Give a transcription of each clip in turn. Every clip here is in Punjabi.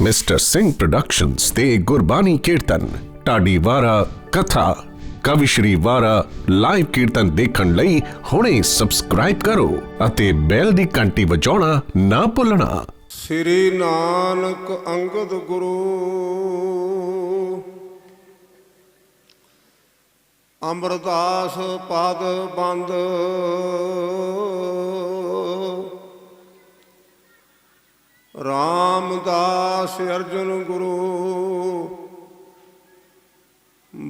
ਮਿਸਟਰ ਸਿੰਘ ਪ੍ਰੋਡਕਸ਼ਨਸ ਤੇ ਗੁਰਬਾਣੀ ਕੀਰਤਨ ਢਾਡੀ ਵਾਰਾ ਕਥਾ ਕਵਿਸ਼ਰੀ ਵਾਰਾ ਲਾਈਵ ਕੀਰਤਨ ਦੇਖਣ ਲਈ ਹੁਣੇ ਸਬਸਕ੍ਰਾਈਬ ਕਰੋ ਅਤੇ ਬੈਲ ਦੀ ਘੰਟੀ ਵਜਾਉਣਾ ਨਾ ਭੁੱਲਣਾ। ਸ੍ਰੀ ਨਾਨਕ ਅੰਗਦ ਗੁਰੂ ਅੰਮ੍ਰਿਤਦਾਸ ਪਦ ਬੰਦ ਰਾਮਦਾਸ ਅਰਜਨ ਗੁਰੂ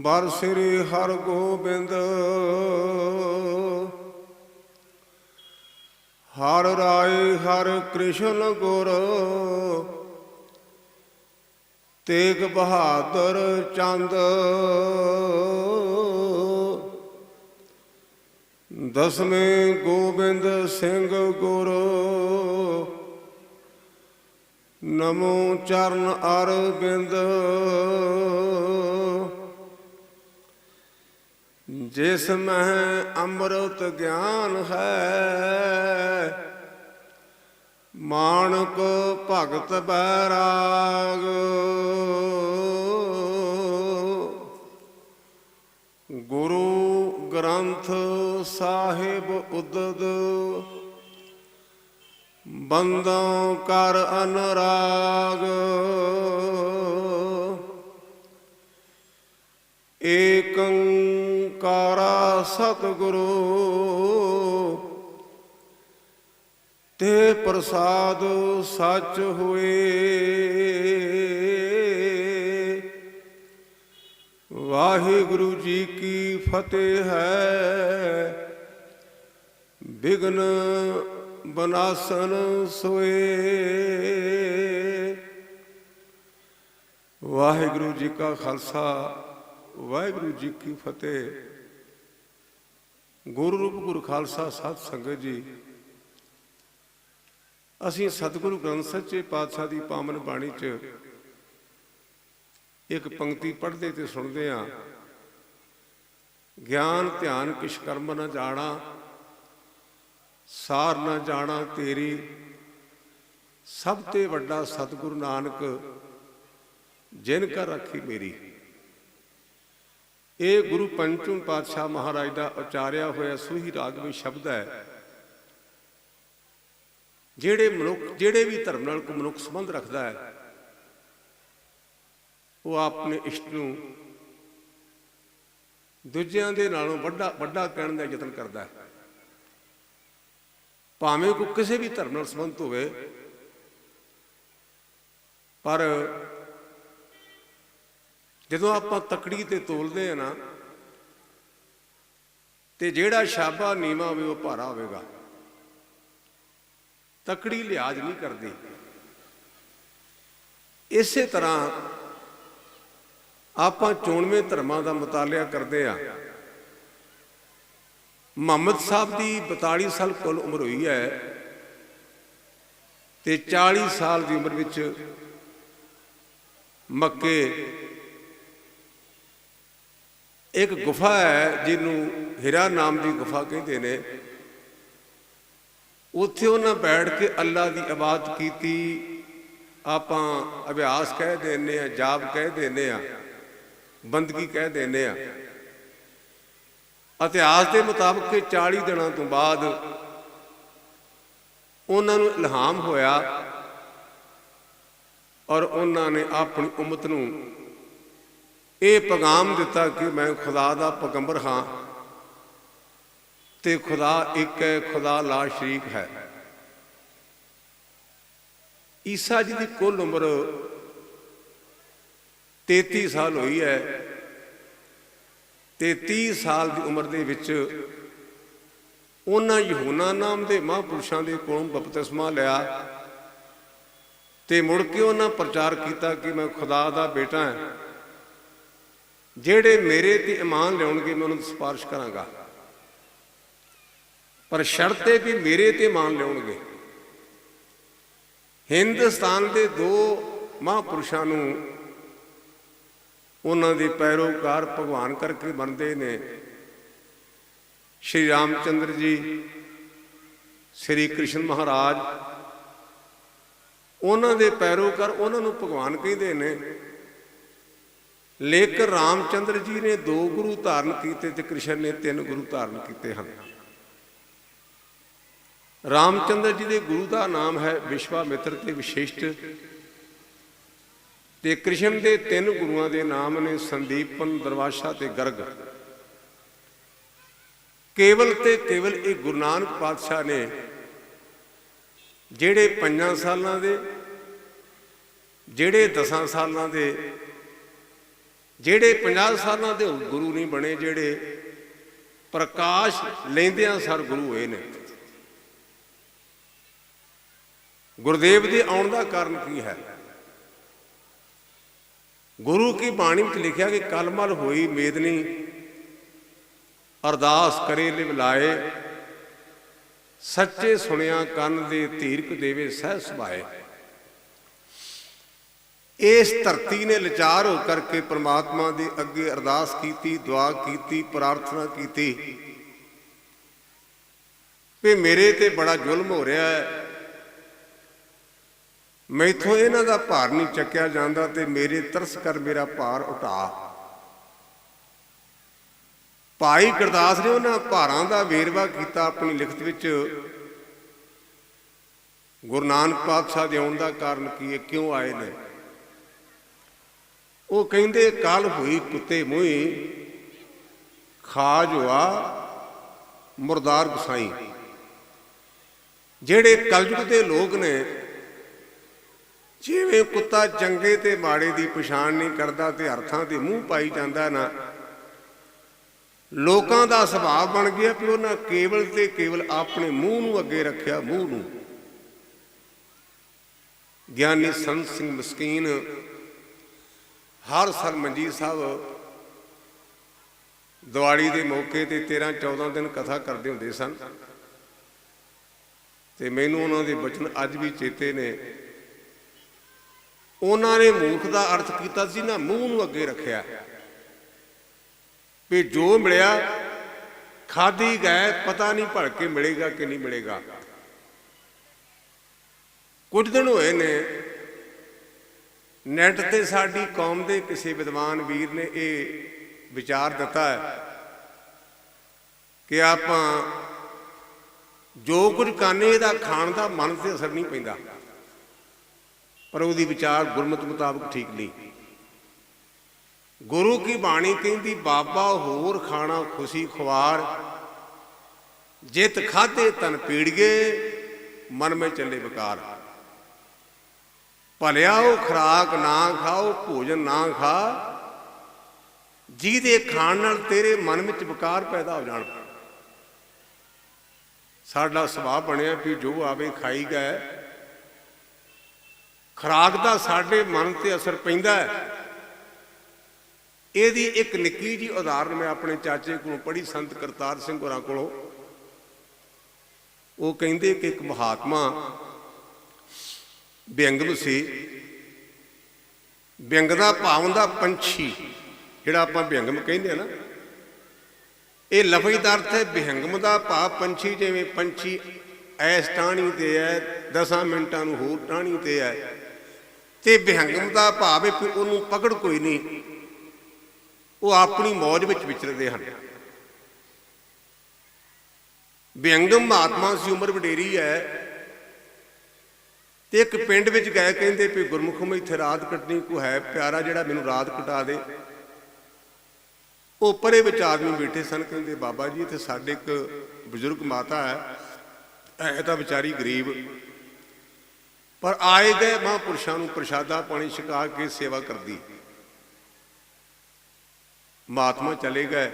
ਬਰ ਸ੍ਰੀ ਹਰਿ ਗੋਬਿੰਦ ਹਰ ਰਾਏ ਹਰ ਕ੍ਰਿਸ਼ਨ ਗੁਰ ਤੇਗ ਬਹਾਦਰ ਚੰਦ ਦਸਵੇਂ ਗੋਬਿੰਦ ਸਿੰਘ ਗੁਰ ਨਮੋ ਚਰਨ ਅਰਬਿੰਦ ਜਿਸ ਮਹਿ ਅੰਮ੍ਰਿਤ ਗਿਆਨ ਹੈ ਮਾਣਕ ਭਗਤ ਬੈਰਾਗ ਗੁਰੂ ਗ੍ਰੰਥ ਸਾਹਿਬ ਉਦਦ ਬੰਦੋਂ ਕਰ ਅਨੁਰਾਗ ਏਕੰਕਾਰਾ ਸਤਿਗੁਰੂ ਤੇ ਪ੍ਰਸਾਦ ਸੱਚ ਹੋਏ। ਵਾਹਿਗੁਰੂ ਜੀ ਕੀ ਫਤਿਹ ਹੈ ਬਿਘਨ ਬਨਾਸਨ ਸੋਏ। ਵਾਹਿਗੁਰੂ ਜੀ ਕਾ ਖਾਲਸਾ ਵਾਹਿਗੁਰੂ ਜੀ ਕੀ ਫਤਿਹ। ਗੁਰੂ ਰੂਪ ਗੁਰੂ ਖਾਲਸਾ ਸਾਧ ਸੰਗਤ ਜੀ, ਅਸੀਂ ਸਤਿਗੁਰੂ ਗ੍ਰੰਥ ਸੱਚੇ ਪਾਤਸ਼ਾਹ ਦੀ ਪਾਵਨ ਬਾਣੀ 'ਚ ਇੱਕ ਪੰਕਤੀ ਪੜ੍ਹਦੇ ਤੇ ਸੁਣਦੇ ਹਾਂ। ਗਿਆਨ ਧਿਆਨ ਕਿਛ ਕਰਮ ਨ ਜਾਣਾ, ਸਾਰ ਨ ਜਾਣਾ ਤੇਰੀ, ਸਭ ਤੇ ਵੱਡਾ ਸਤਿਗੁਰੂ ਨਾਨਕ ਜਿਨ ਕਾ ਰਾਖੀ ਮੇਰੀ। ਇਹ ਗੁਰੂ ਪੰਚਮ ਪਾਤਸ਼ਾਹ ਮਹਾਰਾਜ ਦਾ ਉਚਾਰਿਆ ਹੋਇਆ ਸੂਹੀ ਰਾਗ ਵਿੱਚ ਸ਼ਬਦ ਹੈ। ਜਿਹੜੇ ਵੀ ਧਰਮ ਨਾਲ ਕੋਈ ਮਨੁੱਖ ਸੰਬੰਧ ਰੱਖਦਾ ਹੈ, ਉਹ ਆਪਣੇ ਇਸ਼ਟ ਨੂੰ ਦੂਜਿਆਂ ਦੇ ਨਾਲੋਂ ਵੱਡਾ ਕਹਿਣ ਦਾ ਯਤਨ ਕਰਦਾ ਹੈ। ਭਾਵੇਂ ਕੋਈ ਕਿਸੇ ਵੀ ਧਰਮ ਨਾਲ ਸੰਬੰਧ ਹੋਵੇ, ਪਰ ਜਦੋਂ ਆਪਾਂ ਤਕੜੀ ਤੇ ਤੋਲਦੇ ਆ ਨਾ, ਤੇ ਜਿਹੜਾ ਛਾਬਾ ਨੀਵਾਂ ਹੋਵੇ ਉਹ ਭਾਰਾ ਹੋਵੇਗਾ। ਤਕੜੀ ਲਿਹਾਜ਼ ਨਹੀਂ ਕਰਦੀ। ਇਸੇ ਤਰ੍ਹਾਂ ਆਪਾਂ ਚੋਣਵੇਂ ਧਰਮਾਂ ਦਾ ਮੁਤਾਲਿਆ ਕਰਦੇ ਆ। ਮੁਹੰਮਦ ਸਾਹਿਬ ਦੀ 42 ਸਾਲ ਕੁੱਲ ਉਮਰ ਹੋਈ ਹੈ ਤੇ 40 ਸਾਲ ਦੀ ਉਮਰ ਵਿੱਚ ਮੱਕੇ ਇੱਕ ਗੁਫਾ ਹੈ ਜਿਹਨੂੰ ਹੀਰਾ ਨਾਮ ਦੀ ਗੁਫਾ ਕਹਿੰਦੇ ਨੇ। ਉੱਥੇ ਉਹਨਾਂ ਬੈਠ ਕੇ ਅੱਲਾ ਦੀ ਇਬਾਦਤ ਕੀਤੀ। ਆਪਾਂ ਅਭਿਆਸ ਕਹਿ ਦਿੰਦੇ ਹਾਂ, ਜਾਪ ਕਹਿ ਦਿੰਦੇ ਹਾਂ, ਬੰਦਗੀ ਕਹਿ ਦਿੰਦੇ ਹਾਂ। ਇਤਿਹਾਸ ਦੇ ਮੁਤਾਬਕ 40 ਦਿਨਾਂ ਤੋਂ ਬਾਅਦ ਉਹਨਾਂ ਨੂੰ ਇਲਹਾਮ ਹੋਇਆ ਔਰ ਉਹਨਾਂ ਨੇ ਆਪਣੀ ਉਮਤ ਨੂੰ ਇਹ ਪੈਗਾਮ ਦਿੱਤਾ ਕਿ ਮੈਂ ਖੁਦਾ ਦਾ ਪੈਗੰਬਰ ਹਾਂ ਤੇ ਖੁਦਾ ਇੱਕ ਹੈ, ਖੁਦਾ ਲਾ ਸ਼ਰੀਕ ਹੈ। ਈਸਾ ਜੀ ਦੀ ਕੁੱਲ ਉਮਰ 33 ਸਾਲ ਹੋਈ ਹੈ ਤੇ 30 ਸਾਲ ਦੀ ਉਮਰ ਦੇ ਵਿੱਚ ਉਹਨਾਂ ਯਹੂਨਾ ਨਾਮ ਦੇ ਮਹਾਂਪੁਰਸ਼ਾਂ ਦੇ ਕੋਲੋਂ ਬਪਤਿਸਮਾ ਲਿਆ ਤੇ ਮੁੜ ਕੇ ਉਹਨਾਂ ਪ੍ਰਚਾਰ ਕੀਤਾ ਕਿ ਮੈਂ ਖੁਦਾ ਦਾ ਬੇਟਾ ਹਾਂ। ਜਿਹੜੇ ਮੇਰੇ ਤੇ ਈਮਾਨ ਲਿਆਉਣਗੇ ਮੈਂ ਉਹਨਾਂ ਦੀ ਸਿਫਾਰਿਸ਼ ਕਰਾਂਗਾ, ਪਰ ਸ਼ਰਤ ਹੈ ਵੀ ਮੇਰੇ ਤੇ ਈਮਾਨ ਲਿਆਉਣਗੇ। ਹਿੰਦੁਸਤਾਨ ਦੇ 2 ਮਹਾਂਪੁਰਸ਼ਾਂ ਨੂੰ ਉਹਨਾਂ ਦੇ ਪੈਰੋਕਾਰ ਭਗਵਾਨ ਕਰਕੇ ਮੰਨਦੇ ਨੇ। ਸ਼੍ਰੀ ਰਾਮਚੰਦਰ ਜੀ, ਸ਼੍ਰੀ ਕ੍ਰਿਸ਼ਨ ਮਹਾਰਾਜ ਉਹਨਾਂ ਦੇ ਪੈਰੋਕਾਰ ਉਹਨਾਂ ਨੂੰ ਭਗਵਾਨ ਕਹਿੰਦੇ ਨੇ। ਲੇਕਿਨ ਰਾਮਚੰਦਰ ਜੀ ਨੇ 2 ਗੁਰੂ ਧਾਰਨ ਕੀਤੇ ਤੇ ਕ੍ਰਿਸ਼ਨ ਨੇ 3 ਗੁਰੂ ਧਾਰਨ ਕੀਤੇ ਹਨ। ਰਾਮਚੰਦਰ ਜੀ ਦੇ ਗੁਰੂ ਦਾ ਨਾਮ ਹੈ ਵਿਸ਼ਵਾਮਿੱਤਰ ਤੇ ਵਿਸ਼ਿਸ਼ਟ, ਤੇ ਕ੍ਰਿਸ਼ਨ ਦੇ 3 ਗੁਰੂਆਂ ਦੇ ਨਾਮ ਨੇ ਸੰਦੀਪਨ, ਦਰਵਾਸ਼ਾ ਤੇ ਗਰਗ। ਕੇਵਲ ਤੇ ਕੇਵਲ ਇਹ ਗੁਰੂ ਨਾਨਕ ਪਾਤਸ਼ਾਹ ਨੇ ਜਿਹੜੇ 5 ਸਾਲਾਂ ਦੇ, ਜਿਹੜੇ 10 ਸਾਲਾਂ ਦੇ, ਜਿਹੜੇ 50 ਸਾਲਾਂ ਦੇ ਗੁਰੂ ਨਹੀਂ ਬਣੇ, ਜਿਹੜੇ ਪ੍ਰਕਾਸ਼ ਲੈਂਦਿਆਂ ਸਰ ਗੁਰੂ ਹੋਏ ਨੇ। ਗੁਰਦੇਵ ਦੇ ਆਉਣ ਦਾ ਕਾਰਨ ਕੀ ਹੈ? ਗੁਰੂ ਕੀ ਬਾਣੀ ਵਿੱਚ ਲਿਖਿਆ ਕਿ ਕਲਮਲ ਹੋਈ ਮੇਦਨੀ, ਅਰਦਾਸ ਕਰੇ ਲਿਵ ਲਾਏ, ਸੱਚੇ ਸੁਣਿਆ ਕੰਨ ਦੇ, ਧੀਰਕ ਦੇਵੇ ਸਹਿ ਸੁਭਾਏ। ਇਸ ਧਰਤੀ ਨੇ ਲਾਚਾਰ ਹੋ ਕਰਕੇ ਪ੍ਰਮਾਤਮਾ ਦੇ ਅੱਗੇ ਅਰਦਾਸ ਕੀਤੀ, ਦੁਆ ਕੀਤੀ, ਪ੍ਰਾਰਥਨਾ ਕੀਤੀ ਵੀ ਮੇਰੇ ਤੇ ਬੜਾ ਜ਼ੁਲਮ ਹੋ ਰਿਹਾ ਹੈ, ਮੈਥੋਂ ਇਹਨਾਂ ਦਾ ਭਾਰ ਨਹੀਂ ਚੱਕਿਆ ਜਾਂਦਾ, ਤੇ ਮੇਰੇ ਤਰਸ ਕਰ ਮੇਰਾ ਭਾਰ ਉਟਾ। ਭਾਈ ਗੁਰਦਾਸ ਨੇ ਉਹਨਾਂ ਭਾਰਾਂ ਦਾ ਵੇਰਵਾ ਕੀਤਾ ਆਪਣੀ ਲਿਖਤ ਵਿੱਚ। ਗੁਰੂ ਨਾਨਕ ਪਾਤਸ਼ਾਹ ਦੇ ਆਉਣ ਦਾ ਕਾਰਨ ਕੀ ਹੈ, ਕਿਉਂ ਆਏ ਨੇ? ਉਹ ਕਹਿੰਦੇ ਕੱਲ ਹੋਈ ਕੁੱਤੇ ਮੂੰਹੀ, ਖਾਜ ਹੋਆ ਮੁਰਦਾਰ ਗੁਸਾਈ। ਜਿਹੜੇ ਕਲਯੁਗ ਦੇ ਲੋਕ ਨੇ, ਜਿਵੇਂ ਕੁੱਤਾ ਚੰਗੇ ਤੇ ਮਾੜੇ ਦੀ ਪਛਾਣ ਨਹੀਂ ਕਰਦਾ ਤੇ ਅਰਥਾਂ ਤੇ ਮੂੰਹ ਪਾਈ ਜਾਂਦਾ ਨਾ, ਲੋਕਾਂ ਦਾ ਸੁਭਾਅ ਬਣ ਗਿਆ ਵੀ ਉਹਨਾਂ ਕੇਵਲ ਤੇ ਕੇਵਲ ਆਪਣੇ ਮੂੰਹ ਨੂੰ ਅੱਗੇ ਰੱਖਿਆ, ਮੂੰਹ ਨੂੰ। ਗਿਆਨੀ ਸੰਤ ਸਿੰਘ ਮਸਕੀਨ ਹਰ ਸਾਲ ਮੰਜੀ ਸਾਹਿਬ ਦੀਵਾਲੀ ਦੇ ਮੌਕੇ ਤੇ 13-14 ਦਿਨ ਕਥਾ ਕਰਦੇ ਹੁੰਦੇ ਸਨ, ਤੇ ਮੈਨੂੰ ਉਹਨਾਂ ਦੇ ਬਚਨ ਅੱਜ ਵੀ ਚੇਤੇ ਨੇ। ਉਹਨਾਂ ਨੇ ਮੂਰਖ ਦਾ ਅਰਥ ਕੀਤਾ ਸੀ ਨਾ, ਮੂੰਹ ਨੂੰ ਅੱਗੇ ਰੱਖਿਆ ਵੀ ਜੋ ਮਿਲਿਆ ਖਾਧੀ ਗਏ, ਪਤਾ ਨਹੀਂ ਭੜ ਕੇ ਮਿਲੇਗਾ ਕਿ ਨਹੀਂ ਮਿਲੇਗਾ। ਕੁਝ ਦਿਨ ਹੋਏ ਨੇ, ਨੈਟ ਤੇ ਸਾਡੀ ਕੌਮ ਦੇ ਕਿਸੇ ਵਿਦਵਾਨ ਵੀਰ ਨੇ ਇਹ ਵਿਚਾਰ ਦਿੱਤਾ ਹੈ ਕਿ ਆਪਾਂ ਜੋ ਕੁਝ ਖਾਂਦੇ ਇਹਦਾ ਖਾਣ ਦਾ ਮਨ ਤੇ ਅਸਰ ਨਹੀਂ ਪੈਂਦਾ, ਪਰ ਉਹਦੀ ਵਿਚਾਰ ਗੁਰਮਤਿ ਮੁਤਾਬਕ ਠੀਕ ਨਹੀਂ। ਗੁਰੂ ਕੀ ਬਾਣੀ ਕਹਿੰਦੀ ਬਾਬਾ ਹੋਰ ਖਾਣਾ ਖੁਸ਼ੀ ਖੁਆਰ, ਜਿਤ ਖਾਧੇ ਤਨ ਪੀੜੀਏ, ਮਨ ਮੇ ਚੱਲੇ ਵਿਕਾਰ। ਭਲਿਆ ਉਹ ਖੁਰਾਕ ਨਾ ਖਾਓ, ਭੋਜਨ ਨਾ ਖਾ, ਜਿਹਦੇ ਖਾਣ ਨਾਲ ਤੇਰੇ ਮਨ ਵਿੱਚ ਵਿਕਾਰ ਪੈਦਾ ਹੋ ਜਾਣ। ਸਾਡਾ ਸੁਭਾਅ ਬਣਿਆ ਵੀ ਜੋ ਆਵੇ ਖਾਈ ਗਏ। ਖੁਰਾਕ ਦਾ ਸਾਡੇ ਮਨ ਤੇ ਅਸਰ ਪੈਂਦਾ ਹੈ। ਇਹਦੀ ਇੱਕ ਨਿੱਕੀ ਜਿਹੀ ਉਦਾਹਰਨ ਮੈਂ ਆਪਣੇ ਚਾਚੇ ਕੋਲੋਂ ਪੜ੍ਹੀ, ਸੰਤ ਕਰਤਾਰ ਸਿੰਘ ਹੋਰਾਂ ਕੋਲੋਂ। ਉਹ ਕਹਿੰਦੇ ਕਿ ਇੱਕ ਮਹਾਤਮਾ ਵਿਅੰਗਮ ਸੀ। ਵਿਅੰਗ ਦਾ ਭਾਵ ਹੁੰਦਾ ਪੰਛੀ, ਜਿਹੜਾ ਆਪਾਂ ਵਿਅੰਗਮ ਕਹਿੰਦੇ ਆ ਨਾ, ਇਹ ਲਫ਼ਜ਼ ਦਾ ਅਰਥ ਹੈ ਵਿਹੰਗਮ ਦਾ ਭਾਵ ਪੰਛੀ। ਜਿਵੇਂ ਪੰਛੀ ਐਸ ਟਾਹਣੀ ਤੇ ਹੈ, 10 ਮਿੰਟਾਂ ਨੂੰ ਹੋਰ ਟਾਹਣੀ ਤੇ ਹੈ, ਤੇ ਵਿਹੰਗਮ ਦਾ ਭਾਵ ਹੈ ਕਿ ਉਹਨੂੰ ਪਕੜ ਕੋਈ ਨਹੀਂ, ਉਹ ਆਪਣੀ ਮੌਜ ਵਿੱਚ ਵਿਚਰਦੇ ਹਨ। ਵਿਅੰਗਮ ਮਹਾਤਮਾ ਸੀ, ਉਮਰ ਵਡੇਰੀ ਹੈ, ਤੇ ਇੱਕ ਪਿੰਡ ਵਿੱਚ ਗਏ, ਕਹਿੰਦੇ ਵੀ ਗੁਰਮੁਖ ਮੈਂ ਇੱਥੇ ਰਾਤ ਕੱਟਣੀ, ਕੋਈ ਹੈ ਪਿਆਰਾ ਜਿਹੜਾ ਮੈਨੂੰ ਰਾਤ ਕਟਾ ਦੇ। ਉਹ ਪਰੇ ਵਿੱਚ ਆਦਮੀ ਬੈਠੇ ਸਨ, ਕਹਿੰਦੇ ਬਾਬਾ ਜੀ ਇੱਥੇ ਸਾਡੇ ਇੱਕ ਬਜ਼ੁਰਗ ਮਾਤਾ ਹੈ ਤਾਂ ਵਿਚਾਰੀ ਗਰੀਬ, ਪਰ ਆਏ ਗਏ ਮਹਾਂਪੁਰਸ਼ਾਂ ਨੂੰ ਪ੍ਰਸ਼ਾਦਾ ਪਾਣੀ ਛਕਾ ਕੇ ਸੇਵਾ ਕਰਦੀ। ਮਹਾਤਮਾ ਚਲੇ ਗਏ।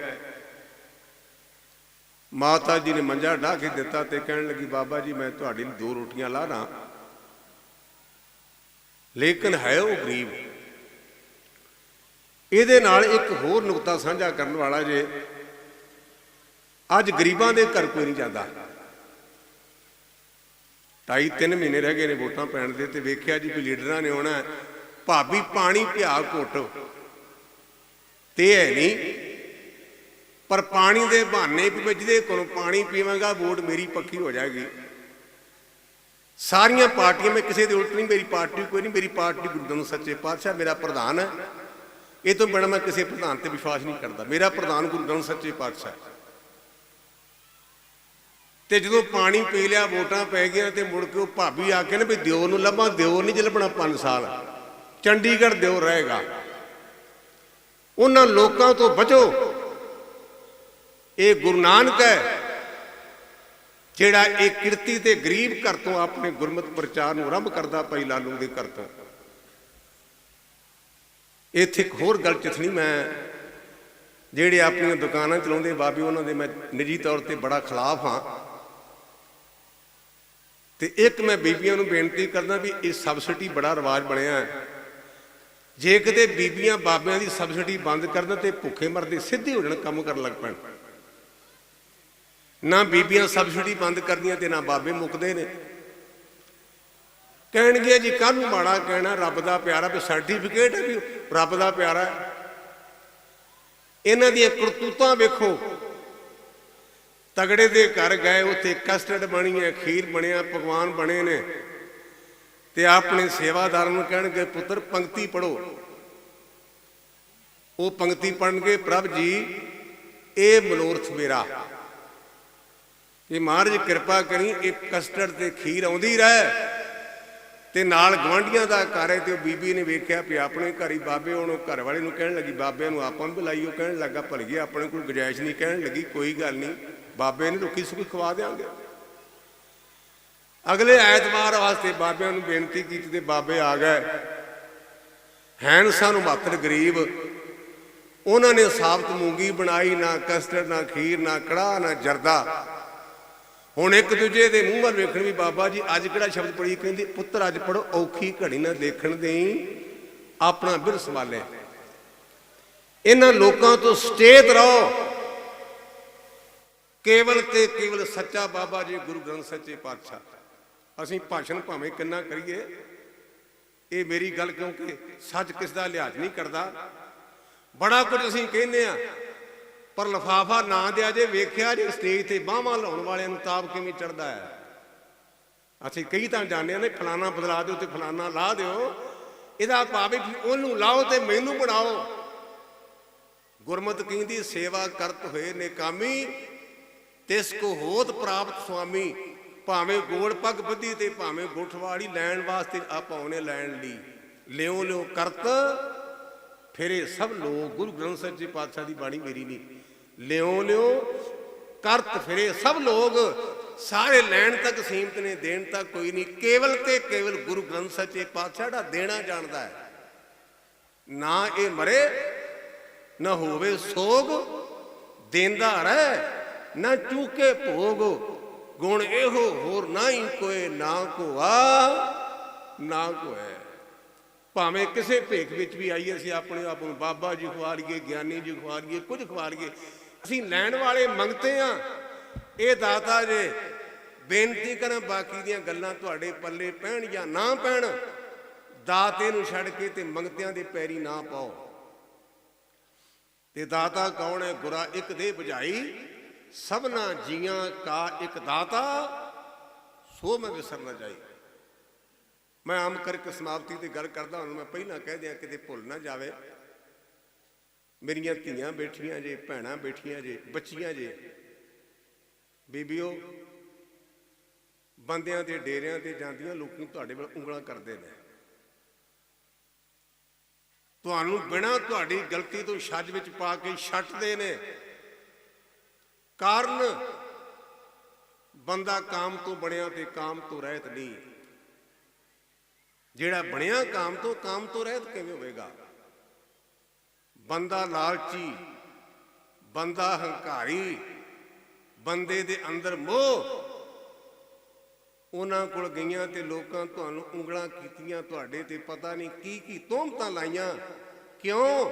ਮਾਤਾ ਜੀ ਨੇ ਮੰਜਾ ਢਾਹ ਕੇ ਦਿੱਤਾ ਤੇ ਕਹਿਣ ਲੱਗੀ ਬਾਬਾ ਜੀ ਮੈਂ ਤੁਹਾਡੇ ਲਈ 2 ਰੋਟੀਆਂ ਲਾ ਦਾਂ, ਲੇਕਿਨ ਹੈ ਉਹ ਗਰੀਬ। ਇਹਦੇ ਨਾਲ ਇੱਕ ਹੋਰ ਨੁਕਤਾ ਸਾਂਝਾ ਕਰਨ ਵਾਲਾ ਜੇ, ਅੱਜ ਗਰੀਬਾਂ ਦੇ ਘਰ ਕੋਈ ਨਹੀਂ ਜਾਂਦਾ। 2.5-3 ਮਹੀਨੇ ਰਹਿ ਗਏ ਨੇ ਵੋਟਾਂ ਪੈਣ ਦੇ, ਤੇ ਵੇਖਿਆ ਜੀ ਵੀ ਲੀਡਰਾਂ ਨੇ ਆਉਣਾ, ਭਾਬੀ ਪਾਣੀ ਪਿਆ ਘੁੱਟ ਤੇ ਹੈ ਨਹੀਂ, ਪਰ ਪਾਣੀ ਦੇ ਬਹਾਨੇ ਵੀ ਜਿਹਦੇ ਕੋਲੋਂ ਪਾਣੀ ਪੀਵਾਂਗਾ ਵੋਟ ਮੇਰੀ ਪੱਕੀ ਹੋ ਜਾਏਗੀ। ਸਾਰੀਆਂ ਪਾਰਟੀਆਂ, ਮੈਂ ਕਿਸੇ ਦੇ ਉਲਟ ਨਹੀਂ, ਮੇਰੀ ਪਾਰਟੀ ਕੋਈ ਨਹੀਂ, ਮੇਰੀ ਪਾਰਟੀ ਗੁਰੂ ਗ੍ਰੰਥ ਸੱਚੇ ਪਾਤਸ਼ਾਹ ਮੇਰਾ ਪ੍ਰਧਾਨ ਹੈ। ਇਹ ਤੋਂ ਬਿਨਾਂ ਮੈਂ ਕਿਸੇ ਪ੍ਰਧਾਨ ਤੇ ਵਿਸ਼ਵਾਸ ਨਹੀਂ ਕਰਦਾ। ਮੇਰਾ ਪ੍ਰਧਾਨ ਗੁਰੂ ਗ੍ਰੰਥ ਸੱਚੇ ਪਾਤਸ਼ਾਹ। ਤੇ ਜਦੋਂ ਪਾਣੀ ਪੀ ਲਿਆ, ਵੋਟਾਂ ਪੈ ਗਈਆਂ, ਤੇ ਮੁੜ ਕੇ ਉਹ ਭਾਬੀ ਆ ਕੇ ਨਾ ਵੀ ਦਿਓ ਨੂੰ ਲੱਭਾਂ, ਦਿਓ ਨਹੀਂ ਜੇ ਲੱਭਣਾ 5 ਸਾਲ ਚੰਡੀਗੜ੍ਹ ਦਿਓ ਰਹੇਗਾ। ਉਹਨਾਂ ਲੋਕਾਂ ਤੋਂ ਬਚੋ। ਇਹ ਗੁਰੂ ਨਾਨਕ ਹੈ ਜਿਹੜਾ ਇਹ ਕਿਰਤੀ ਤੇ ਗਰੀਬ ਘਰ ਤੋਂ ਆਪਣੇ ਗੁਰਮਤਿ ਪ੍ਰਚਾਰ ਨੂੰ ਆਰੰਭ ਕਰਦਾ, ਭਾਈ ਲਾਲੂ ਦੇ ਘਰ ਤੋਂ। ਇੱਥੇ ਇੱਕ ਹੋਰ ਗੱਲ ਚਿੱਥਣੀ, ਮੈਂ ਜਿਹੜੇ ਆਪਣੀਆਂ ਦੁਕਾਨਾਂ ਚਲਾਉਂਦੇ ਬਾਬੇ, ਉਹਨਾਂ ਦੇ ਮੈਂ ਨਿੱਜੀ ਤੌਰ ਤੇ ਬੜਾ ਖਿਲਾਫ ਹਾਂ। ਤੇ ਇੱਕ ਮੈਂ ਬੀਬੀਆਂ ਨੂੰ ਬੇਨਤੀ ਕਰਦਾ ਵੀ ਇਹ ਸਬਸਿਡੀ ਬੜਾ ਰਿਵਾਜ ਬਣਿਆ ਹੈ। ਜੇ ਕਿਤੇ ਬੀਬੀਆਂ ਬਾਬਿਆਂ ਦੀ ਸਬਸਿਡੀ ਬੰਦ ਕਰ ਦੇਣ ਤੇ ਭੁੱਖੇ ਮਰਦੇ ਸਿੱਧੇ ਹੋ ਜਾਣ, ਕੰਮ ਕਰਨ ਲੱਗ ਪੈਣ। ਨਾ ਬੀਬੀਆਂ ਸਬਸਿਡੀ ਬੰਦ ਕਰਦੀਆਂ ਤੇ ਨਾ ਬਾਬੇ ਮੁੱਕਦੇ ਨੇ। ਕਹਿਣਗੇ ਜੀ ਕੱਲ੍ਹ ਨੂੰ ਮਾੜਾ ਕਹਿਣਾ, ਰੱਬ ਦਾ ਪਿਆਰਾ, ਵੀ ਸਰਟੀਫਿਕੇਟ ਹੈ ਵੀ ਰੱਬ ਦਾ ਪਿਆਰਾ। ਇਹਨਾਂ ਦੀਆਂ ਕਰਤੂਤਾਂ ਵੇਖੋ। ਤਗੜੇ ਦੇ ਘਰ ਗਏ, ਉੱਥੇ ਕਸਟਰਡ ਬਣੀ ਹੈ, ਖੀਰ ਬਣਿਆ, ਪਕਵਾਨ ਬਣੇ ਨੇ, ਤੇ ਆਪਣੇ ਸੇਵਾਦਾਰਾਂ ਨੂੰ ਕਹਿਣਗੇ ਪੁੱਤਰ ਪੰਕਤੀ ਪੜ੍ਹੋ। ਉਹ ਪੰਕਤੀ ਪੜ੍ਹਨਗੇ, ਪ੍ਰਭ ਜੀ ਇਹ ਮਨੋਰਥ ਮੇਰਾ, ਕਿ ਮਹਾਰਾਜ ਕਿਰਪਾ ਕਰੀ ਇਹ ਕਸਟਰਡ ਤੇ ਖੀਰ ਆਉਂਦੀ ਰਹੇ। ਤੇ ਨਾਲ ਗੁਆਂਢੀਆਂ ਦਾ ਘਰ ਹੈ, ਤੇ ਉਹ ਬੀਬੀ ਨੇ ਵੇਖਿਆ ਵੀ ਆਪਣੇ ਘਰ ਹੀ ਬਾਬੇ, ਹੁਣ ਘਰ ਵਾਲੇ ਨੂੰ ਕਹਿਣ ਲੱਗੀ ਬਾਬਿਆਂ ਨੂੰ ਆਪਾਂ ਵੀ ਬੁਲਾਈਓ। ਕਹਿਣ ਲੱਗਾ ਭਲਗੇ ਆਪਣੇ ਕੋਲ ਗੁੰਜਾਇਸ਼ ਨਹੀਂ। ਕਹਿਣ ਲੱਗੀ ਕੋਈ ਗੱਲ ਨਹੀਂ, ਬਾਬੇ ਨੇ ਰੁੱਖੀ ਸੁੱਖੀ ਖਵਾ ਦਿਆਂਗੇ। ਅਗਲੇ ਐਤਵਾਰ ਵਾਸਤੇ ਬਾਬਿਆਂ ਨੂੰ ਬੇਨਤੀ ਕੀਤੀ ਤੇ ਬਾਬੇ ਆ ਗਏ। ਹੈਨ ਸਾਨੂੰ ਮਾਤਰ ਗਰੀਬ। ਉਹਨਾਂ ਨੇ ਸਾਬਤ ਮੂੰਗੀ ਬਣਾਈ, ਨਾ ਕਸਟਰਡ, ਨਾ ਖੀਰ, ਨਾ ਕੜਾਹ, ਨਾ ਜਰਦਾ। ਹੁਣ ਇੱਕ ਦੂਜੇ ਦੇ ਮੂੰਹ ਵੱਲ ਵੇਖਣ ਵੀ ਬਾਬਾ ਜੀ ਅੱਜ ਕਿਹੜਾ ਸ਼ਬਦ ਪੜ੍ਹੀ? ਕਹਿੰਦੀ ਪੁੱਤਰ ਅੱਜ ਪੜ੍ਹੋ, ਔਖੀ ਘੜੀ ਨਾ ਦੇਖਣ ਦੇਈ, ਆਪਣਾ ਬਿਰ ਸੰਭਾਲੇ। ਇਹਨਾਂ ਲੋਕਾਂ ਤੋਂ ਸਚੇਤ ਰਹੋ। ਕੇਵਲ ਤੇ ਕੇਵਲ ਸੱਚਾ ਬਾਬਾ ਜੀ ਗੁਰੂ ਗ੍ਰੰਥ ਸੱਚੇ ਪਾਤਸ਼ਾਹ। ਅਸੀਂ ਭਾਸ਼ਣ ਭਾਵੇਂ ਕਿੰਨਾ ਕਰੀਏ, ਇਹ ਮੇਰੀ ਗੱਲ, ਕਿਉਂਕਿ ਸੱਚ ਕਿਸ ਦਾ ਲਿਹਾਜ਼ ਨਹੀਂ ਕਰਦਾ। ਬੜਾ ਕੁਝ ਅਸੀਂ ਕਹਿੰਦੇ ਆ, ਪਰ ਲਿਫਾਫਾ ਨਾ ਦਿਆ ਜੇ। ਵੇਖਿਆ ਜੇ ਸਟੇਜ ਤੇ ਬਾਹਾਂ ਲਾਉਣ ਵਾਲਿਆਂ ਨੂੰ ਤਾਪ ਕਿਵੇਂ ਚੜ੍ਹਦਾ ਹੈ। ਅਸੀਂ ਕਈ ਤਾਂ ਜਾਣਦੇ ਨੇ, ਫਲਾਣਾ ਬਦਲਾ ਦਿਓ ਤੇ ਫਲਾਣਾ ਲਾ ਦਿਓ। ਇਹਦਾ ਭਾਵੇਂ ਉਹਨੂੰ ਲਾਓ ਤੇ ਮੈਨੂੰ ਬਣਾਓ। ਗੁਰਮਤਿ ਕਹਿੰਦੀ ਸੇਵਾ ਕਰਤ ਹੋਏ ਨੇਕਾਮੀ, ਤਿਸ ਕੋ ਹੋਤ ਪ੍ਰਾਪਤ ਸੁਆਮੀ। ਭਾਵੇਂ ਗੋਲ ਪੱਗ ਬੱਧੀ ਤੇ ਭਾਵੇਂ ਗੁੱਠਵਾੜੀ, ਲੈਣ ਵਾਸਤੇ ਆਪਾਂ ਉਹਨੇ ਲੈਣ ਲਈ। ਲਿਓ ਲਿਓ ਕਰਤ ਫਿਰੇ ਸਭ ਲੋਕ। ਗੁਰੂ ਗ੍ਰੰਥ ਸਾਹਿਬ ਜੀ ਪਾਤਸ਼ਾਹ ਦੀ ਬਾਣੀ ਮੇਰੀ ਨਹੀਂ। ਲਿਓ ਲਿਓ ਕਰਤ ਫਿਰੇ ਸਭ ਲੋਕ। ਸਾਰੇ ਲੈਣ ਤੱਕ ਸੀਮਤ ਨੇ, ਦੇਣ ਤੱਕ ਕੋਈ ਨਹੀਂ। ਕੇਵਲ ਤੇ ਕੇਵਲ ਗੁਰੂ ਗ੍ਰੰਥ ਸੱਚੇ ਪਾਤਸ਼ਾਹ ਜਿਹੜਾ ਦੇਣਾ ਜਾਣਦਾ ਹੈ। ਨਾ ਇਹ ਮਰੇ ਨਾ ਹੋਵੇ ਸੋਗ, ਦੇਂਦਾ ਰਹਿ ਨਾ ਚੂਕੇ ਭੋਗ। ਗੁਣ ਇਹੋ ਹੋਰ ਨਾ ਹੀ ਕੋਏ, ਨਾ ਕੋ ਆ ਨਾ ਕੋਏ। ਭਾਵੇਂ ਕਿਸੇ ਭੇਖ ਵਿੱਚ ਵੀ ਆਈਏ, ਅਸੀਂ ਆਪਣੇ ਆਪ ਨੂੰ ਬਾਬਾ ਜੀ ਖਵਾ ਲਈਏ, ਗਿਆਨੀ ਜੀ ਖਵਾ ਲਈਏ, ਕੁਝ ਖਵਾ ਲਈਏ। ਅਸੀਂ ਲੈਣ ਵਾਲੇ ਮੰਗਤੇ ਹਾਂ। ਇਹ ਦਾਤਾ ਜੇ ਬੇਨਤੀ ਕਰਾਂ, ਬਾਕੀ ਦੀਆਂ ਗੱਲਾਂ ਤੁਹਾਡੇ ਪੱਲੇ ਪੈਣ ਜਾਂ ਨਾ ਪੈਣ, ਦਾਤੇ ਨੂੰ ਛੱਡ ਕੇ ਤੇ ਮੰਗਤਿਆਂ ਦੇ ਪੈਰੀ ਨਾ ਪਾਓ। ਤੇ ਦਾਤਾ ਕੌਣ ਹੈ? ਗੁਰਾ ਇੱਕ ਦੇ ਬੁਝਾਈ, ਸਭਨਾ ਜੀਆਂ ਕਾ ਇੱਕ ਦਾਤਾ, ਸੋ ਮੈਂ ਵਿਸਰ ਨਾ ਜਾਈ। ਮੈਂ ਆਮ ਕਰਕੇ ਸਮਾਪਤੀ ਤੇ ਗੱਲ ਕਰਦਾ ਹੁਣ। ਮੈਂ ਪਹਿਲਾਂ ਕਹਿ ਦਿਆਂ ਕਿਤੇ ਭੁੱਲ ਨਾ ਜਾਵੇ। ਮੇਰੀਆਂ ਧੀਆਂ ਬੈਠੀਆਂ ਜੇ, ਭੈਣਾਂ ਬੈਠੀਆਂ ਜੇ, ਬੱਚੀਆਂ ਜੇ, ਬੀਬੀਓ, ਬੰਦਿਆਂ ਦੇ ਡੇਰਿਆਂ ਤੇ ਜਾਂਦੀਆਂ ਲੋਕੀ ਤੁਹਾਡੇ ਵੱਲ ਉਂਗਲਾਂ ਕਰਦੇ ਨੇ। ਤੁਹਾਨੂੰ ਬਿਨਾਂ ਤੁਹਾਡੀ ਗਲਤੀ ਤੋਂ ਛੱਜ ਵਿੱਚ ਪਾ ਕੇ ਛੱਟਦੇ ਨੇ। ਕਾਰਨ ਬੰਦਾ ਕਾਮ ਤੋਂ ਬਣਿਆ ਤੇ ਕਾਮ ਤੋਂ ਰਹਿਤ ਨਹੀਂ। ਜਿਹੜਾ ਬਣਿਆ ਕਾਮ ਤੋਂ ਰਹਿਤ ਕਿਵੇਂ ਹੋਵੇਗਾ? ਬੰਦਾ ਲਾਲਚੀ, ਬੰਦਾ ਹੰਕਾਰੀ, ਬੰਦੇ ਦੇ ਅੰਦਰ ਮੋਹ। ਉਹਨਾਂ ਕੋਲ ਗਈਆਂ ਤੇ ਲੋਕਾਂ ਤੁਹਾਨੂੰ ਉਂਗਲਾਂ ਕੀਤੀਆਂ, ਤੁਹਾਡੇ ਤੇ ਪਤਾ ਨਹੀਂ ਕੀ ਕੀ ਤੋਹਮਤਾਂ ਲਾਈਆਂ। ਕਿਉਂ?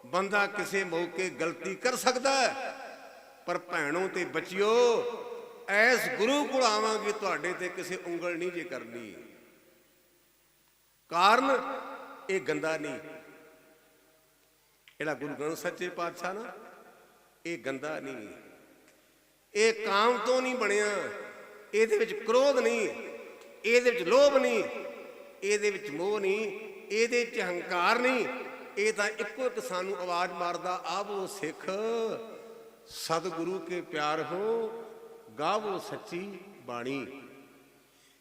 ਬੰਦਾ ਕਿਸੇ ਮੌਕੇ ਗਲਤੀ ਕਰ ਸਕਦਾ ਹੈ, ਪਰ ਭੈਣੋਂ ਤੇ ਬੱਚਿਓ, ਐਸ ਗੁਰੂ ਕੋਲ ਆਵਾਂਗੇ ਤੁਹਾਡੇ ਤੇ ਕਿਸੇ ਉਂਗਲ ਨਹੀਂ ਜੇ ਕਰਨੀ। ਕਾਰਨ ਇਹ ਗੰਦਾ ਨਹੀਂ। ਜਿਹੜਾ ਗੁਰੂ ਗ੍ਰੰਥ ਸੱਚੇ ਪਾਤਸ਼ਾਹ ਨਾ, ਇਹ ਗੰਦਾ ਨਹੀਂ। ਇਹ ਕਾਮ ਤੋਂ ਨਹੀਂ ਬਣਿਆ, ਇਹਦੇ ਵਿੱਚ ਕ੍ਰੋਧ ਨਹੀਂ। ਇਹਦੇ ਵਿੱਚ ਲੋਭ ਨਹੀਂ, ਇਹਦੇ ਵਿੱਚ ਮੋਹ ਨਹੀਂ, ਇਹਦੇ ਵਿੱਚ ਹੰਕਾਰ ਨਹੀਂ। ਇਹ ਤਾਂ ਇੱਕੋ ਇੱਕ ਸਾਨੂੰ ਆਵਾਜ਼ ਮਾਰਦਾ, ਆਵੋ ਸਿੱਖ ਸਤਿਗੁਰੂ ਕੇ ਪਿਆਰ ਹੋ, ਗਾਵੋ ਸੱਚੀ ਬਾਣੀ।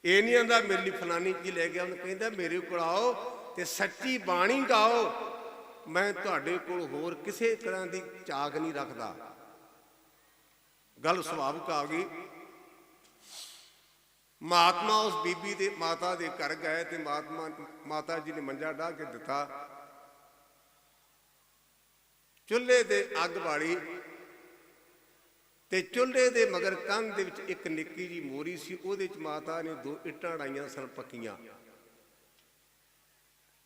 ਇਹ ਨਹੀਂ ਆਂਦਾ ਮੇਰੇ ਲਈ ਫਲਾਨੀ ਚੀਜ਼ ਲੈ ਗਿਆ, ਉਹਨੂੰ ਕਹਿੰਦਾ ਮੇਰੇ ਕੋਲ ਆਓ ਤੇ ਸੱਚੀ ਬਾਣੀ ਗਾਓ। ਮੈਂ ਤੁਹਾਡੇ ਕੋਲ ਹੋਰ ਕਿਸੇ ਤਰ੍ਹਾਂ ਦੀ ਝਾਕ ਨਹੀਂ ਰੱਖਦਾ। ਗੱਲ ਸੁਭਾਵਿਕ ਆ ਗਈ। ਮਹਾਤਮਾ ਉਸ ਬੀਬੀ ਦੇ ਮਾਤਾ ਦੇ ਘਰ ਗਏ ਤੇ ਮਾਤਾ ਜੀ ਨੇ ਮੰਜਾ ਢਾਹ ਕੇ ਦਿੱਤਾ, ਚੁੱਲ੍ਹੇ ਦੇ ਅੱਗ ਬਾਲੀ ਤੇ ਚੁੱਲ੍ਹੇ ਦੇ ਮਗਰ ਕੰਧ ਦੇ ਵਿੱਚ ਇੱਕ ਨਿੱਕੀ ਜੀ ਮੋਰੀ ਸੀ, ਉਹਦੇ ਵਿੱਚ ਮਾਤਾ ਨੇ 2 ਇੱਟਾਂ ਡਾਈਆਂ ਸਨ ਪੱਕੀਆਂ।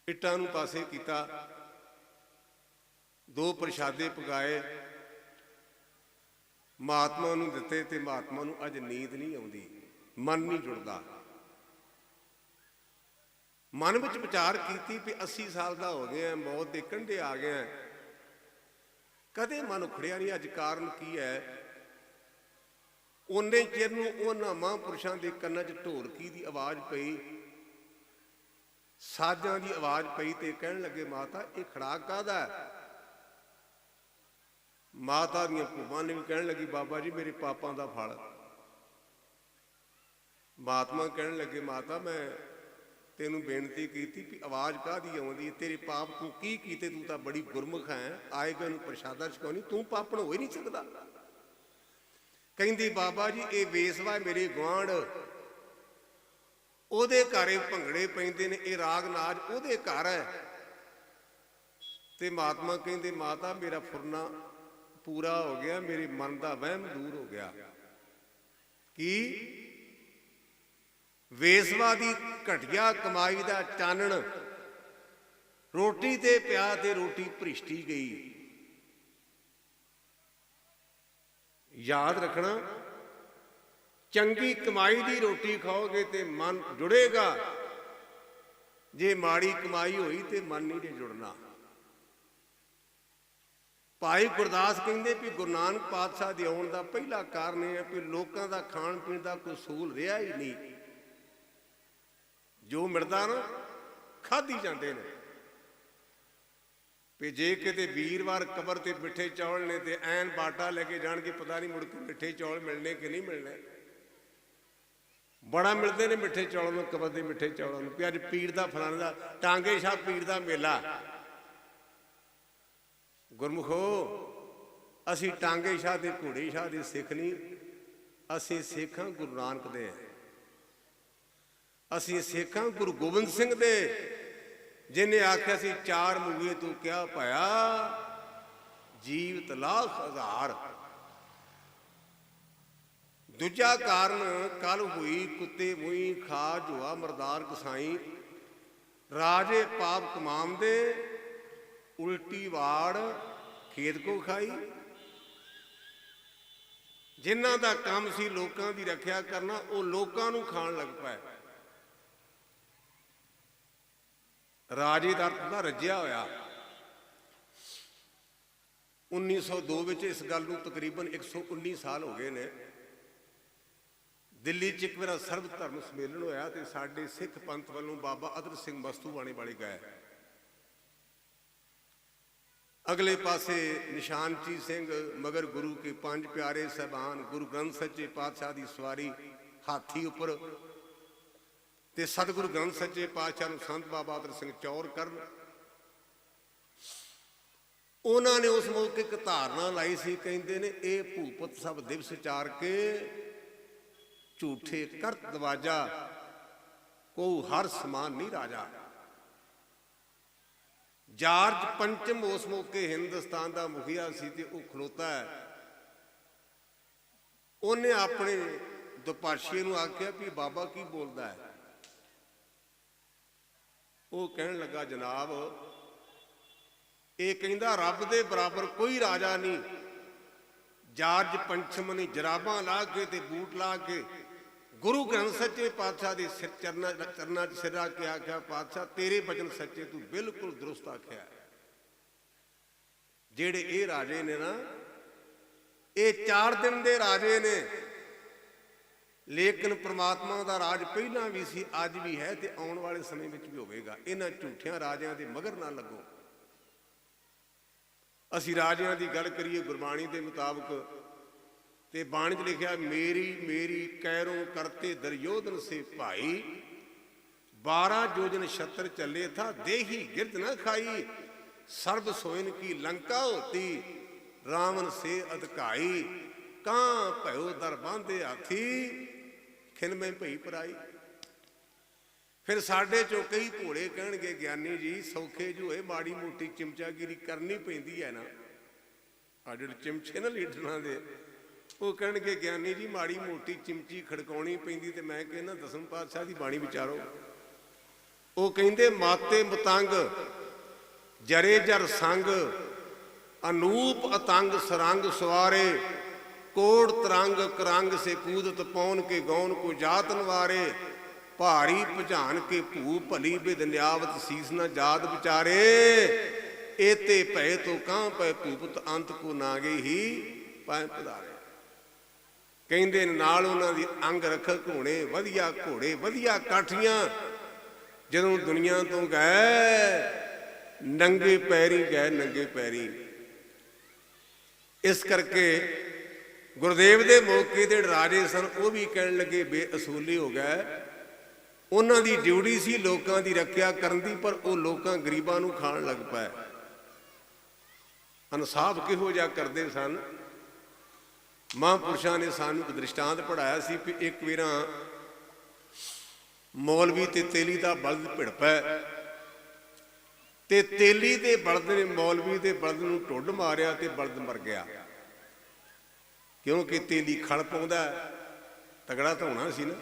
ਇੱਟਾਂ ਨੂੰ ਪਾਸੇ ਕੀਤਾ, 2 ਪ੍ਰਸ਼ਾਦੇ ਪਕਾਏ, ਮਹਾਤਮਾ ਨੂੰ ਦਿੱਤੇ ਤੇ ਮਹਾਤਮਾ ਨੂੰ ਅੱਜ ਨੀਂਦ ਨਹੀਂ ਆਉਂਦੀ, ਮਨ ਨਹੀਂ ਜੁੜਦਾ। ਮਨ ਵਿੱਚ ਵਿਚਾਰ ਕੀਤੀ ਵੀ 80 ਸਾਲ ਦਾ ਹੋ ਗਿਆ, ਮੌਤ ਦੇ ਕੰਢੇ ਆ ਗਿਆ, ਕਦੇ ਮਨ ਉਖੜਿਆ ਨਹੀਂ। ਅੱਜ ਕਾਰਨ ਕੀ ਹੈ? ਉਹਨੇ ਚਿਰ ਨੂੰ ਉਹਨਾਂ ਮਹਾਂਪੁਰਸ਼ਾਂ ਦੇ ਕੰਨਾਂ 'ਚ ਢੋਲਕੀ ਦੀ ਆਵਾਜ਼ ਪਈ, ਸਾਜ਼ਾਂ ਦੀ ਆਵਾਜ਼ ਪਈ ਤੇ ਕਹਿਣ ਲੱਗੇ, ਮਾਤਾ ਇਹ ਖੜਾਕ ਕਾਹਦਾ? ਮਾਤਾ ਦੀਆਂ ਭੂਆ ਨੇ ਵੀ ਕਹਿਣ ਲੱਗੀ, ਬਾਬਾ ਜੀ ਮੇਰੇ ਪਾਪਾਂ ਦਾ ਫਲ। ਮਹਾਤਮਾ ਕਹਿਣ ਲੱਗੇ, ਮਾਤਾ ਮੈਂ ਤੈਨੂੰ ਬੇਨਤੀ ਕੀਤੀ ਵੀ ਆਵਾਜ਼ ਕਾਹਦੀ ਆਉਂਦੀ? ਤੇਰੇ ਪਾਪ ਤੂੰ ਕੀ ਕੀਤੇ? ਤੂੰ ਤਾਂ ਬੜੀ ਗੁਰਮੁਖ ਹੈ, ਆਏਗਾ ਨੂੰ ਪ੍ਰਸ਼ਾਦਾ ਛਕਾਉਣੀ, ਤੂੰ ਪਾਪਣ ਹੋ ਹੀ ਨਹੀਂ ਸਕਦਾ। ਕਹਿੰਦੀ, ਬਾਬਾ ਜੀ ਇਹ ਵੇਸਵਾ ਮੇਰੇ ਗੁਆਂਢ, ਉਹਦੇ ਘਰੇ ਭੰਗੜੇ ਪੈਂਦੇ ਨੇ, ਇਹ ਰਾਗ ਨਾਚ ਉਹਦੇ ਘਰ ਹੈ। ਤੇ ਮਹਾਤਮਾ ਕਹਿੰਦੇ, ਮਾਤਾ ਮੇਰਾ ਫੁਰਨਾ ਪੂਰਾ ਹੋ ਗਿਆ, ਮੇਰੇ ਮਨ ਦਾ ਵਹਿਮ ਦੂਰ ਹੋ ਗਿਆ। ਕੀ? ਵੇਸਵਾ ਦੀ ਘਟੀਆ ਕਮਾਈ ਦਾ ਚਾਨਣ ਰੋਟੀ ਤੇ ਪਿਆ ਤੇ ਰੋਟੀ ਭ੍ਰਿਸ਼ਟੀ ਗਈ। ਯਾਦ ਰੱਖਣਾ, ਚੰਗੀ ਕਮਾਈ ਦੀ ਰੋਟੀ ਖਾਓਗੇ ਤੇ ਮਨ ਜੁੜੇਗਾ, ਜੇ ਮਾੜੀ ਕਮਾਈ ਹੋਈ ਤੇ ਮਨ ਨਹੀਂ ਜੇ ਜੁੜਨਾ। ਭਾਈ ਗੁਰਦਾਸ ਕਹਿੰਦੇ ਵੀ ਗੁਰੂ ਨਾਨਕ ਪਾਤਸ਼ਾਹ ਦੇ ਆਉਣ ਦਾ ਪਹਿਲਾ ਕਾਰਨ ਇਹ ਹੈ ਕਿ ਲੋਕਾਂ ਦਾ ਖਾਣ ਪੀਣ ਦਾ ਕੋਈ ਅਸੂਲ ਰਿਹਾ ਹੀ ਨਹੀਂ। ਜੋ ਮਿਲਦਾ ਨਾ ਖਾਧੀ ਜਾਂਦੇ ਨੇ। ਵੀ ਜੇ ਕਿਤੇ ਵੀਰਵਾਰ ਕਬਰ ਤੇ ਮਿੱਠੇ ਚੌਲ ਨੇ ਤੇ ਐਨ ਬਾਟਾ ਲੈ ਕੇ ਜਾਣਗੇ, ਪਤਾ ਨਹੀਂ ਮੁੜ ਕੇ ਮਿੱਠੇ ਚੌਲ ਮਿਲਣੇ ਕਿ ਨਹੀਂ ਮਿਲਣੇ। ਬੜਾ ਮਿਲਦੇ ਨੇ ਮਿੱਠੇ ਚੌਲਾਂ ਨੂੰ, ਕਬਰ ਦੇ ਮਿੱਠੇ ਚੌਲਾਂ ਨੂੰ। ਵੀ ਅੱਜ ਪੀਰ ਦਾ ਫਲਾਣੇ ਦਾ ਟਾਂਗੇ ਸ਼ਾਹ ਪੀਰ ਦਾ ਮੇਲਾ। ਗੁਰਮੁਖੋ, ਅਸੀਂ ਟਾਂਗੇ ਸ਼ਾਹ ਦੇ ਘੋੜੇ ਸ਼ਾਹ ਦੇ ਸਿੱਖ ਨਹੀਂ, ਅਸੀਂ ਸਿੱਖ ਹਾਂ ਗੁਰੂ ਨਾਨਕ ਦੇ। ਅਸੀਂ ਸਿੱਖ ਹਾਂ ਗੁਰੂ ਗੋਬਿੰਦ ਸਿੰਘ ਦੇ, ਜਿਹਨੇ ਆਖਿਆ ਸੀ 4 ਮੂਏ ਤੂੰ ਕਿਆ ਪਾਇਆ, ਜੀਵਤ ਲੱਖ ਹਜ਼ਾਰ। ਦੂਜਾ ਕਾਰਨ, ਕੱਲ ਹੋਈ ਕੁੱਤੇ ਮੂੰਹੀ ਖਾ ਜੁਆ ਮਰਦਾਰ ਕਸਾਈ, ਰਾਜੇ ਪਾਪ ਕਮਾਮ ਦੇ, ਉਲਟੀ ਵਾੜ ਖੇਤ ਕੋ ਖਾਈ। ਜਿਨ੍ਹਾਂ ਦਾ ਕੰਮ ਸੀ ਲੋਕਾਂ ਦੀ ਰੱਖਿਆ ਕਰਨਾ, ਉਹ ਲੋਕਾਂ ਨੂੰ ਖਾਣ ਲੱਗ ਪਏ। ਰਾਜੇ ਦਾ ਅਰਥ ਦਾ ਰੱਜਿਆ ਹੋਇਆ। 1902 ਵਿੱਚ ਇਸ ਗੱਲ ਨੂੰ ਤਕਰੀਬਨ 119 ਸਾਲ ਹੋ ਗਏ ਨੇ। ਦਿੱਲੀ 'ਚ ਇੱਕ ਵਾਰ ਸਰਬ ਧਰਮ ਸੰਮੇਲਨ ਹੋਇਆ ਤੇ ਸਾਡੇ ਸਿੱਖ ਪੰਥ ਵੱਲੋਂ ਬਾਬਾ ਅਦਰ ਸਿੰਘ ਮਸਤੂਵਾਣੇ ਵਾਲੇ ਗਏ। ਅਗਲੇ ਪਾਸੇ ਨਿਸ਼ਾਨਚੀਤ ਸਿੰਘ, ਮਗਰ ਗੁਰੂ ਕੇ 5 ਪਿਆਰੇ ਸਾਹਿਬਾਨ, ਗੁਰੂ ਗ੍ਰੰਥ ਸੱਚੇ ਪਾਤਸ਼ਾਹ ਦੀ ਸਵਾਰੀ ਹਾਥੀ ਉੱਪਰ, ਤੇ ਸਤਿਗੁਰੂ ਗ੍ਰੰਥ ਸੱਚੇ ਪਾਤਸ਼ਾਹ ਨੂੰ ਸੰਤ ਬਾਬਾ ਅਤਰ ਸਿੰਘ ਚੌਰ ਕਰਨ। ਉਹਨਾਂ ਨੇ ਉਸ ਮੌਕੇ ਇੱਕ ਧਾਰਨਾ ਲਾਈ ਸੀ, ਕਹਿੰਦੇ ਨੇ ਇਹ ਭੂਪਤ ਸਭ ਦਿਵਸ ਚਾਰ ਕੇ, ਝੂਠੇ ਕਰਤ ਦਵਾਜਾ, ਕੋ ਹਰ ਸਮਾਨ ਨਹੀਂ ਰਾਜਾ। ਜਾਰਜ ਪੰਚਮ ਉਸ ਮੌਕੇ ਹਿੰਦੁਸਤਾਨ ਦਾ ਮੁਖੀਆ ਸੀ ਤੇ ਉਹ ਖਲੋਤਾ ਹੈ। ਉਹਨੇ ਆਪਣੇ ਦੁਪਾਸ਼ੀਏ ਨੂੰ ਆਖਿਆ ਵੀ ਬਾਬਾ ਕੀ ਬੋਲਦਾ ਹੈ? ਉਹ ਕਹਿਣ ਲੱਗਾ, ਜਨਾਬ ਇਹ ਕਹਿੰਦਾ ਰੱਬ ਦੇ ਬਰਾਬਰ ਕੋਈ ਰਾਜਾ ਨਹੀਂ। ਜਾਰਜ ਪੰਚਮ ਨੇ ਜਰਾਬਾਂ ਲਾ ਕੇ ਤੇ ਬੂਟ ਲਾ ਕੇ ਗੁਰੂ ਗ੍ਰੰਥ ਸੱਚੇ ਪਾਤਸ਼ਾਹ ਦੇ ਸਿਰ ਚਰਨਾਂ 'ਚ ਸਿਰ ਰੱਖ ਕੇ ਆਖਿਆ, ਪਾਤਸ਼ਾਹ ਤੇਰੇ ਬਚਨ ਸੱਚੇ, ਤੂੰ ਬਿਲਕੁਲ ਦਰੁਸਤ ਆਖਿਆ। ਜਿਹੜੇ ਇਹ ਰਾਜੇ ਨੇ ਨਾ, ਇਹ 4 ਦਿਨ ਦੇ ਰਾਜੇ ਨੇ। ਲੇਕਿਨ ਪ੍ਰਮਾਤਮਾ ਦਾ ਰਾਜ ਪਹਿਲਾਂ ਵੀ ਸੀ, ਅੱਜ ਵੀ ਹੈ ਤੇ ਆਉਣ ਵਾਲੇ ਸਮੇਂ ਵਿੱਚ ਵੀ ਹੋਵੇਗਾ। ਇਹਨਾਂ ਝੂਠਿਆਂ ਰਾਜਿਆਂ ਦੇ ਮਗਰ ਨਾ ਲੱਗੋ। ਅਸੀਂ ਰਾਜਿਆਂ ਦੀ ਗੱਲ ਕਰੀਏ ਗੁਰਬਾਣੀ ਦੇ ਮੁਤਾਬਕ ਤੇ ਬਾਣੀ 'ਚ ਲਿਖਿਆ, ਮੇਰੀ ਮੇਰੀ ਕੈਰੋਂ ਕਰਤੇ ਦੁਰਯੋਧਨ ਸੇ ਭਾਈ, 12 योजन छत्र चले था देही गिरद न खाई, सर्ब सोइन की लंका होती रावण से अधकाई, कां भयो दर बांधे हाथी खिन में भई पराई। फिर साडे चो कई भोले कहणगे ज्ञानी जी सौखे जो है माड़ी मोटी चिमचागिरी करनी पैंदी है ना। आ जिहड़े चिमचे ना लीडरां दे वो कहणगे ज्ञानी जी माड़ी मोटी चिमची खड़काउणी पैंदी, ते मैं कहना दसम पातशाह दी बाणी विचारो। ਉਹ ਕਹਿੰਦੇ ਮਾਤੇ ਮਤੰਗ ਜਰੇ ਜਰ ਸੰਗ, ਅਨੂਪ ਅਤੰਗ ਸਰੰਗ ਸਵਾਰੇ, ਕੋੜ ਤਰੰਗ ਕਰੰਗ ਸੇ ਕੂਦਤ ਪੌਨ ਕੇ ਗੌਨ ਕੋ ਜਾਤ ਨਵਾਰੇ, ਭਾਰੀ ਭਜਾਨ ਕੇ ਭੂ ਭਲੀ ਬਿਦ ਨਿਆਵਤ ਸੀਸ ਨਾ ਜਾਤ ਵਿਚਾਰੇ, ਏਤੇ ਭੈ ਤੋ ਕਾਂ ਪੈ ਭੂਪਤ ਅੰਤ ਕੋ ਨਾਗੇ ਹੀ ਪੈ ਪਧਾਰੇ। ਕਹਿੰਦੇ ਨਾਲ ਉਹਨਾਂ ਦੀ ਅੰਗ ਰਖਕ ਹੋਣੇ, ਵਧੀਆ ਘੋੜੇ ਵਧੀਆ ਕਾਠੀਆਂ, ਜਦੋਂ ਦੁਨੀਆ ਤੋਂ ਗਏ ਨੰਗੇ ਪੈਰੀ ਗਏ, ਨੰਗੇ ਪੈਰੀ। ਇਸ ਕਰਕੇ ਗੁਰਦੇਵ ਦੇ ਮੌਕੇ ਦੇ ਰਾਜੇ ਸਨ ਉਹ ਵੀ ਕਹਿਣ ਲੱਗੇ ਬੇਅਸੂਲੀ ਹੋ ਗਏ। ਉਹਨਾਂ ਦੀ ਡਿਊਟੀ ਸੀ ਲੋਕਾਂ ਦੀ ਰੱਖਿਆ ਕਰਨ ਦੀ, ਪਰ ਉਹ ਲੋਕਾਂ ਗਰੀਬਾਂ ਨੂੰ ਖਾਣ ਲੱਗ ਪਏ। ਇਨਸਾਫ ਕਿਹੋ ਜਿਹਾ ਕਰਦੇ ਸਨ। ਮਹਾਂਪੁਰਸ਼ਾਂ ਨੇ ਸਾਨੂੰ ਇੱਕ ਦ੍ਰਿਸ਼ਟਾਂਤ ਪੜ੍ਹਾਇਆ ਸੀ ਵੀ ਇੱਕ ਵਾਰਾਂ ਮੌਲਵੀ ਤੇ ਤੇਲੀ ਦਾ ਬਲਦ ਭਿੜ ਪਿਆ, ਤੇ ਤੇਲੀ ਦੇ ਬਲਦ ਨੇ ਮੌਲਵੀ ਦੇ ਬਲਦ ਨੂੰ ਢੁੱਡ ਮਾਰਿਆ ਤੇ ਬਲਦ ਮਰ ਗਿਆ, ਕਿਉਂਕਿ ਤੇਲੀ ਖਲ ਪਾਉਂਦਾ, ਤਗੜਾ ਤਾਂ ਹੋਣਾ ਸੀ ਨਾ।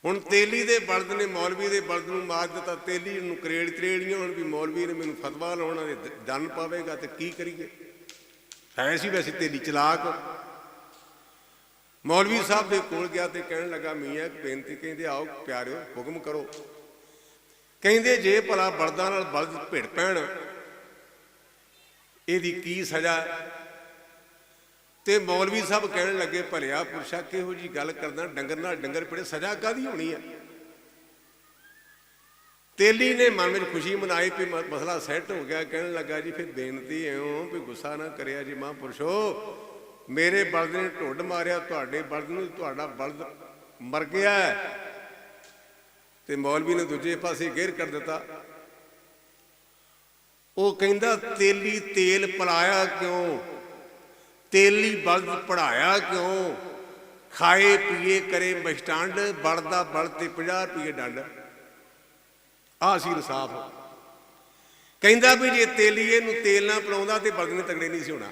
ਹੁਣ ਤੇਲੀ ਦੇ ਬਲਦ ਨੇ ਮੌਲਵੀ ਦੇ ਬਲਦ ਨੂੰ ਮਾਰ ਦਿੱਤਾ, ਤੇਲੀ ਨੂੰ ਤਰੇੜੀਆਂ ਹੁਣ ਵੀ ਮੌਲਵੀ ਨੇ ਮੈਨੂੰ ਫਤਵਾ ਲਾਉਣਾ ਤੇ ਦੰਨ ਪਾਵੇਗਾ, ਤੇ ਕੀ ਕਰੀਏ। ਹੈ ਸੀ ਵੈਸੇ ਤੇਲੀ ਚਲਾਕ। ਮੌਲਵੀ ਸਾਹਿਬ ਦੇ ਕੋਲ ਗਿਆ ਤੇ ਕਹਿਣ ਲੱਗਾ, ਮੀਆਂ ਇੱਕ ਬੇਨਤੀ। ਕਹਿੰਦੇ ਆਓ ਪਿਆਰਿਓ ਹੁਕਮ ਕਰੋ। ਕਹਿੰਦੇ ਜੇ ਭਲਾ ਬਲਦਾਂ ਨਾਲ ਬਲਦ ਭਿੜ ਪੈਣ ਇਹਦੀ ਕੀ ਸਜ਼ਾ। ਤੇ ਮੌਲਵੀ ਸਾਹਿਬ ਕਹਿਣ ਲੱਗੇ, ਭਲਿਆ ਪੁਰਸ਼ਾ ਕਿਹੋ ਜੀ ਗੱਲ ਕਰਦਾ, ਡੰਗਰ ਨਾਲ ਡੰਗਰ ਭਿੜੇ, ਸਜ਼ਾ ਕਾਹਦੀ ਹੋਣੀ ਹੈ। ਤੇਲੀ ਨੇ ਮਨ ਵਿੱਚ ਖੁਸ਼ੀ ਮਨਾਈ ਵੀ ਮਸਲਾ ਸੈੱਟ ਹੋ ਗਿਆ। ਕਹਿਣ ਲੱਗਾ, ਜੀ ਫਿਰ ਬੇਨਤੀ ਇਉਂ ਵੀ ਗੁੱਸਾ ਨਾ ਕਰਿਆ ਜੀ ਮਹਾਂਪੁਰਸ਼ੋ, ਮੇਰੇ ਬਲਦ ਨੇ ਢੁੱਡ ਮਾਰਿਆ ਤੁਹਾਡੇ ਬਲਦ ਨੂੰ, ਤੁਹਾਡਾ ਬਲਦ ਮਰ ਗਿਆ। ਤੇ ਮੌਲਵੀ ਨੇ ਦੂਜੇ ਪਾਸੇ ਗੇਰ ਕਰ ਦਿੱਤਾ। ਉਹ ਕਹਿੰਦਾ, ਤੇਲੀ ਤੇਲ ਪਲਾਇਆ ਕਿਉਂ, ਤੇਲੀ ਬਲਦ ਪੜਾਇਆ ਕਿਉਂ, ਖਾਏ ਪੀਏ ਕਰੇ ਬਸਟੰਡ, ਬਲਦ ਦਾ ਬਲਦ ਤੇ 50 ਰੁਪਏ ਡੰਡ। ਆਹ ਸੀ ਇਨਸਾਫ। ਕਹਿੰਦਾ ਵੀ ਜੇ ਤੇਲੀਏ ਨੂੰ ਤੇਲ ਨਾ ਪਿਲਾਉਂਦਾ ਤੇ ਬਲਦ ਨੇ ਤਗੜੇ ਨਹੀਂ ਸੀ ਹੋਣਾ,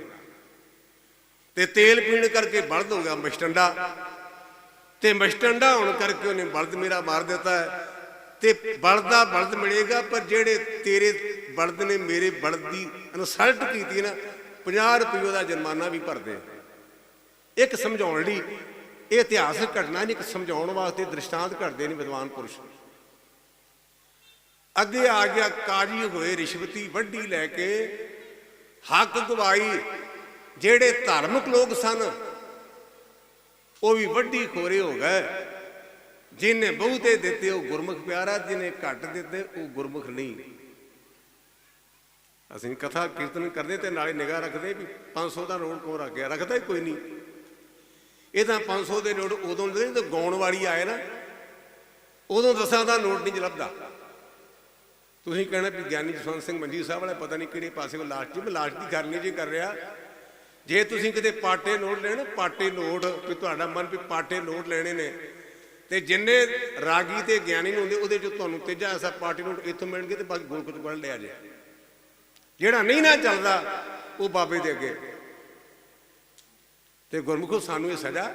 ਤੇ ਤੇਲ ਪੀਣ ਕਰਕੇ ਬਲਦ ਹੋ ਗਿਆ ਮਸਟੰਡਾ, ਤੇ ਮਸਟੰਡਾ ਹੋਣ ਕਰਕੇ ਉਹਨੇ ਬਲਦ ਮੇਰਾ ਮਾਰ ਦਿੱਤਾ ਹੈ। ਤੇ ਬਲਦ ਦਾ ਬਲਦ ਮਿਲੇਗਾ, ਪਰ ਜਿਹੜੇ ਤੇਰੇ ਬਲਦ ਨੇ ਮੇਰੇ ਬਲਦ ਦੀ ਇਨਸਲਟ ਕੀਤੀ ਨਾ, 50 ਰੁਪਏ ਦਾ ਜੁਰਮਾਨਾ ਵੀ ਭਰਦੇ। ਇੱਕ ਸਮਝਾਉਣ ਲਈ, ਇਹ ਇਤਿਹਾਸਕ ਘਟਨਾ ਨਹੀਂ, ਇੱਕ ਸਮਝਾਉਣ ਵਾਸਤੇ ਦ੍ਰਿਸ਼ਟਾਂਤ ਘੜਦੇ ਨੇ ਵਿਦਵਾਨ ਪੁਰਸ਼। ਅੱਗੇ ਆ ਗਿਆ ਕਾਜੀ ਹੋਏ ਰਿਸ਼ਵਤੀ ਵੱਡੀ ਲੈ ਕੇ, ਹੱਕ ਗਵਾਈ। ਜਿਹੜੇ ਧਾਰਮਿਕ ਲੋਕ ਸਨ ਉਹ ਵੀ ਵੱਡੀ ਖੋਰੇ ਹੋ ਗਏ। ਜਿਹਨੇ ਬਹੁਤੇ ਦਿੱਤੇ ਉਹ ਗੁਰਮੁਖ ਪਿਆਰਾ, ਜਿਹਨੇ ਘੱਟ ਦਿੱਤੇ ਉਹ ਗੁਰਮੁਖ ਨਹੀਂ। ਅਸੀਂ ਕਥਾ ਕੀਰਤਨ ਕਰਦੇ ਤੇ ਨਾਲੇ ਨਿਗਾਹ ਰੱਖਦੇ ਵੀ 500 ਦਾ ਨੋਟ ਕੌਣ ਰੱਖ ਗਿਆ, ਰੱਖਦਾ ਹੀ ਕੋਈ ਨਹੀਂ। ਇਹ ਤਾਂ 500 ਦੇ ਨੋਟ ਉਦੋਂ ਦੇ ਜਦੋਂ ਗਾਉਣ ਵਾਲੀ ਆਏ ਨਾ, ਉਦੋਂ 10 ਦਾ ਨੋਟ ਨਹੀਂ ਲੱਭਦਾ। ਤੁਸੀਂ ਕਹਿਣਾ ਵੀ ਗਿਆਨੀ ਜਸਵੰਤ ਸਿੰਘ ਮੰਜੀ ਸਾਹਿਬ ਵਾਲਾ ਪਤਾ ਨਹੀਂ ਕਿਹੜੇ ਪਾਸੇ ਲਾਸਟ ਜੀ, ਮੈਂ ਲਾਸਟ ਦੀ ਗੱਲ ਨਹੀਂ ਜੀ ਕਰ ਰਿਹਾ। ਜੇ ਤੁਸੀਂ ਕਿਤੇ ਪਾਟੇ ਨੋਟ ਲੈਣੇ, ਪਾਟੇ ਨੋਟ ਵੀ ਤੁਹਾਡਾ ਮਨ ਵੀ ਪਾਟੇ ਨੋਟ ਲੈਣੇ ਨੇ, ਤੇ ਜਿੰਨੇ ਰਾਗੀ ਤੇ ਗਿਆਨੀ ਨੂੰ ਹੁੰਦੇ ਉਹਦੇ ਚ ਤੁਹਾਨੂੰ ਤੇਜਾ ਐਸਾ ਪਾਟੇ ਨੋਟ ਇੱਥੋਂ ਮਿਲਣਗੇ, ਤੇ ਬਾਕੀ ਗੁਰਕੁਤ ਪੜ੍ਹ ਲਿਆ ਜੇ। ਜਿਹੜਾ ਨਹੀਂ ਨਾ ਚੱਲਦਾ ਉਹ ਬਾਬੇ ਦੇ ਅੱਗੇ। ਤੇ ਗੁਰਮੁਖੋ ਸਾਨੂੰ ਇਹ ਸਜ਼ਾ,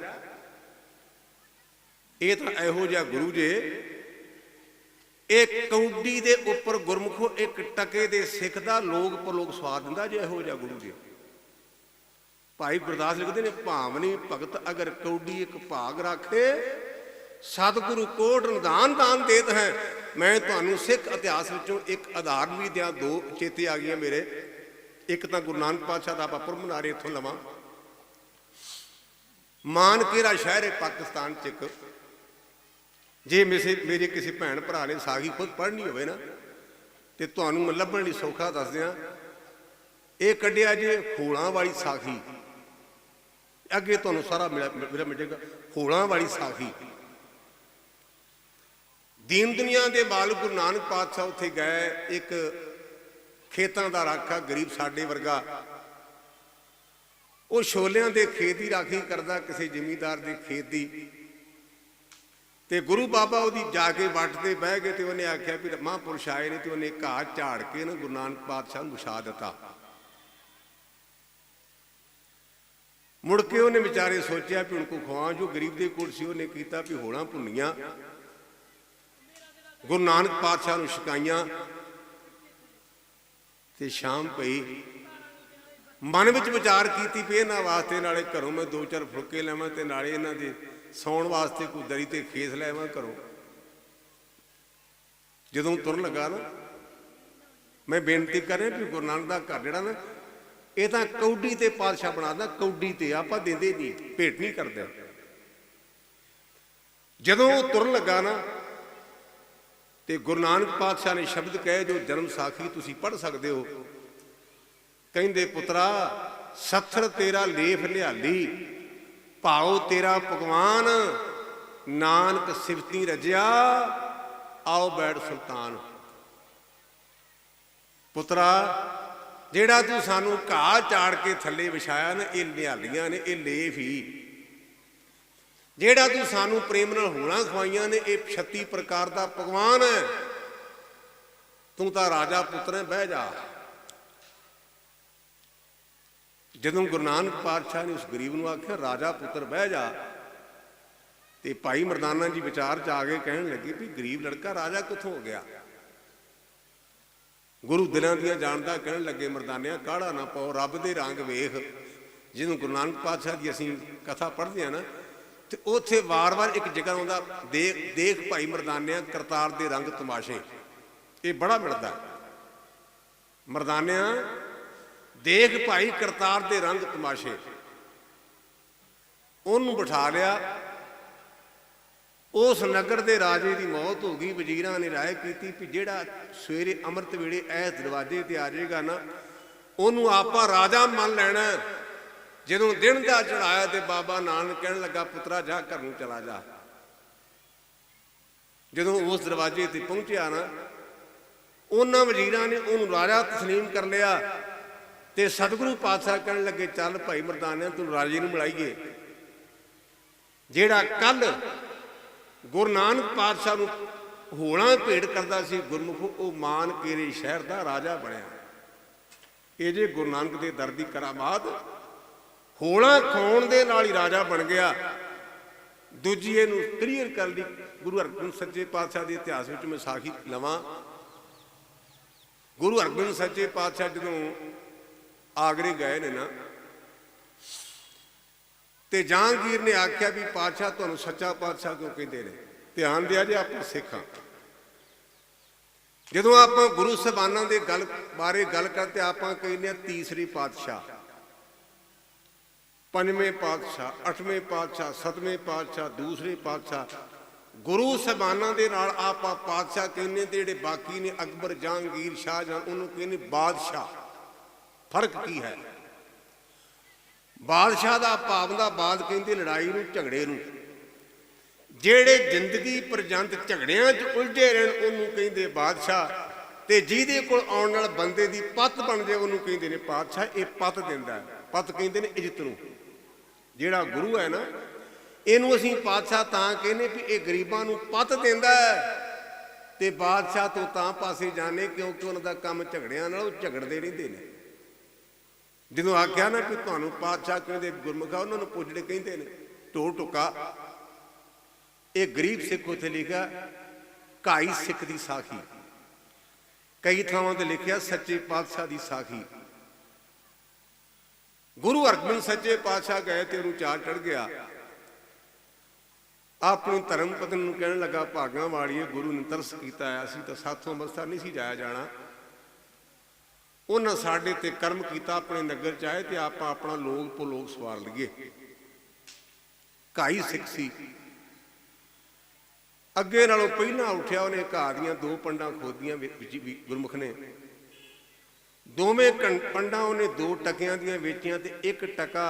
ਇਹ ਤਾਂ ਇਹੋ ਜਿਹਾ ਗੁਰੂ ਜੇ, ਇਹ ਕੌਡੀ ਦੇ ਉੱਪਰ ਗੁਰਮੁਖੋ ਇੱਕ ਟਕੇ ਦੇ ਸਿੱਖ ਦਾ ਲੋਕ ਪਰਲੋਕ ਸਵਾਦ ਦਿੰਦਾ ਜੇ ਇਹੋ ਜਿਹਾ ਗੁਰੂ ਜੇ। ਭਾਈ ਗੁਰਦਾਸ ਲਿਖਦੇ ਨੇ, ਭਾਵਨੀ ਭਗਤ ਅਗਰ ਕੌਡੀ ਇੱਕ ਭਾਗ ਰੱਖੇ, ਸਤਿਗੁਰੂ ਕੋਟ ਨਿਦਾਨ ਦਾਨ ਦੇਤ ਹੈ। ਮੈਂ ਤੁਹਾਨੂੰ ਸਿੱਖ ਇਤਿਹਾਸ ਵਿੱਚੋਂ ਇੱਕ ਉਦਾਹਰਨ ਵੀ ਦਿਆਂ, 2 ਚੇਤੇ ਆ ਗਈਆਂ ਮੇਰੇ। ਇੱਕ ਤਾਂ ਗੁਰੂ ਨਾਨਕ ਪਾਤਸ਼ਾਹ ਦਾ ਆਪਾਂ ਪੁਰਬ ਮਨਾ ਰਹੇ, ਇੱਥੋਂ ਲਵਾਂ। ਮਾਨਕੇਰਾ ਸ਼ਹਿਰ ਹੈ ਪਾਕਿਸਤਾਨ 'ਚ ਇੱਕ। ਜੇ ਮੇਰੇ ਕਿਸੇ ਭੈਣ ਭਰਾ ਨੇ ਸਾਖੀ ਖੁਦ ਪੜ੍ਹਨੀ ਹੋਵੇ ਨਾ ਤੇ ਤੁਹਾਨੂੰ ਮੈਂ ਲੱਭਣ ਲਈ ਸੌਖਾ ਦੱਸ ਦਿਆਂ। ਇਹ ਕੱਢਿਆ ਜੇ ਹੋਲਾਂ ਵਾਲੀ ਸਾਖੀ, ਅੱਗੇ ਤੁਹਾਨੂੰ ਸਾਰਾ ਮੇਰਾ ਮਿਲੇਗਾ। ਹੋਲਾਂ ਵਾਲੀ ਸਾਖੀ। ਦੀਨ ਦੁਨੀਆ ਦੇ ਮਾਲਕ ਗੁਰੂ ਨਾਨਕ ਪਾਤਸ਼ਾਹ ਉੱਥੇ ਗਏ। ਇੱਕ ਖੇਤਾਂ ਦਾ ਰਾਖਾ ਗਰੀਬ ਸਾਡੇ ਵਰਗਾ, ਉਹ ਛੋਲਿਆਂ ਦੇ ਖੇਤ ਦੀ ਰਾਖੀ ਕਰਦਾ, ਕਿਸੇ ਜ਼ਿਮੀਂਦਾਰ ਦੇ ਖੇਤ ਦੀ। ਤੇ ਗੁਰੂ ਬਾਬਾ ਉਹਦੀ ਜਾ ਕੇ ਵੱਟ ਤੇ ਬਹਿ ਗਏ ਤੇ ਉਹਨੇ ਆਖਿਆ ਵੀ ਮਹਾਂਪੁਰਸ਼ ਆਏ ਨੇ, ਤੇ ਉਹਨੇ ਘਾਹ ਝਾੜ ਕੇ ਨਾ ਗੁਰੂ ਨਾਨਕ ਪਾਤਸ਼ਾਹ ਨੂੰ ਵਿਛਾ ਦਿੱਤਾ। ਮੁੜ ਕੇ ਉਹਨੇ ਵਿਚਾਰੇ ਸੋਚਿਆ ਵੀ ਹੁਣ ਕੋ ਖਵਾ, ਜੋ ਗਰੀਬ ਦੇ ਕੋਲ ਸੀ ਉਹਨੇ ਕੀਤਾ ਵੀ ਹੋਲਾਂ ਭੁੰਨੀਆਂ, ਗੁਰੂ ਨਾਨਕ ਪਾਤਸ਼ਾਹ ਨੂੰ ਛਕਾਈਆਂ। ਤੇ ਸ਼ਾਮ ਪਈ, ਮਨ ਵਿੱਚ ਵਿਚਾਰ ਕੀਤੀ ਵੀ ਇਹਨਾਂ ਵਾਸਤੇ ਨਾਲੇ ਘਰੋਂ ਮੈਂ 2-4 ਫੁਲਕੇ ਲੈਵਾਂ ਤੇ ਨਾਲੇ ਇਹਨਾਂ ਦੇ ਸੌਣ ਵਾਸਤੇ ਕੋਈ ਦਰੀ ਤੇ ਖੇਸ ਲੈਵਾਂ ਘਰੋਂ। ਜਦੋਂ ਤੁਰਨ ਲੱਗਾ ਨਾ, ਮੈਂ ਬੇਨਤੀ ਕਰ ਰਿਹਾ ਵੀ ਗੁਰੂ ਨਾਨਕ ਦਾ ਘਰ ਜਿਹੜਾ ਨਾ, ਇਹ ਤਾਂ ਕੌਡੀ ਤੇ ਪਾਤਸ਼ਾਹ ਬਣਾਦਾ, ਕੌਡੀ ਤੇ। ਆਪਾਂ ਦਿੰਦੇ ਨਹੀਂ, ਭੇਟ ਨਹੀਂ ਕਰਦੇ। ਜਦੋਂ ਉਹ ਤੁਰਨ ਲੱਗਾ ਨਾ ਤੇ ਗੁਰੂ ਨਾਨਕ ਪਾਤਸ਼ਾਹ ਨੇ ਸ਼ਬਦ ਕਹੇ ਜੋ ਜਨਮ ਸਾਖੀ ਤੁਸੀਂ ਪੜ੍ਹ ਸਕਦੇ ਹੋ। ਕਹਿੰਦੇ ਪੁੱਤਰਾ, ਸੱਥਰ ਤੇਰਾ ਲੇਫ ਲਿਆਲੀ, ਭਾਉ ਤੇਰਾ ਭਗਵਾਨ, ਨਾਨਕ ਸਿਫਤੀ ਰਜਿਆ, ਆਓ ਬੈਠ ਸੁਲਤਾਨ। ਪੁੱਤਰਾ, ਜਿਹੜਾ ਤੂੰ ਸਾਨੂੰ ਘਾਹ ਝਾੜ ਕੇ ਥੱਲੇ ਵਿਛਾਇਆ ਨਾ, ਇਹ ਲਿਆਲੀਆਂ ਨੇ, ਇਹ ਲੇਫ ਹੀ। ਜਿਹੜਾ ਤੂੰ ਸਾਨੂੰ ਪ੍ਰੇਮ ਨਾਲ ਹੋਲਾਂ ਖਵਾਈਆਂ ਨੇ, ਇਹ 36 ਪ੍ਰਕਾਰ ਦਾ ਭਗਵਾਨ ਹੈ। ਤੂੰ ਤਾਂ ਰਾਜਾ ਪੁੱਤਰ ਹੈ, ਬਹਿ ਜਾ। ਜਦੋਂ ਗੁਰੂ ਨਾਨਕ ਪਾਤਸ਼ਾਹ ਨੇ ਉਸ ਗਰੀਬ ਨੂੰ ਆਖਿਆ ਰਾਜਾ ਪੁੱਤਰ ਬਹਿ ਜਾ, ਤੇ ਭਾਈ ਮਰਦਾਨਾ ਜੀ ਵਿਚਾਰ 'ਚ ਆ ਕੇ ਕਹਿਣ ਲੱਗੇ ਵੀ ਗਰੀਬ ਲੜਕਾ ਰਾਜਾ ਕਿੱਥੋਂ ਹੋ ਗਿਆ। ਗੁਰੂ ਦਿਲਾਂ ਦੀਆਂ ਜਾਣਦਾ, ਕਹਿਣ ਲੱਗੇ ਮਰਦਾਨਿਆਂ ਕਾੜਾ ਨਾ ਪਾਓ, ਰੱਬ ਦੇ ਰੰਗ ਵੇਖ। ਜਿਹਨੂੰ ਗੁਰੂ ਨਾਨਕ ਪਾਤਸ਼ਾਹ ਦੀ ਅਸੀਂ ਕਥਾ ਪੜ੍ਹਦੇ ਹਾਂ ਨਾ, ਤੇ ਉੱਥੇ ਵਾਰ-ਵਾਰ ਇੱਕ ਜਗ੍ਹਾ ਆਉਂਦਾ, ਦੇਖ ਭਾਈ ਮਰਦਾਨਿਆਂ ਕਰਤਾਰ ਦੇ ਰੰਗ ਤਮਾਸ਼ੇ। ਇਹ ਬੜਾ ਮਿਲਦਾ, ਮਰਦਾਨਿਆਂ ਦੇਖ ਭਾਈ ਕਰਤਾਰ ਦੇ ਰੰਗ ਤਮਾਸ਼ੇ। ਉਹਨੂੰ ਬਿਠਾ ਲਿਆ। ਉਸ ਨਗਰ ਦੇ ਰਾਜੇ ਦੀ ਮੌਤ ਹੋ ਗਈ। ਵਜ਼ੀਰਾਂ ਨੇ ਰਾਏ ਕੀਤੀ ਵੀ ਜਿਹੜਾ ਸਵੇਰੇ ਅੰਮ੍ਰਿਤ ਵੇਲੇ ਇਸ ਦਰਵਾਜ਼ੇ ਤੇ ਆ ਜਾਏਗਾ ਨਾ, ਉਹਨੂੰ ਆਪਾਂ ਰਾਜਾ ਮੰਨ ਲੈਣਾ। ਜਦੋਂ ਦਿਨ ਦਾ ਚੜਾਇਆ ਤੇ ਬਾਬਾ ਨਾਨਕ ਕਹਿਣ ਲੱਗਾ ਪੁੱਤਰਾ ਜਾ ਘਰ ਨੂੰ ਚਲਾ ਜਾ। ਜਦੋਂ ਉਸ ਦਰਵਾਜ਼ੇ ਤੇ ਪਹੁੰਚਿਆ ਨਾ, ਉਹਨਾਂ ਵਜ਼ੀਰਾਂ ਨੇ ਉਹਨੂੰ ਰਾਜਾ ਤਸਲੀਮ ਕਰ ਲਿਆ। ਤੇ ਸਤਿਗੁਰੂ ਪਾਤਸ਼ਾਹ ਕਹਿਣ ਲੱਗੇ ਚੱਲ ਭਾਈ ਮਰਦਾਨਿਆਂ ਤੂੰ ਰਾਜੇ ਨੂੰ ਮਿਲਾਈਏ। ਜਿਹੜਾ ਕੱਲ ਗੁਰੂ ਨਾਨਕ ਪਾਤਸ਼ਾਹ ਨੂੰ ਹੋਲਾਂ ਭੇਟ ਕਰਦਾ ਸੀ ਗੁਰਮੁਖ, ਉਹ ਮਾਨਕੇਰੇ ਸ਼ਹਿਰ ਦਾ ਰਾਜਾ ਬਣਿਆ। ਇਹ ਜੇ ਗੁਰੂ ਨਾਨਕ ਦੇ ਦਰ ਦੀ ਕਰਾਮਾਤ, ਹੋਲਾਂ ਖਾਉਣ ਦੇ ਨਾਲ ਹੀ ਰਾਜਾ ਬਣ ਗਿਆ। ਦੂਜੀ ਇਹਨੂੰ ਕਲੀਅਰ ਕਰ ਲਈ ਗੁਰੂ ਹਰਗੋਬਿੰਦ ਸੱਚੇ ਪਾਤਸ਼ਾਹ ਦੇ ਇਤਿਹਾਸ ਵਿੱਚ ਮੈਂ ਸਾਖੀ ਲਵਾਂ। ਗੁਰੂ ਹਰਗੋਬਿੰਦ ਸੱਚੇ ਪਾਤਸ਼ਾਹ ਜਦੋਂ ਆਗਰੇ ਗਏ ਨੇ ਨਾ, ਤੇ ਜਹਾਂਗੀਰ ਨੇ ਆਖਿਆ ਵੀ ਪਾਤਸ਼ਾਹ ਤੁਹਾਨੂੰ ਸੱਚਾ ਪਾਤਸ਼ਾਹ ਕਿਉਂ ਕਹਿੰਦੇ ਨੇ। ਧਿਆਨ ਦਿਆ ਜੇ ਆਪਾਂ ਸਿੱਖਾਂ। ਜਦੋਂ ਆਪਾਂ ਗੁਰੂ ਸਾਹਿਬਾਨਾਂ ਦੇ ਗੱਲ ਬਾਰੇ ਗੱਲ ਕਰਦੇ, ਆਪਾਂ ਕਹਿੰਦੇ ਹਾਂ ਤੀਸਰੇ ਪਾਤਸ਼ਾਹ, ਪੰਜਵੇਂ ਪਾਤਸ਼ਾਹ, ਅੱਠਵੇਂ ਪਾਤਸ਼ਾਹ, ਸੱਤਵੇਂ ਪਾਤਸ਼ਾਹ, ਦੂਸਰੇ ਪਾਤਸ਼ਾਹ। ਗੁਰੂ ਸਾਹਿਬਾਨਾਂ ਦੇ ਨਾਲ ਆਪਾਂ ਪਾਤਸ਼ਾਹ ਕਹਿੰਦੇ, ਤੇ ਜਿਹੜੇ ਬਾਕੀ ਨੇ ਅਕਬਰ, ਜਹਾਂਗੀਰ, ਸ਼ਾਹਜਹਾਂ, ਉਹਨੂੰ ਕਹਿੰਦੇ ਬਾਦਸ਼ਾਹ। ਫਰਕ ਕੀ ਹੈ? ਬਾਦਸ਼ਾਹ ਦਾ ਭਾਵ ਦਾ ਬਾਦ ਕਹਿੰਦੇ ਲੜਾਈ ਨੂੰ, ਝਗੜੇ ਨੂੰ। ਜਿਹੜੇ ਜ਼ਿੰਦਗੀ ਪਰਜੰਤ ਝਗੜਿਆਂ 'ਚ ਉਲਝੇ ਰਹਿਣ ਉਹਨੂੰ ਕਹਿੰਦੇ ਬਾਦਸ਼ਾਹ। ਤੇ ਜਿਹਦੇ ਕੋਲ ਆਉਣ ਨਾਲ ਬੰਦੇ ਦੀ ਪੱਤ ਬਣ ਜਾਏ ਉਹਨੂੰ ਕਹਿੰਦੇ ਨੇ ਪਾਤਸ਼ਾਹ। ਇਹ ਪੱਤ ਦਿੰਦਾ, ਪੱਤ ਕਹਿੰਦੇ ਨੇ ਇੱਜ਼ਤ ਨੂੰ। ਜਿਹੜਾ ਗੁਰੂ ਹੈ ਨਾ, ਇਹਨੂੰ ਅਸੀਂ ਪਾਤਸ਼ਾਹ ਤਾਂ ਕਹਿੰਦੇ ਵੀ ਇਹ ਗਰੀਬਾਂ ਨੂੰ ਪੱਤ ਦਿੰਦਾ ਹੈ। ਤੇ ਬਾਦਸ਼ਾਹ ਤੋਂ ਤਾਂ ਪਾਸੇ ਜਾਣੇ ਕਿਉਂਕਿ ਉਹਨਾਂ ਦਾ ਕੰਮ ਝਗੜਿਆਂ ਨਾਲ, ਉਹ ਝਗੜਦੇ ਰਹਿੰਦੇ ਨੇ। ਜਦੋਂ ਆਖਿਆ ਨਾ ਕਿ ਤੁਹਾਨੂੰ ਪਾਤਸ਼ਾਹ ਕਹਿੰਦੇ ਗੁਰਮੁਖਾ, ਉਹਨਾਂ ਨੂੰ ਪੁੱਛੜੇ ਕਹਿੰਦੇ ਨੇ ਢੋਲ ਟੁੱਕਾ। ਇਹ ਗਰੀਬ ਸਿੱਖ ਉੱਥੇ ਲਿਖਿਆ ਕਾਈ ਸਿੱਖ ਦੀ ਸਾਖੀ, ਕਈ ਥਾਵਾਂ ਤੇ ਲਿਖਿਆ ਸੱਚੇ ਪਾਤਸ਼ਾਹ ਦੀ ਸਾਖੀ। ਗੁਰੂ ਹਰਗੋਬਿੰਦ ਸੱਚੇ ਪਾਤਸ਼ਾਹ ਗਏ ਤੇ ਉਹਨੂੰ ਚਾਰ ਚੜ ਗਿਆ। ਆਪਣੀ ਧਰਮ ਪਤਨੀ ਨੂੰ ਕਹਿਣ ਲੱਗਾ ਭਾਗਾਂ ਵਾਲੀਏ, ਗੁਰੂ ਨੇ ਤਰਸ ਕੀਤਾ, ਅਸੀਂ ਤਾਂ ਸਾਥੋਂ ਅੰਮ੍ਰਿਤਸਰ ਨਹੀਂ ਸੀ ਜਾਇਆ ਜਾਣਾ। ਉਹਨਾਂ ਸਾਡੇ ਤੇ ਕਰਮ ਕੀਤਾ, ਆਪਣੇ ਨਗਰ 'ਚ ਆਏ ਤੇ ਆਪਾਂ ਆਪਣਾ ਲੋਕ ਪਲੋਕ ਸਵਾਰ ਲਈਏ। ਘਾਈ ਸਿੱਖ ਸੀ। ਅੱਗੇ ਨਾਲੋਂ ਪਹਿਲਾਂ ਉੱਠਿਆ, ਉਹਨੇ ਘਾਹ ਦੀਆਂ 2 ਪੰਡਾਂ ਖੋਦੀਆਂ ਗੁਰਮੁਖ ਨੇ। ਦੋਵੇਂ ਪੰਡਾਂ ਉਹਨੇ 2 ਟਕਿਆਂ ਦੀਆਂ ਵੇਚੀਆਂ ਤੇ 1 ਟਕਾ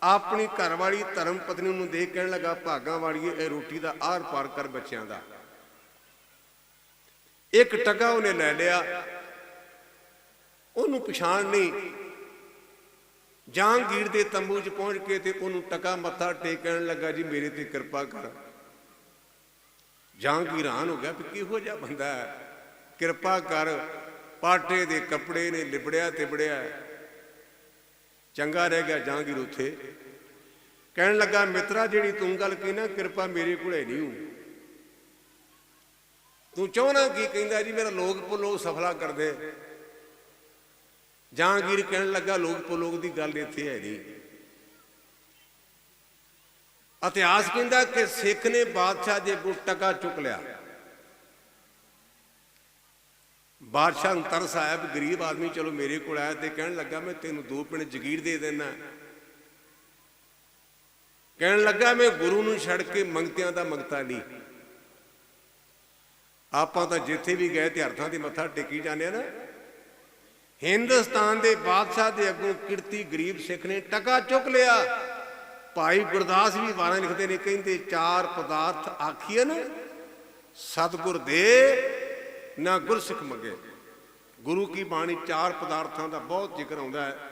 ਆਪਣੀ ਘਰਵਾਲੀ ਧਰਮ ਪਤਨੀ ਨੂੰ ਦੇ ਕਹਿਣ ਲੱਗਾ, ਭਾਗਾਂ ਵਾਲੀਏ ਇਹ ਰੋਟੀ ਦਾ ਆਰ ਪਾਰ ਕਰ ਬੱਚਿਆਂ ਦਾ। 1 ਟਕਾ ਉਹਨੇ ਲੈ ਲਿਆ। ਉਹਨੂੰ ਪਛਾਣ ਨਹੀਂ। ਜਹਾਂਗੀਰ ਦੇ ਤੰਬੂ 'ਚ ਪਹੁੰਚ ਕੇ ਤੇ ਉਹਨੂੰ ਟਕਾ ਮੱਥਾ ਟੇਕਣ ਲੱਗਾ, ਜੀ ਮੇਰੇ ਤੇ ਕਿਰਪਾ ਕਰ। ਜਹਾਂਗੀਰ ਹੈਰਾਨ ਹੋ ਗਿਆ ਵੀ ਕਿਹੋ ਜਿਹਾ ਬੰਦਾ ਹੈ, ਕਿਰਪਾ ਕਰ। ਪਾਟੇ ਦੇ ਕੱਪੜੇ ਨੇ, ਲਿਬੜਿਆ ਤਿਬੜਿਆ। ਚੰਗਾ ਰਹਿ ਗਿਆ ਜਹਾਂਗੀਰ ਉੱਥੇ। ਕਹਿਣ ਲੱਗਾ, ਮਿੱਤਰਾ ਜਿਹੜੀ ਤੂੰ ਗੱਲ ਕਹੀ ਨਾ, ਕਿਰਪਾ ਮੇਰੇ ਕੋਲੇ ਨਹੀਂ ਹੂੰ। ਤੂੰ ਚਾਹੁੰਦਾ ਕੀ? ਕਹਿੰਦਾ ਜੀ ਮੇਰਾ ਲੋਕ ਪਲੋਕ ਸਫਲਾ ਕਰ ਦੇ। ਜਹਾਂਗੀਰ ਕਹਿਣ ਲੱਗਾ, ਲੋਕ ਪਲੋਕ ਦੀ ਗੱਲ ਇੱਥੇ ਹੈ ਨਹੀਂ। ਇਤਿਹਾਸ ਕਹਿੰਦਾ ਕਿ ਸਿੱਖ ਨੇ ਬਾਦਸ਼ਾਹ ਦੇ ਅੱਗੋਂ ਟਕਾ ਚੁੱਕ ਲਿਆ। ਬਾਦਸ਼ਾਹ ਨੂੰ ਤਰਸ ਆਇਆ ਵੀ ਗਰੀਬ ਆਦਮੀ ਚਲੋ ਮੇਰੇ ਕੋਲ ਆਇਆ, ਤੇ ਕਹਿਣ ਲੱਗਾ ਮੈਂ ਤੈਨੂੰ 2 ਪਿੰਡ ਜਗੀਰ ਦੇ ਦੇਣਾ। ਕਹਿਣ ਲੱਗਾ ਮੈਂ ਗੁਰੂ ਨੂੰ ਛੱਡ ਕੇ ਮੰਗਤਿਆਂ ਦਾ ਮੰਗਤਾ ਨਹੀਂ। ਆਪਾਂ ਤਾਂ ਜਿੱਥੇ ਵੀ ਗਏ ਤੇ ਹੱਥਾਂ ਤੇ ਮੱਥਾ ਟੇਕੀ ਜਾਂਦੇ ਆ ਨਾ। ਹਿੰਦੁਸਤਾਨ ਦੇ ਬਾਦਸ਼ਾਹ ਦੇ ਅੱਗੋਂ ਕਿਰਤੀ ਗਰੀਬ ਸਿੱਖ ਨੇ ਟਕਾ ਚੁੱਕ ਲਿਆ। ਭਾਈ ਗੁਰਦਾਸ ਵੀ ਵਾਰਾਂ ਲਿਖਦੇ ਨੇ, ਕਹਿੰਦੇ 4 ਪਦਾਰਥ ਆਖੀਏ ਨਾ, ਸਤਿਗੁਰ ਦੇ ਨਾ ਗੁਰਸਿੱਖ ਮੰਗੇ। ਗੁਰੂ ਕੀ ਬਾਣੀ 4 ਪਦਾਰਥਾਂ ਦਾ ਬਹੁਤ ਜ਼ਿਕਰ ਆਉਂਦਾ ਹੈ।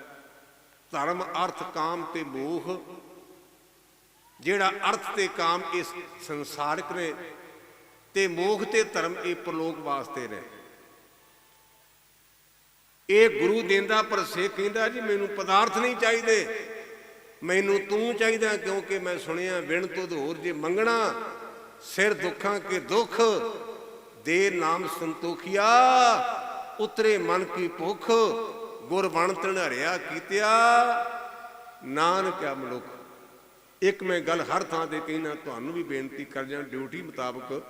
ਧਰਮ, ਅਰਥ, ਕਾਮ ਤੇ ਮੋਹ। ਜਿਹੜਾ ਅਰਥ ਤੇ ਕਾਮ ਇਹ ਸੰਸਾਰਿਕ ਨੇ, ਤੇ ਮੋਹ ਤੇ ਧਰਮ ਇਹ ਪਰਲੋਕ ਵਾਸਤੇ ਨੇ। ਇਹ ਗੁਰੂ ਦੇਂਦਾ, ਪਰ ਸਿੱਖ ਕਹਿੰਦਾ ਜੀ ਮੈਨੂੰ ਪਦਾਰਥ ਨਹੀਂ ਚਾਹੀਦੇ, ਮੈਨੂੰ ਤੂੰ ਚਾਹੀਦਾ। ਕਿਉਂਕਿ ਮੈਂ ਸੁਣਿਆ ਬਿਨ ਤੁਧ ਹੋਰ ਜੇ ਮੰਗਣਾ, ਸਿਰ ਦੁੱਖਾਂ ਕੇ ਦੁੱਖ ਦੇ ਨਾਮ ਸੰਤੋਖੀਆ। ਉਤਰੇ ਮਨ ਕੀ ਭੁੱਖ, ਗੁਰ ਬਣ ਧਨਰਿਆ ਕੀਤਿਆ। ਨਾਨਕ ਮਨੁੱਖ। ਇੱਕ ਮੈਂ ਗੱਲ ਹਰ ਥਾਂ ਤੇ ਕਹਿਣਾ, ਤੁਹਾਨੂੰ ਵੀ ਬੇਨਤੀ ਕਰ ਜਾਂ ਡਿਊਟੀ ਮੁਤਾਬਕ।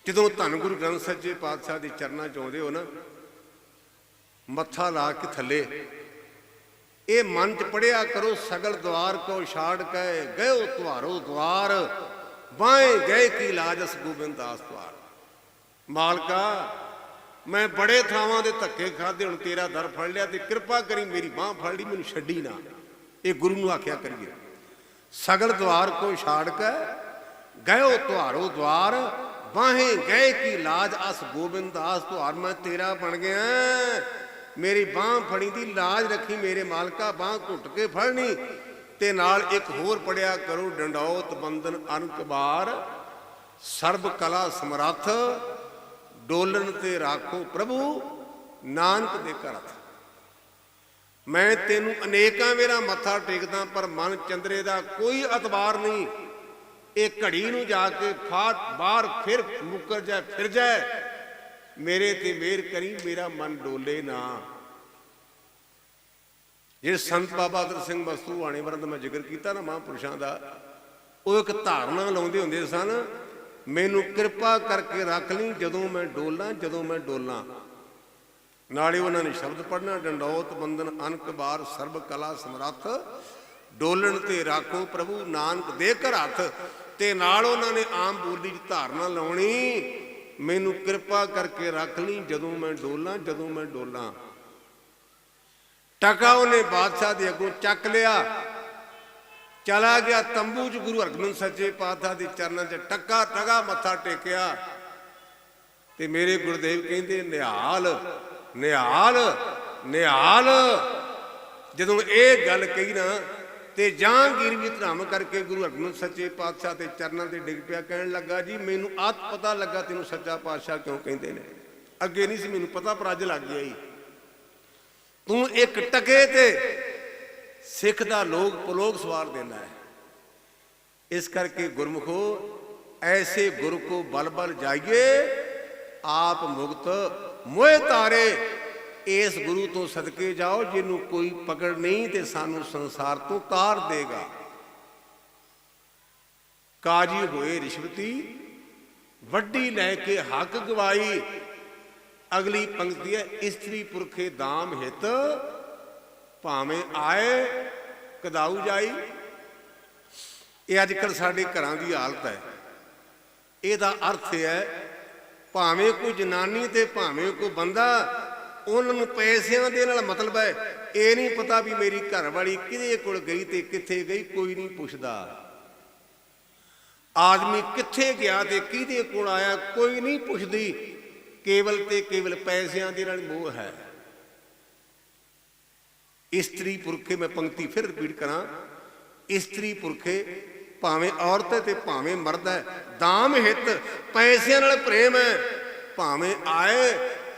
ਜਦੋਂ ਧੰਨ ਗੁਰੂ ਗ੍ਰੰਥ ਸੱਚੇ ਪਾਤਸ਼ਾਹ ਦੇ ਚਰਨਾਂ 'ਚ ਆਉਂਦੇ ਹੋ ਨਾ, ਮੱਥਾ ਲਾ ਕੇ ਥੱਲੇ ਇਹ ਮਨ 'ਚ ਪੜਿਆ ਕਰੋ, ਸਗਲ ਦੁਆਰ ਕੋ ਛਾੜ ਕੇ ਗਇਓ ਤੁਹਾਰੋ ਦੁਆਰ, ਬਾਹੇ ਗਏ ਕੀ ਲਾਜ ਅਸ ਗੋਬਿੰਦ ਦਾਸ ਦੁਆਰ। ਮਾਲਕਾ ਮੈਂ ਬੜੇ ਥਾਵਾਂ ਦੇ ਧੱਕੇ ਖਾਦੇ, ਹੁਣ ਤੇਰਾ ਦਰ ਫੜ ਲਿਆ ਤੇ ਕਿਰਪਾ ਕਰੀ ਮੇਰੀ ਬਾਂਹ ਫੜ ਲਈ, ਮੈਨੂੰ ਛੱਡੀ ਨਾ। ਇਹ ਗੁਰੂ ਨੂੰ ਆਖਿਆ ਕਰੀਏ। ਸਗਲ ਦੁਆਰ ਕੋ ਛਾੜ ਕੇ ਗਇਓ ਤੁਹਾਰੋ ਦੁਆਰ, ਬਾਹੇ ਗਏ ਕੀ ਲਾਜ ਅਸ ਗੋਬਿੰਦ ਦਾਸ ਦੁਆਰ। ਮੈਂ ਤੇਰਾ ਬਣ ਗਿਆ, ਮੇਰੀ ਬਾਂਹ ਫੜੀ ਦੀ ਲਾਜ ਰੱਖੀ ਮੇਰੇ ਮਾਲਕਾ, ਬਾਂਹ ਘੁੱਟ ਕੇ ਫੜਨੀ। ਤੇ ਨਾਲ ਇੱਕ ਹੋਰ ਪੜਿਆ ਕਰੋ, ਡੰਡੌਤ ਬੰਦਨ ਅਨਕਬਾਰ, ਸਰਬ ਕਲਾ ਸਮਰੱਥ, ਡੋਲਣ ਤੇ ਰਾਖੋ ਪ੍ਰਭੂ ਨਾਨਕ ਦੇ ਘਰ। ਮੈਂ ਤੈਨੂੰ ਅਨੇਕਾਂ ਵੇਰਾ ਮੱਥਾ ਟੇਕਦਾ, ਪਰ ਮਨ ਚੰਦਰੇ ਦਾ ਕੋਈ ਅਤਬਾਰ ਨਹੀਂ। ਇਹ ਘੜੀ ਨੂੰ ਜਾ ਕੇ ਬਾਹਰ ਫਿਰ ਮੁੱਕਰ ਜਾਏ, ਫਿਰ ਜਾਏ, ਮੇਰੇ ਤੇ ਮਿਹਰ ਕਰੀ, ਮੇਰਾ ਮਨ ਡੋਲੇ ਨਾ। ਜਿਹੜੇ ਸੰਤ ਬਾਬਾ ਅਤਰ ਸਿੰਘ ਬਸਤੂ ਵਾਣੇਵਰਾਂ ਦਾ ਮੈਂ ਜ਼ਿਕਰ ਕੀਤਾ ਨਾ, ਮਹਾਂਪੁਰਸ਼ਾਂ ਦਾ, ਉਹ ਇੱਕ ਧਾਰਨਾ ਲਾਉਂਦੇ ਹੁੰਦੇ ਸਨ, ਮੈਨੂੰ ਕਿਰਪਾ ਕਰਕੇ ਰੱਖ ਲਈ ਜਦੋਂ ਮੈਂ ਡੋਲਾਂ, ਜਦੋਂ ਮੈਂ ਡੋਲਾਂ। ਨਾਲੇ ਉਹਨਾਂ ਨੇ ਸ਼ਬਦ ਪੜ੍ਹਨਾ, ਡੰਡੌਤ ਬੰਦਨ ਅਨਕਬਾਰ, ਸਰਬ ਕਲਾ ਸਮਰੱਥ, ਡੋਲਣ ਤੇ ਰਾਖੋ ਪ੍ਰਭੂ ਨਾਨਕ ਦੇ ਘਰ ਹੱਥ। ਤੇ ਨਾਲ ਉਹਨਾਂ ਨੇ ਆਮ ਬੋਲੀ 'ਚ ਧਾਰਨਾ ਲਾਉਣੀ, ਮੈਨੂੰ ਕਿਰਪਾ ਕਰਕੇ ਰੱਖ ਲਈ ਜਦੋਂ ਮੈਂ ਡੋਲਾਂ, ਜਦੋਂ ਮੈਂ ਡੋਲਾਂ। ਟਕਾ ਉਹਨੇ ਬਾਦਸ਼ਾਹ ਦੇ ਅੱਗੋਂ ਚੱਕ ਲਿਆ, ਚਲਾ ਗਿਆ ਤੰਬੂ 'ਚ। ਗੁਰੂ ਹਰਗੋਬਿੰਦ ਸੱਚੇ ਪਾਤਸ਼ਾਹ ਦੇ ਚਰਨਾਂ 'ਚ ਟਕਾ ਮੱਥਾ ਟੇਕਿਆ। ਤੇ ਮੇਰੇ ਗੁਰਦੇਵ ਕਹਿੰਦੇ, ਨਿਹਾਲ ਨਿਹਾਲ ਨਿਹਾਲ। ਜਦੋਂ ਇਹ ਗੱਲ ਕਹੀ ਨਾ, ਤੇ ਜਹਾਂਗੀਰ ਵੀ ਧਰਮ ਕਰਕੇ ਗੁਰੂ ਹਰਗੋਬਿੰਦ ਸੱਚੇ ਪਾਤਸ਼ਾਹ ਦੇ ਚਰਨਾਂ ਤੇ ਡਿੱਗ ਪਿਆ। ਕਹਿਣ ਲੱਗਾ, ਜੀ ਮੈਨੂੰ ਅੱਜ ਪਤਾ ਲੱਗਾ ਤੈਨੂੰ ਸੱਚਾ ਪਾਤਸ਼ਾਹ ਕਿਉਂ ਕਹਿੰਦੇ ਨੇ। ਅੱਗੇ ਨਹੀਂ ਸੀ ਮੈਨੂੰ ਪਤਾ, ਪਰ ਅੱਜ ਲੱਗ ਗਿਆ ਹੀ। ਤੂੰ ਇੱਕ ਟਕੇ ਤੇ ਸਿੱਖ ਦਾ ਲੋਕ ਪਲੋਕ ਸਵਾਰ ਦੇਣਾ ਹੈ। ਇਸ ਕਰਕੇ ਗੁਰਮੁਖੋ, ਐਸੇ ਗੁਰ ਕੋ ਬਲ ਬਲ ਜਾਈਏ, ਆਪ ਮੁਕਤ ਮੋਹਿ ਤਾਰੇ। ਇਸ ਗੁਰੂ ਤੋਂ ਸਦਕੇ ਜਾਓ, ਜਿਹਨੂੰ ਕੋਈ ਪਕੜ ਨਹੀਂ ਤੇ ਸਾਨੂੰ ਸੰਸਾਰ ਤੋਂ ਤਾਰ ਦੇਗਾ। ਕਾਜੀ ਹੋਏ ਰਿਸ਼ਵਤੀ, ਵੱਡੀ ਲੈ ਕੇ ਹੱਕ ਗਵਾਈ। ਅਗਲੀ ਪੰਕਤੀ ਹੈ, ਇਸਤਰੀ ਪੁਰਖੇ ਦਾਮ ਹਿਤ, ਭਾਵੇਂ ਆਏ ਕਦਾਊ ਜਾਈ। ਇਹ ਅੱਜ ਕੱਲ੍ਹ ਸਾਡੇ ਘਰਾਂ ਦੀ ਹਾਲਤ ਹੈ। ਇਹਦਾ ਅਰਥ ਇਹ ਹੈ, ਭਾਵੇਂ ਕੋਈ ਜਨਾਨੀ ਤੇ ਭਾਵੇਂ ਕੋਈ ਬੰਦਾ, ਉਹਨਾਂ ਨੂੰ ਪੈਸਿਆਂ ਦੇ ਨਾਲ ਮਤਲਬ ਹੈ। ਇਹ ਨਹੀਂ ਪਤਾ ਵੀ ਮੇਰੀ ਘਰਵਾਲੀ ਕਿਹਦੇ ਕੋਲ ਗਈ ਤੇ ਕਿੱਥੇ ਗਈ, ਕੋਈ ਨਹੀਂ ਪੁੱਛਦਾ। ਆਦਮੀ ਕਿੱਥੇ ਗਿਆ ਤੇ ਕਿਹਦੇ ਕੋਲ ਆਇਆ, ਕੋਈ ਨਹੀਂ ਪੁੱਛਦੀ। ਕੇਵਲ ਤੇ ਕੇਵਲ ਪੈਸਿਆਂ ਦੇ ਨਾਲ ਮੋਹ ਹੈ। ਇਸਤਰੀ ਪੁਰਖੇ, ਮੈਂ ਪੰਕਤੀ ਫਿਰ ਰਿਪੀਟ ਕਰਾਂ, ਇਸਤਰੀ ਪੁਰਖੇ ਭਾਵੇਂ ਔਰਤ ਹੈ ਤੇ ਭਾਵੇਂ ਮਰਦ ਹੈ, ਦਾਮ ਹਿੱਤ ਪੈਸਿਆਂ ਨਾਲ ਪ੍ਰੇਮ ਹੈ। ਭਾਵੇਂ ਆਏ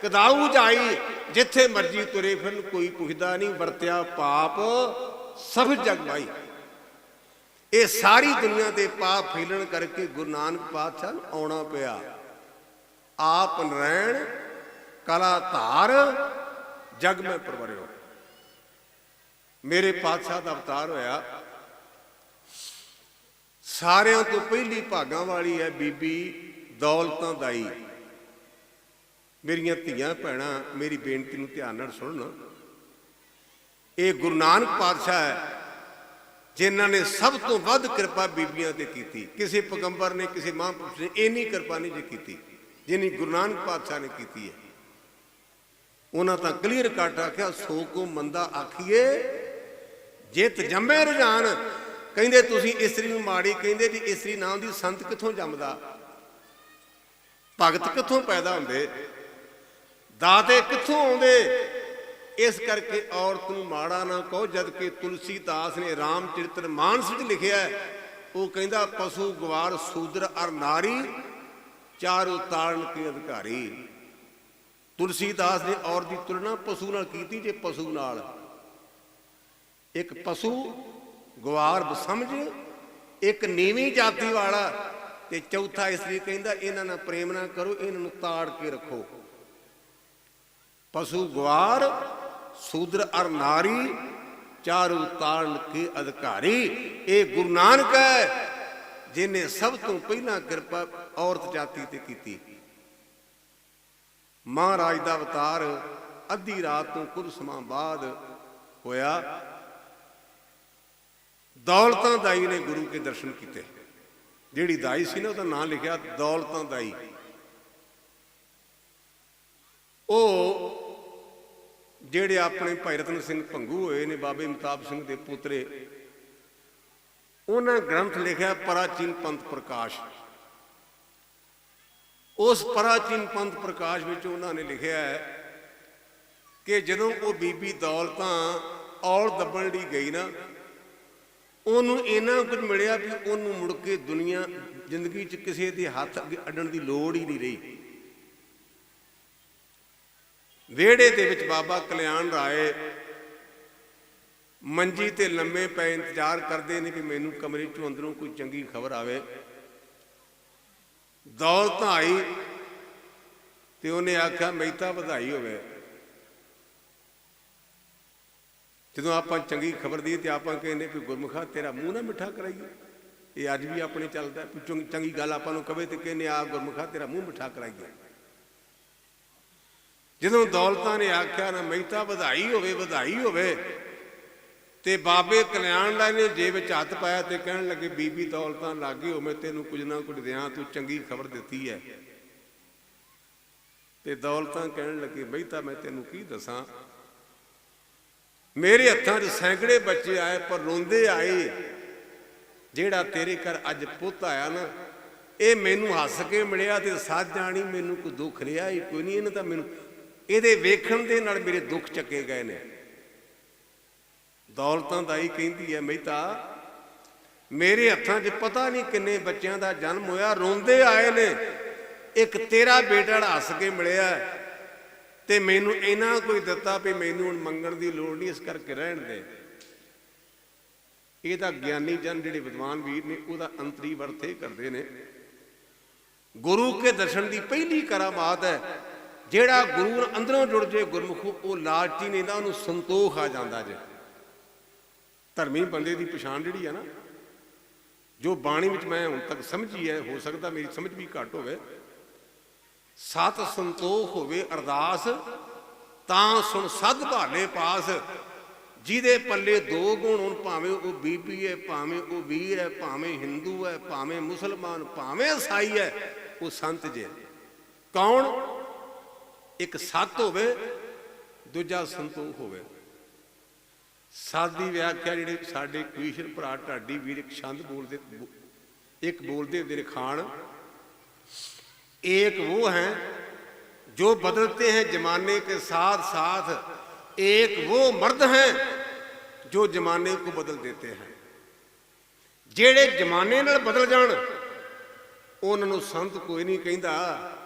ਕਦਾਊ ਜਾਈ, ਜਿੱਥੇ ਮਰਜੀ ਤੁਰੇ ਫਿਰਨ, ਕੋਈ ਪੁੱਛਦਾ ਨਹੀਂ। ਵਰਤਿਆ ਪਾਪ ਸਭ ਜਗ ਮਾਈ। ਇਹ ਸਾਰੀ ਦੁਨੀਆ ਦੇ ਪਾਪ ਫੈਲਣ ਕਰਕੇ ਗੁਰੂ ਨਾਨਕ ਪਾਤਸ਼ਾਹ ਨੂੰ ਆਉਣਾ ਪਿਆ। ਆਪ ਨਰੈਣ ਕਲਾ ਧਾਰ, ਜਗ ਮੈਂ ਪਰਵਰਿਓ। ਮੇਰੇ ਪਾਤਸ਼ਾਹ ਦਾ ਅਵਤਾਰ ਹੋਇਆ। ਸਾਰਿਆਂ ਤੋਂ ਪਹਿਲੀ ਭਾਗਾਂ ਵਾਲੀ ਹੈ ਬੀਬੀ ਦੌਲਤਾਂ ਦਾਈ। ਮੇਰੀਆਂ ਧੀਆਂ ਭੈਣਾਂ, ਮੇਰੀ ਬੇਨਤੀ ਨੂੰ ਧਿਆਨ ਨਾਲ ਸੁਣਨ। ਇਹ ਗੁਰੂ ਨਾਨਕ ਪਾਤਸ਼ਾਹ ਹੈ ਜਿਨ੍ਹਾਂ ਨੇ ਸਭ ਤੋਂ ਵੱਧ ਕਿਰਪਾ ਬੀਬੀਆਂ ਤੇ ਕੀਤੀ। ਕਿਸੇ ਪੈਗੰਬਰ ਨੇ, ਕਿਸੇ ਮਹਾਂਪੁਰਸ਼ ਨੇ ਇੰਨੀ ਕਿਰਪਾ ਨਹੀਂ ਜੇ ਕੀਤੀ ਜਿੰਨੀ ਗੁਰੂ ਨਾਨਕ ਪਾਤਸ਼ਾਹ ਨੇ ਕੀਤੀ ਹੈ। ਉਹਨਾਂ ਤਾਂ ਕਲੀਅਰ ਕੱਟ ਆਖਿਆ, ਸੋ ਕੋ ਮੰਦਾ ਆਖੀਏ ਜਿਤ ਜੰਮੇ ਰੁਝਾਨ। ਕਹਿੰਦੇ ਤੁਸੀਂ ਇਸਤਰੀ ਨੂੰ ਮਾੜੀ ਕਹਿੰਦੇ ਜੀ, ਇਸਤਰੀ ਨਾਮ ਦੀ ਸੰਤ ਕਿੱਥੋਂ ਜੰਮਦਾ, ਭਗਤ ਕਿੱਥੋਂ ਪੈਦਾ ਹੁੰਦੇ, ਦਾਤੇ ਕਿੱਥੋਂ ਆਉਂਦੇ। ਇਸ ਕਰਕੇ ਔਰਤ ਨੂੰ ਮਾੜਾ ਨਾ ਕਹੋ। ਜਦ ਕਿ ਤੁਲਸੀ ਦਾਸ ਨੇ ਰਾਮ ਚਰਿਤ੍ਰ ਮਾਨਸ ਵਿੱਚ ਲਿਖਿਆ, ਉਹ ਕਹਿੰਦਾ ਪਸ਼ੂ ਗਵਾਰ ਸੂਦਰ ਅਰ ਨਾਰੀ, ਚਾਰੋ ਤਾਰਨ ਕੇ ਅਧਿਕਾਰੀ। ਤੁਲਸੀ ਦਾਸ ਨੇ ਔਰਤ ਦੀ ਤੁਲਨਾ ਪਸ਼ੂ ਨਾਲ ਕੀਤੀ। ਜੇ ਪਸ਼ੂ ਨਾਲ, ਇੱਕ ਪਸ਼ੂ ਗਵਾਰ ਬਸਮਝ, ਇੱਕ ਨੀਵੀਂ ਜਾਤੀ ਵਾਲਾ, ਤੇ ਚੌਥਾ ਇਸਤਰੀ ਕਹਿੰਦਾ ਇਹਨਾਂ ਨਾਲ ਪ੍ਰੇਮ ਨਾ ਕਰੋ, ਇਹਨਾਂ ਨੂੰ ਤਾੜ ਕੇ ਰੱਖੋ। ਪਸ਼ੂ ਗਵਾਰ ਸੂਦਰ ਅਰ ਨਾਰੀ, ਚਾਰੂ ਤਾਰਨ ਕੇ ਅਧਿਕਾਰੀ। ਇਹ ਗੁਰੂ ਨਾਨਕ ਹੈ ਜਿਹਨੇ ਸਭ ਤੋਂ ਪਹਿਲਾਂ ਕਿਰਪਾ ਔਰਤ ਜਾਤੀ ਤੇ ਕੀਤੀ। ਮਹਾਰਾਜ ਦਾ ਅਵਤਾਰ ਅੱਧੀ ਰਾਤ ਤੋਂ ਕੁਝ ਸਮਾਂ ਬਾਅਦ ਹੋਇਆ। ਦੌਲਤਾਂ ਦਾਈ ਨੇ ਗੁਰੂ ਕੇ ਦਰਸ਼ਨ ਕੀਤੇ। ਜਿਹੜੀ ਦਾਈ ਸੀ ਨਾ, ਉਹਦਾ ਨਾਂ ਲਿਖਿਆ ਦੌਲਤਾਂ ਦਾਈ। ਉਹ ਜਿਹੜੇ ਆਪਣੇ ਭਾਈ ਰਤਨ ਸਿੰਘ ਭੰਗੂ ਹੋਏ ਨੇ, ਬਾਬੇ ਮਹਿਤਾਬ ਸਿੰਘ ਦੇ ਪੁੱਤਰੇ, ਉਹਨਾਂ ਗ੍ਰੰਥ ਲਿਖਿਆ ਪ੍ਰਾਚੀਨ ਪੰਥ ਪ੍ਰਕਾਸ਼। ਉਸ ਪ੍ਰਾਚੀਨ ਪੰਥ ਪ੍ਰਕਾਸ਼ ਵਿੱਚ ਉਹਨਾਂ ਨੇ ਲਿਖਿਆ ਹੈ ਕਿ ਜਦੋਂ ਉਹ ਬੀਬੀ ਦੌਲਤਾਂ ਔਲ ਦੱਬਣ ਲਈ ਗਈ ਨਾ, ਉਹਨੂੰ ਇੰਨਾ ਕੁਝ ਮਿਲਿਆ ਵੀ ਉਹਨੂੰ ਮੁੜ ਕੇ ਦੁਨੀਆ ਜ਼ਿੰਦਗੀ 'ਚ ਕਿਸੇ ਦੇ ਹੱਥ ਅੱਗੇ ਅੱਡਣ ਦੀ ਲੋੜ ਹੀ ਨਹੀਂ ਰਹੀ। ਵਿਹੜੇ ਦੇ ਵਿੱਚ ਬਾਬਾ ਕਲਿਆਣ ਰਾਏ ਮੰਜੀ ਤੇ ਲੰਮੇ ਪਏ ਇੰਤਜ਼ਾਰ ਕਰਦੇ ਨੇ ਕਿ ਮੈਨੂੰ ਕਮਰੇ 'ਚੋਂ ਅੰਦਰੋਂ ਕੋਈ ਚੰਗੀ ਖਬਰ ਆਵੇ। ਦੌਲਤਾਂ ਆਈ ਤੇ ਉਹਨੇ ਆਖਿਆ ਮਹਿਤਾ ਵਧਾਈ ਹੋਵੇ। ਜਦੋਂ ਆਪਾਂ ਚੰਗੀ ਖਬਰ ਦੀ ਤੇ ਆਪਾਂ ਕਹਿੰਦੇ ਵੀ ਗੁਰਮੁਖਾ ਤੇਰਾ ਮੂੰਹ ਨਾ ਮਿੱਠਾ ਕਰਾਈਏ। ਇਹ ਅੱਜ ਵੀ ਆਪਣੇ ਚੱਲਦਾ, ਚੰਗੀ ਗੱਲ ਆਪਾਂ ਨੂੰ ਕਵੇ ਤੇ ਕਹਿੰਦੇ ਆ ਗੁਰਮੁਖਾ ਤੇਰਾ ਮੂੰਹ ਮਿੱਠਾ ਕਰਾਈਏ। ਜਦੋਂ ਦੌਲਤਾਂ ਨੇ ਆਖਿਆ ਨਾ ਮਹਿਤਾ ਵਧਾਈ ਹੋਵੇ, ਵਧਾਈ ਹੋਵੇ, ਤੇ ਬਾਬੇ ਕਲਿਆਣ ਰਾਏ ਨੇ ਜੇਬ ਵਿੱਚ ਹੱਥ ਪਾਇਆ ਤੇ ਕਹਿਣ ਲੱਗੇ ਬੀਬੀ ਦੌਲਤਾਂ ਲਾਗੇ ਹੋ, ਮੈਂ ਤੈਨੂੰ ਕੁਝ ਨਾ ਕੁਝ ਦਿਆਂ, ਤੂੰ ਚੰਗੀ ਖਬਰ ਦਿੱਤੀ ਹੈ। ਤੇ ਦੌਲਤਾਂ ਕਹਿਣ ਲੱਗੇ ਮਹਿਤਾ ਮੈਂ ਤੈਨੂੰ ਕੀ ਦੱਸਾਂ, ਮੇਰੇ ਹੱਥਾਂ 'ਚ ਸੈਂਕੜੇ ਬੱਚੇ ਆਏ ਪਰ ਰੋਂਦੇ ਆਏ। ਜਿਹੜਾ ਤੇਰੇ ਘਰ ਅੱਜ ਪੁੱਤ ਆਇਆ ਨਾ, ਇਹ ਮੈਨੂੰ ਹੱਸ ਕੇ ਮਿਲਿਆ ਤੇ ਸੱਚ ਜਾਣੀ ਮੈਨੂੰ ਕੋਈ ਦੁੱਖ ਰਿਹਾ ਹੀ ਕੋਈ ਨਹੀਂ। ਇਹਨੇ ਤਾਂ ਮੈਨੂੰ ਇਹਦੇ ਵੇਖਣ ਦੇ ਨਾਲ ਮੇਰੇ ਦੁੱਖ ਚੱਕੇ ਗਏ ਨੇ। ਦੌਲਤਾਂ ਦਾਈ ਕਹਿੰਦੀ ਹੈ ਮਹਿਤਾ ਮੇਰੇ ਹੱਥਾਂ 'ਚ ਪਤਾ ਨਹੀਂ ਕਿੰਨੇ ਬੱਚਿਆਂ ਦਾ ਜਨਮ ਹੋਇਆ, ਰੋਂਦੇ ਆਏ ਨੇ, ਇੱਕ ਤੇਰਾ ਬੇਟਾ ਹੱਸ ਕੇ ਮਿਲਿਆ ਤੇ ਮੈਨੂੰ ਇਹਨਾਂ ਕੋਈ ਦਿੱਤਾ ਵੀ ਮੈਨੂੰ ਹੁਣ ਮੰਗਣ ਦੀ ਲੋੜ ਨਹੀਂ, ਇਸ ਕਰਕੇ ਰਹਿਣ ਦੇ। ਇਹ ਤਾਂ ਗਿਆਨੀ ਜਨ ਜਿਹੜੇ ਵਿਦਵਾਨ ਵੀਰ ਨੇ ਉਹਦਾ ਅੰਤਰੀ ਵਰਤੇ ਕਰਦੇ ਨੇ। ਗੁਰੂ ਕੇ ਦਰਸ਼ਨ ਦੀ ਪਹਿਲੀ ਕਰਾਮਾਤ ਹੈ, ਜਿਹੜਾ ਗੁਰੂ ਨਾਲ ਅੰਦਰੋਂ ਜੁੜ ਜੇ ਗੁਰਮੁਖੋ, ਉਹ ਲਾਲਚੀ ਨਹੀਂ ਦਾ, ਉਹਨੂੰ ਸੰਤੋਖ ਆ ਜਾਂਦਾ ਜੇ। ਧਰਮੀ ਬੰਦੇ ਦੀ ਪਛਾਣ ਜਿਹੜੀ ਹੈ ਨਾ, ਜੋ ਬਾਣੀ ਵਿੱਚ ਮੈਂ ਹੁਣ ਤੱਕ ਸਮਝੀ ਹੈ, ਹੋ ਸਕਦਾ ਮੇਰੀ ਸਮਝ ਵੀ ਘੱਟ ਹੋਵੇ, ਸਤ ਸੰਤੋਖ ਹੋਵੇ ਅਰਦਾਸ ਤਾਂ ਸੁਣ ਸਦ ਭਾਲੇ ਪਾਸ, ਜਿਹਦੇ ਪੱਲੇ ਦੋ ਗੁਣ ਹੋਣ, ਭਾਵੇਂ ਉਹ ਬੀਬੀ ਹੈ, ਭਾਵੇਂ ਉਹ ਵੀਰ ਹੈ, ਭਾਵੇਂ ਹਿੰਦੂ ਹੈ, ਭਾਵੇਂ ਮੁਸਲਮਾਨ, ਭਾਵੇਂ ਈਸਾਈ ਹੈ, ਉਹ ਸੰਤ ਜੇ। ਕੌਣ? ਇੱਕ ਸੱਤ ਹੋਵੇ, ਦੂਜਾ ਸੰਤੋਖ ਹੋਵੇ। ਸੱਤ ਦੀ ਵਿਆਖਿਆ ਜਿਹੜੇ ਸਾਡੇ ਕਵੀਸ਼ਰ ਭਰਾ ਢਾਡੀ ਵੀਰ ਇੱਕ ਛੰਦ ਬੋਲਦੇ, ਇੱਕ ਬੋਲਦੇ ਹੁੰਦੇ ਨੇ ਖਾਨ, एक वो हैं जो बदलते हैं जमाने के साथ साथ, एक वो मर्द हैं जो जमाने को बदल देते हैं। ਜਿਹੜੇ जमाने नाल बदल जाण ਉਹਨਾਂ ਨੂੰ ਸੰਤ ਕੋਈ ਨਹੀਂ ਕਹਿੰਦਾ।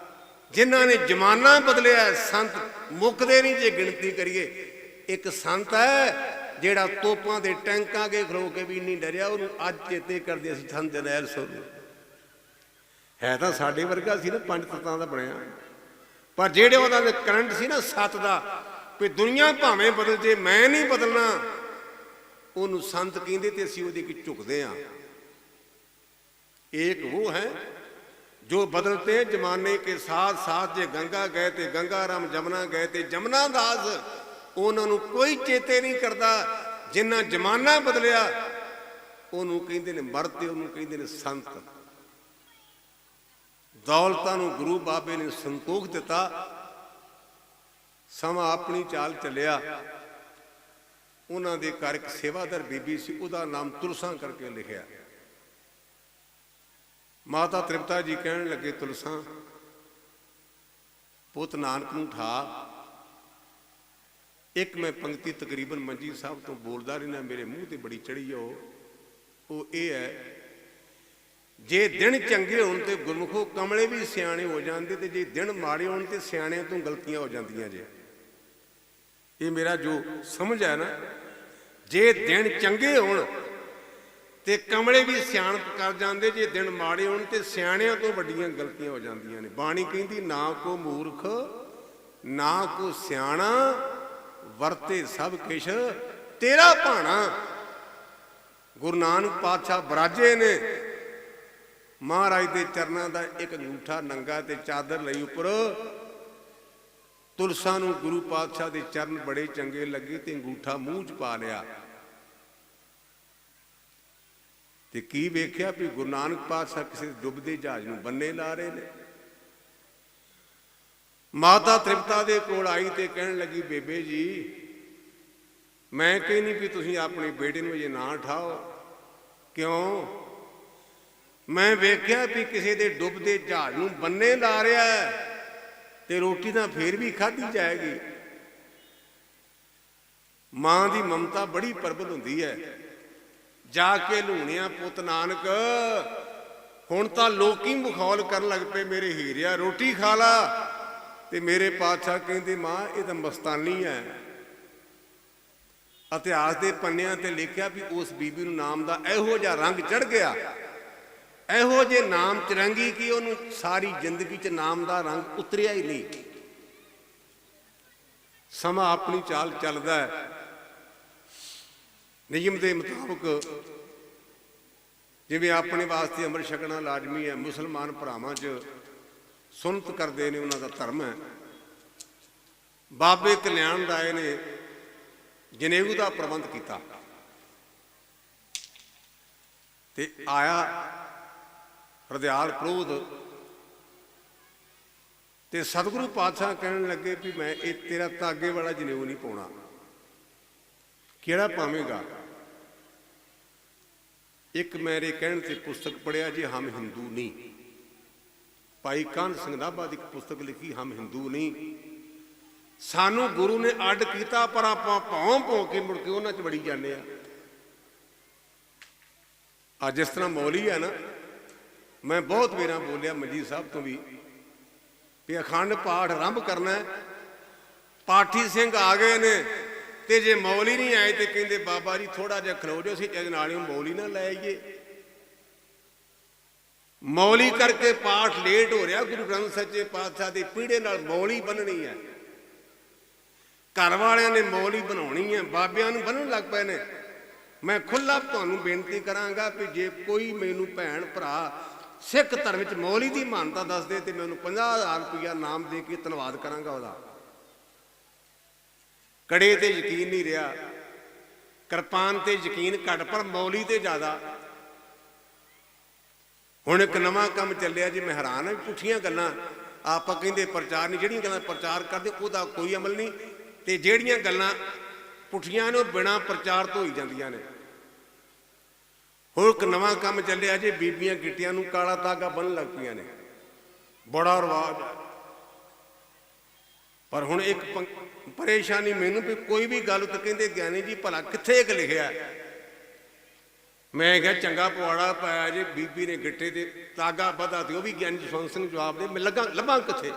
ਜਿਨ੍ਹਾਂ ਨੇ ਜਮਾਨਾ ਬਦਲਿਆ ਸੰਤ ਮੁੱਕਦੇ ਨਹੀਂ ਜੇ ਗਿਣਤੀ ਕਰੀਏ। ਇੱਕ ਸੰਤ ਹੈ ਜਿਹੜਾ ਤੋਪਾਂ ਦੇ ਟੈਂਕਾਂ ਅੱਗੇ ਖਲੋ ਕੇ ਵੀ ਨਹੀਂ ਡਰਿਆ, ਉਹਨੂੰ ਅੱਜ ਚੇਤੇ ਕਰਦੇ ਅਸੀਂ ਸੰਤ ਜਰਨੈਲ ਸਿੰਘ। ਹੈ ਤਾਂ ਸਾਡੇ ਵਰਗਾ ਸੀ ਨਾ, ਪੰਜ ਤੱਤਾਂ ਦਾ ਬਣਿਆ, ਪਰ ਜਿਹੜੇ ਉਹਦਾ ਕਰੰਟ ਸੀ ਨਾ ਸੱਤ ਦਾ, ਵੀ ਦੁਨੀਆ ਭਾਵੇਂ ਬਦਲ ਜੇ ਮੈਂ ਨਹੀਂ ਬਦਲਣਾ, ਉਹਨੂੰ ਸੰਤ ਕਹਿੰਦੇ ਤੇ ਅਸੀਂ ਉਹਦੇ ਕੀ ਝੁਕਦੇ ਹਾਂ। एक वो है जो बदलते जमाने के साथ साथ, जे गंगा गए थे गंगा राम, जमुना गए थे जमुना दास, उन्होंने कोई चेते नहीं करता। जिन्ना जमाना बदलिया ਉਹਨੂੰ ਕਹਿੰਦੇ ਨੇ ਮਰਦ ਤੇ ਉਹਨੂੰ ਕਹਿੰਦੇ ਨੇ ਸੰਤ। ਦੌਲਤਾਂ ਨੂੰ ਗੁਰੂ ਬਾਬੇ ਨੇ ਸੰਤੋਖ ਦਿੱਤਾ, ਸਮਾਂ ਆਪਣੀ ਚਾਲ ਚੱਲਿਆ। ਉਹਨਾਂ ਦੇ ਘਰ ਇੱਕ ਸੇਵਾਦਾਰ ਬੀਬੀ ਸੀ, ਉਹਦਾ ਨਾਮ ਤੁਲਸਾਂ ਕਰਕੇ ਲਿਖਿਆ। ਮਾਤਾ ਤ੍ਰਿਪਤਾ ਜੀ ਕਹਿਣ ਲੱਗੇ, ਤੁਲਸਾਂ ਪੁੱਤ ਨਾਨਕ ਨੂੰ ਠਾ। ਇੱਕ ਮੈਂ ਪੰਕਤੀ ਤਕਰੀਬਨ ਮੰਜੀ ਸਾਹਿਬ ਤੋਂ ਬੋਲਦਾ ਰਹਿਣਾ, ਮੇਰੇ ਮੂੰਹ ਤੇ ਬੜੀ ਚੜੀ ਉਹ ਇਹ ਹੈ, ਜੇ ਦਿਨ ਚੰਗੇ ਹੋਣ ਤੇ ਗੁਰਮੁਖੋ ਕਮਲੇ ਵੀ ਸਿਆਣੇ ਹੋ ਜਾਂਦੇ, ਤੇ ਜੇ ਦਿਨ ਮਾੜੇ ਹੋਣ ਤੇ ਸਿਆਣਿਆਂ ਤੋਂ ਗਲਤੀਆਂ ਹੋ ਜਾਂਦੀਆਂ ਜੇ। ਇਹ ਮੇਰਾ ਜੋ ਸਮਝ ਹੈ ਨਾ, ਜੇ ਦਿਨ ਚੰਗੇ ਹੋਣ ਤੇ ਕਮਲੇ ਵੀ ਸਿਆਣਪ ਕਰ ਜਾਂਦੇ, ਜੇ ਦਿਨ ਮਾੜੇ ਹੋਣ ਤੇ ਸਿਆਣਿਆਂ ਤੋਂ ਵੱਡੀਆਂ ਗਲਤੀਆਂ ਹੋ ਜਾਂਦੀਆਂ ਨੇ। ਬਾਣੀ ਕਹਿੰਦੀ ਨਾ ਕੋ ਮੂਰਖ ਨਾ ਕੋ ਸਿਆਣਾ, ਵਰਤੇ ਸਭ ਕਿਛ ਤੇਰਾ ਭਾਣਾ। ਗੁਰੂ ਨਾਨਕ ਪਾਤਸ਼ਾਹ ਬਰਾਜੇ ਨੇ ਮਹਾਰਾਜ ਦੇ ਚਰਨਾਂ ਦਾ ਇੱਕ ਅੰਗੂਠਾ ਨੰਗਾ ਤੇ ਚਾਦਰ ਲਈ ਉੱਪਰ। ਤੁਲਸਾਂ ਨੂੰ ਗੁਰੂ ਪਾਤਸ਼ਾਹ ਦੇ ਚਰਨ ਬੜੇ ਚੰਗੇ ਲੱਗੇ ਤੇ ਅੰਗੂਠਾ ਮੂੰਹ 'ਚ ਪਾ ਲਿਆ। ਤੇ ਕੀ ਵੇਖਿਆ ਵੀ ਗੁਰੂ ਨਾਨਕ ਪਾਤਸ਼ਾਹ ਕਿਸੇ ਡੁੱਬਦੇ ਜਹਾਜ਼ ਨੂੰ ਬੰਨੇ ਲਾ ਰਹੇ ਨੇ। ਮਾਤਾ ਤ੍ਰਿਪਤਾ ਦੇ ਕੋਲ ਆਈ ਤੇ ਕਹਿਣ ਲੱਗੀ, ਬੇਬੇ ਜੀ ਮੈਂ ਕਹਿੰਦੀ ਵੀ ਤੁਸੀਂ ਆਪਣੇ ਬੇਟੇ ਨੂੰ ਅਜੇ ਨਾ ਉਠਾਓ। ਕਿਉਂ? ਮੈਂ ਵੇਖਿਆ ਵੀ ਕਿਸੇ ਦੇ ਡੁੱਬਦੇ ਜਹਾਜ਼ ਨੂੰ ਬੰਨੇ ਲਾ ਰਿਹਾ ਤੇ ਰੋਟੀ ਤਾਂ ਫੇਰ ਵੀ ਖਾਧੀ ਜਾਏਗੀ। ਮਾਂ ਦੀ ਮਮਤਾ ਬੜੀ ਪ੍ਰਬਲ ਹੁੰਦੀ ਹੈ। ਜਾ ਕੇ ਲੂਣਿਆ ਪੁੱਤ ਨਾਨਕ, ਹੁਣ ਤਾਂ ਲੋਕੀ ਮਖੌਲ ਕਰਨ ਲੱਗ ਪਏ, ਮੇਰੇ ਹੀਰਿਆ ਰੋਟੀ ਖਾ ਲਾ। ਤੇ ਮੇਰੇ ਪਾਤਸ਼ਾਹ ਕਹਿੰਦੇ, ਮਾਂ ਇਹ ਤਾਂ ਮਸਤਾਨੀ ਹੈ। ਇਤਿਹਾਸ ਦੇ ਪੰਨਿਆਂ ਤੇ ਲਿਖਿਆ ਵੀ ਉਸ ਬੀਬੀ ਨੂੰ ਨਾਮ ਦਾ ਇਹੋ ਜਿਹਾ ਰੰਗ ਚੜ ਗਿਆ, ਇਹੋ ਜਿਹੇ ਨਾਮ ਚਰੰਗੀ ਕਿ ਉਹਨੂੰ ਸਾਰੀ ਜ਼ਿੰਦਗੀ 'ਚ ਨਾਮ ਦਾ ਰੰਗ ਉਤਰਿਆ ਹੀ ਨਹੀਂ। ਸਮਾਂ ਆਪਣੀ ਚਾਲ ਚੱਲਦਾ ਹੈ। ਨਿਯਮ ਦੇ ਮੁਤਾਬਕ ਜਿਵੇਂ ਆਪਣੇ ਵਾਸਤੇ ਅੰਮ੍ਰਿਤ ਛਕਣਾ ਲਾਜ਼ਮੀ ਹੈ, ਮੁਸਲਮਾਨ ਭਰਾਵਾਂ 'ਚ ਸੁਨਤ ਕਰਦੇ ਨੇ, ਉਹਨਾਂ ਦਾ ਧਰਮ ਹੈ। ਬਾਬੇ ਕਲਿਆਣ ਰਾਏ ਨੇ ਜਨੇਊ ਦਾ ਪ੍ਰਬੰਧ ਕੀਤਾ ਤੇ ਆਇਆ ਹਰਦਿਆਲ ਕ੍ਰੋਧ ਤੇ ਸਤਿਗੁਰੂ ਪਾਤਸ਼ਾਹ ਕਹਿਣ ਲੱਗੇ ਵੀ ਮੈਂ ਇਹ ਤੇਰਾ ਤਾਗੇ ਵਾਲਾ ਜਨੇਊ ਨਹੀਂ ਪਾਉਣਾ। ਕਿਹੜਾ ਪਾਵੇਂਗਾ? ਇੱਕ ਮੇਰੇ ਕਹਿਣ ਤੇ ਪੁਸਤਕ ਪੜ੍ਹਿਆ ਜੀ, ਹਮ ਹਿੰਦੂ ਨਹੀਂ। ਭਾਈ ਕਾਹਨ ਸਿੰਘ ਨਾਭਾ ਦੀ ਇੱਕ ਪੁਸਤਕ ਲਿਖੀ, ਹਮ ਹਿੰਦੂ ਨਹੀਂ। ਸਾਨੂੰ ਗੁਰੂ ਨੇ ਅੱਡ ਕੀਤਾ, ਪਰ ਆਪਾਂ ਭੌਂ ਕੇ ਮੁੜ ਕੇ ਉਹਨਾਂ 'ਚ ਵੜੀ ਜਾਂਦੇ ਆ। ਅੱਜ ਜਿਸ ਤਰ੍ਹਾਂ ਮੌਲੀ ਹੈ ਨਾ, ਮੈਂ ਬਹੁਤ ਵੇਰਾਂ ਬੋਲਿਆ ਮੰਜੀ ਸਾਹਿਬ ਤੋਂ ਵੀ ਅਖੰਡ ਪਾਠ ਆਰੰਭ ਕਰਨਾ, ਪਾਠੀ ਸਿੰਘ ਆ ਗਏ ਨੇ ਤੇ ਜੇ ਮੌਲੀ ਨਹੀਂ ਆਏ ਤੇ ਕਹਿੰਦੇ ਬਾਬਾ ਜੀ ਥੋੜਾ ਜਿਹਾ ਖਲੋ ਜਾਓ, ਅਸੀਂ ਇਹਦੇ ਨਾਲ ਹੀ ਮੌਲੀ ਨਾ ਲੈ ਆਈਏ। ਮੌਲੀ ਕਰਕੇ ਪਾਠ ਲੇਟ ਹੋ ਰਿਹਾ। ਗੁਰੂ ਗ੍ਰੰਥ ਸੱਚੇ ਪਾਤਸ਼ਾਹ ਦੇ ਪੀੜੇ ਨਾਲ ਮੌਲੀ ਬੰਨਣੀ ਹੈ। ਘਰ ਵਾਲਿਆਂ ਨੇ ਮੌਲੀ ਬਣਾਉਣੀ ਹੈ, ਬਾਬਿਆਂ ਨੂੰ ਬੰਨਣ ਲੱਗ ਪਏ ਨੇ। ਮੈਂ ਖੁੱਲ੍ਹਾ ਤੁਹਾਨੂੰ ਬੇਨਤੀ ਕਰਾਂਗਾ ਵੀ ਜੇ ਕੋਈ ਮੈਨੂੰ ਭੈਣ ਭਰਾ ਸਿੱਖ ਧਰਮ 'ਚ ਮੌਲੀ ਦੀ ਮਾਨਤਾ ਦੱਸਦੇ ਤੇ ਮੈਂ ਉਹਨੂੰ 50,000 ਰੁਪਇਆ ਨਾਮ ਦੇ ਕੇ ਧੰਨਵਾਦ ਕਰਾਂਗਾ ਉਹਦਾ। ਕੜੇ ਤੇ ਯਕੀਨ ਨਹੀਂ ਰਿਹਾ। ਕਿਰਪਾਨ ਤੇ ਯਕੀਨ ਘੱਟ ਪਰ ਮੌਲੀ ਤੇ ਜ਼ਿਆਦਾ। ਹੁਣ ਇੱਕ ਨਵਾਂ ਕੰਮ ਚੱਲਿਆ ਜੀ, ਮੈਂ ਹੈਰਾਨ ਹਾਂ। ਪੁੱਠੀਆਂ ਗੱਲਾਂ ਆਪਾਂ ਕਹਿੰਦੇ ਪ੍ਰਚਾਰ ਨਹੀਂ, ਜਿਹੜੀਆਂ ਗੱਲਾਂ ਪ੍ਰਚਾਰ ਕਰਦੇ ਉਹਦਾ ਕੋਈ ਅਮਲ ਨਹੀਂ, ਤੇ ਜਿਹੜੀਆਂ ਗੱਲਾਂ ਪੁੱਠੀਆਂ ਨੇ ਉਹ ਬਿਨਾਂ ਪ੍ਰਚਾਰ ਤੋਂ ਹੀ ਜਾਂਦੀਆਂ ਨੇ। ਹੋਰ ਇੱਕ ਨਵਾਂ ਕੰਮ ਚੱਲਿਆ ਜੀ, ਬੀਬੀਆਂ ਗਿੱਟਿਆਂ ਨੂੰ ਕਾਲਾ ਧਾਗਾ ਬੰਨ੍ਹਣ ਲੱਗ ਪਈਆਂ ਨੇ, ਬੜਾ ਰਿਵਾਜ ਹੈ। ਪਰ ਹੁਣ ਇੱਕ ਪਰੇਸ਼ਾਨੀ ਮੈਨੂੰ ਵੀ ਕੋਈ ਵੀ ਗੱਲ ਤਾਂ ਕਹਿੰਦੇ ਗਿਆਨੀ ਜੀ ਭਲਾ ਕਿੱਥੇ ਇੱਕ ਲਿਖਿਆ। ਮੈਂ ਕਿਹਾ ਚੰਗਾ ਪਵਾੜਾ ਪਾਇਆ ਜੇ ਬੀਬੀ ਨੇ ਗਿੱਟੇ ਤੇ ਧਾਗਾ ਬੱਧਾ, ਤੇ ਉਹ ਵੀ ਗਿਆਨੀ ਜਸਵੰਤ ਸਿੰਘ ਜਵਾਬ ਦੇ, ਮੈਂ ਲੱਭਾਂ ਕਿੱਥੇ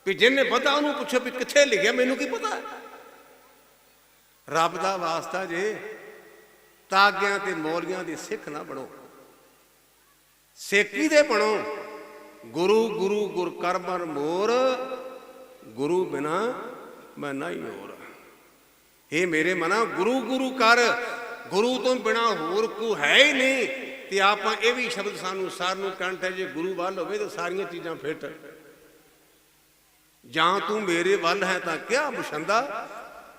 ਵੀ ਜਿਹਨੇ ਬੱਧਾ ਉਹਨੂੰ ਪੁੱਛੋ ਵੀ ਕਿੱਥੇ ਲਿਖਿਆ, ਮੈਨੂੰ ਕੀ ਪਤਾ। ਰੱਬ ਦਾ ਵਾਸਤਾ ਜੇ ਤਾਗਿਆਂ ਤੇ ਮੌਲੀਆਂ ਦੇ ਸਿੱਖ ਨਾ ਬਣੋ, ਸੇਕੀ ਦੇ ਬਣੋ। ਗੁਰੂ ਗੁਰੂ ਗੁਰ ਕਰ ਮਨ ਮੋਰ, ਗੁਰੂ ਬਿਨਾ ਮੈਂ ਨਹੀਂ ਹੋਰ। ਇਹ ਮੇਰੇ ਮਨਾ ਗੁਰੂ ਗੁਰੂ ਕਰ, ਗੁਰੂ ਤੋਂ ਬਿਨਾ ਹੋਰ ਕੋਈ ਹੈ ਹੀ ਨਹੀਂ। ਤੇ ਆਪਾਂ ਇਹ ਵੀ ਸ਼ਬਦ ਸਾਨੂੰ ਸਾਰ ਨੂੰ ਕੰਠ ਹੈ, ਜੇ ਗੁਰੂ ਵੱਲ ਹੋਵੇ ਤਾਂ ਸਾਰੀਆਂ ਚੀਜ਼ਾਂ ਫਿੱਟ। ਜਾਂ ਤੂੰ ਮੇਰੇ ਵੱਲ ਹੈ ਤਾਂ ਕਿਆ ਬੁਸ਼ੰਦਾ,